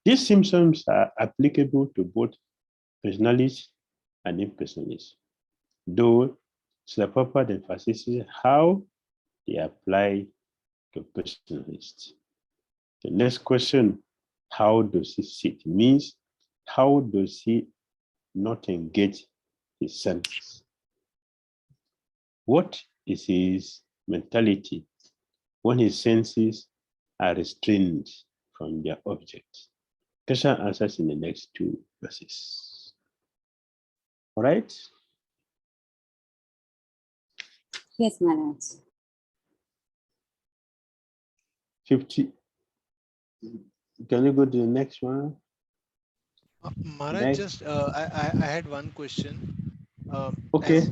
these symptoms are applicable to both personalists and impersonalists, though Srila Prabhupada emphasizes how they apply to personalists. The next question, how does he sit, means how does he not engage his senses. What is his mentality when his senses are restrained from their object? Krishna answers in the next 2 verses. All right?
Yes, Maharaj.
50. Can you go to the next one?
Maharaj,
Next.
just I had one question.
Okay.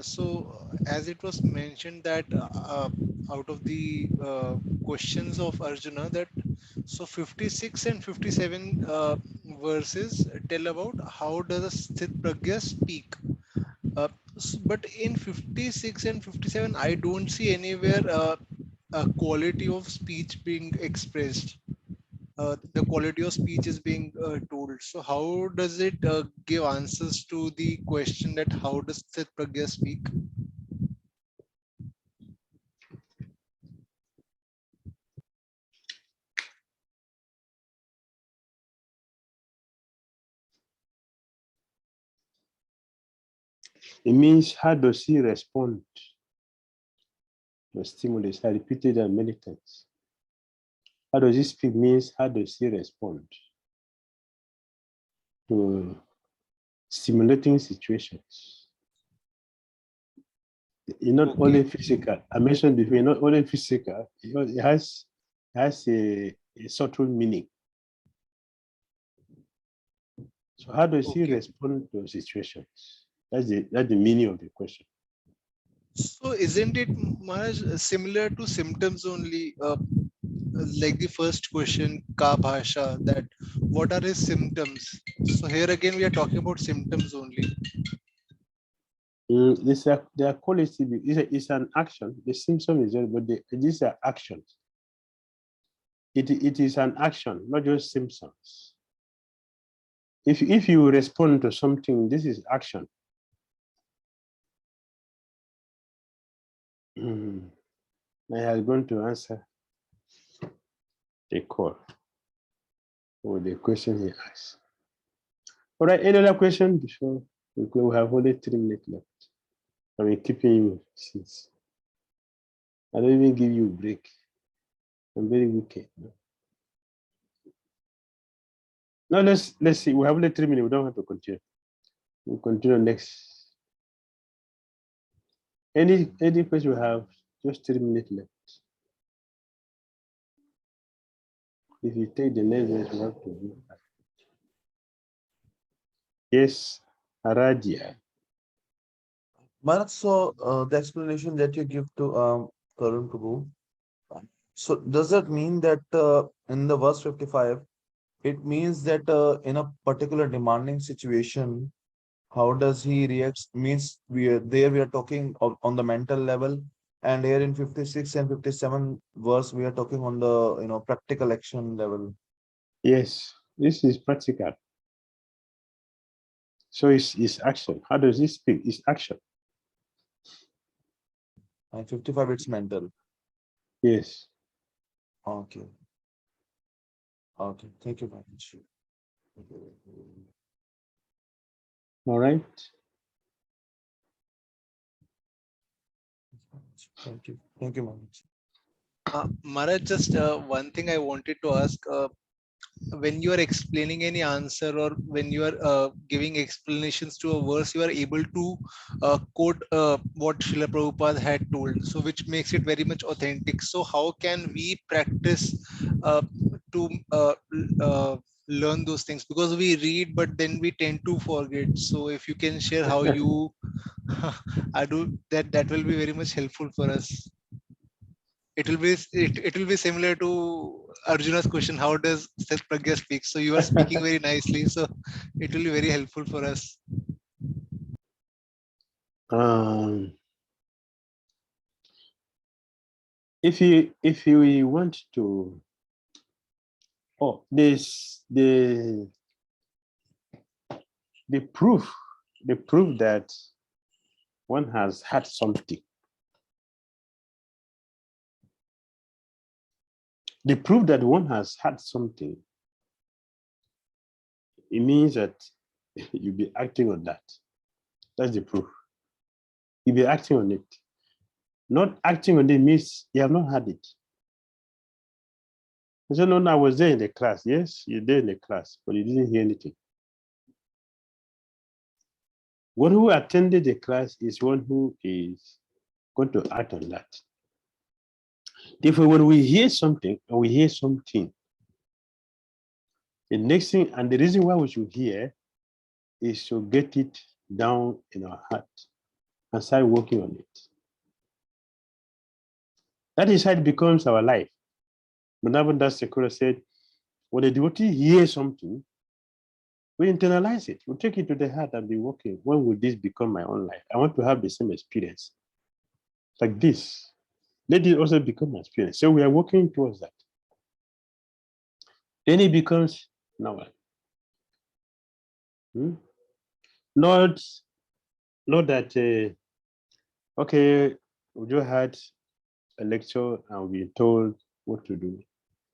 So as it was mentioned that out of the questions of Arjuna, that so 56 and 57 verses tell about how does a Sthit Pragya speak. But in 56 and 57, I don't see anywhere a quality of speech being expressed. The quality of speech is being told. So how does it give answers to the question that how does Sthit Pragya speak?
It means how does he respond to stimulus? I repeated that many times. How does he speak means how does he respond to stimulating situations? It's not only physical. I mentioned before, not only physical, it has a subtle meaning. So how does he respond to situations? That's the meaning of the question.
So isn't it, Maharaj, similar to symptoms only? Like the first question, ka bhasha, that what are his symptoms? So here again we are talking about symptoms only.
They are quality. It's an action. The symptom is there, but these are actions. It is an action, not just symptoms. If you respond to something, this is action. I am going to answer the call or the question he asked. All right, any other question before we have only 3 minutes left? I mean, keeping you since I don't even give you a break. I'm very wicked. Now let's see. We have only 3 minutes. We don't have to continue. We'll continue next. Any question we have? Just 3 minutes left. If you take the next verse, we have to do that. Yes, Aradia.
Maharaj, so the explanation that you give to Karun Prabhu, so does that mean that in the verse 55, it means that in a particular demanding situation, how does he react? Means we are talking on the mental level, and here in 56 and 57 verse we are talking on the practical action level.
Yes, this is practical. So it's action. How does he speak? It's action.
And 55 it's mental.
Yes.
Okay. Okay. Thank you very much.
All right.
Thank you. Thank you, Maharaj.
Maharaj, just one thing I wanted to ask. When you are explaining any answer or when you are giving explanations to a verse, you are able to quote what Srila Prabhupada had told, so which makes it very much authentic. So how can we practice to learn those things? Because we read, but then we tend to forget. So if you can share how you do that, that will be very much helpful for us. It will be similar to Arjuna's question, how does Sthit Pragya speak? So you are speaking very nicely, so it will be very helpful for us.
If you want to, the proof that one has had something. The proof that one has had something, it means that You'll be acting on that. That's the proof. You'll be acting on it. Not acting on it means you have not had it. I said, no, I was there in the class. Yes, you're there in the class, but you didn't hear anything. One who attended the class is one who is going to act on that. Therefore, when we hear something and we hear something, the next thing, and the reason why we should hear is to get it down in our heart and start working on it. That is how it becomes our life. Damodar Sekura said, when a devotee hears something, we internalize it. We take it to the heart and be working. When will this become my own life? I want to have the same experience. Like this. Let it also become my experience. So we are working towards that. Then it becomes now. Not that, okay, we just had a lecture and we're told what to do.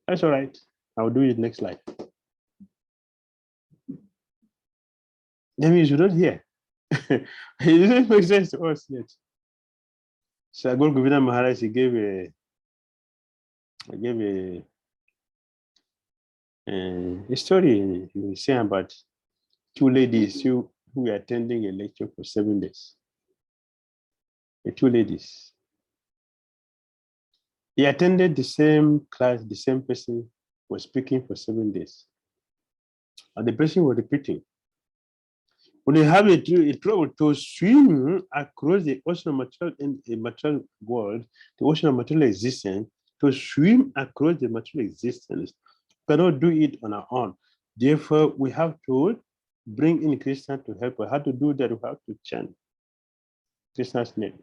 That's all right. I'll do it next life. That means you don't hear. It doesn't make sense to us yet. So Govindam Maharaj, he gave a story. He was saying about two ladies who were attending a lecture for 7 days. The two ladies. They attended the same class, the same person was speaking for 7 days. And the person was repeating. When you have a trouble to swim across the ocean of material in a material world, the ocean of material existence, to swim across the material existence, we cannot do it on our own. Therefore, we have to bring in Krishna to help us. How to do that? We have to chant Krishna's name.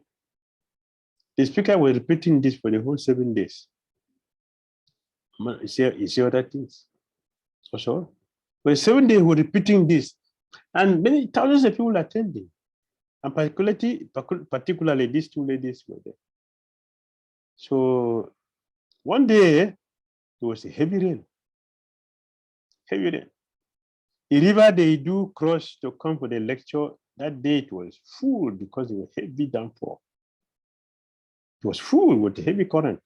The speaker was repeating this for the whole 7 days. You see what that is? Also, for 7 days, we're repeating this. And many thousands of people attending. And particularly these two ladies were there. So one day, there was a heavy rain. Heavy rain. The river they do cross to come for the lecture, that day it was full because it was heavy downpour. It was full with heavy current.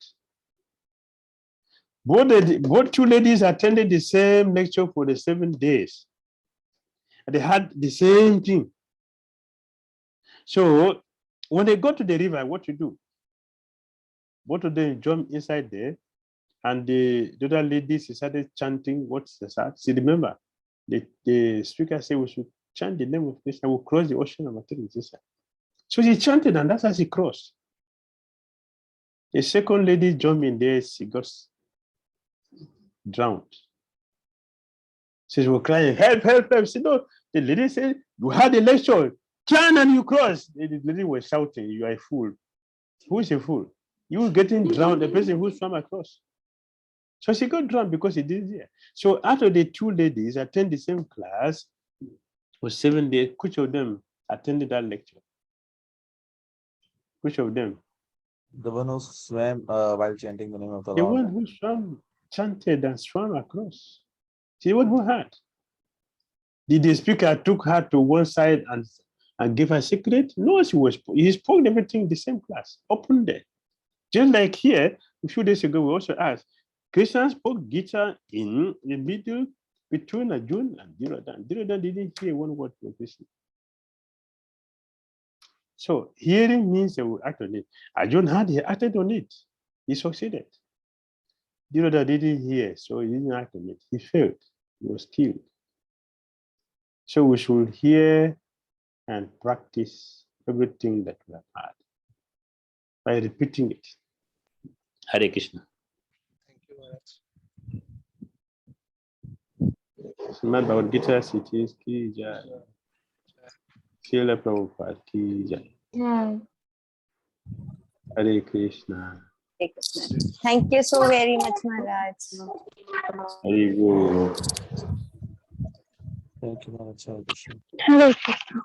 Both two ladies attended the same lecture for the 7 days. And they had the same thing. So when they got to the river, what to do? Both of them jumped inside there, and the other ladies started chanting what's the start. See, remember, the speaker said we should chant the name of Krishna, we'll cross the ocean of material existence. So she chanted, and that's how she crossed. The second lady jumped in there, she got drowned. She was crying, help, help, help. She said, no. The lady said, you had a lecture, chant and you cross. The lady was shouting, you are a fool. Who is a fool? You were getting drowned, the person who swam across. So she got drowned because she didn't hear. So after the two ladies attend the same class for 7 days, which of them attended that lecture? Which of them?
The one who swam while chanting the name of the
The
Lord.
one who swam, chanted and swam across. The one who had. Did the speaker took her to one side and gave her a secret? No, he spoke everything in the same class, open there. Just like here, a few days ago, we also asked, Krishna spoke Gita in the middle between Arjuna and Dhir. Dhir didn't hear one word from Krishna. So hearing means they will act on it. Arjuna he acted on it. He succeeded. Dhir didn't hear, so he didn't act on it. He failed. He was killed. So we should hear and practice everything that we have heard by repeating it. Hare Krishna.
Thank you, Maharaj.
Srimad Bhagavad Gita Siddhis Ki Jai. Srila Prabhupada Ki Jai.
Yeah.
Hare Krishna.
Hare Krishna. Thank you so very much, Maharaj.
Hare Guru.
Thank you, Maharaj. Hare Krishna.
Hare Krishna.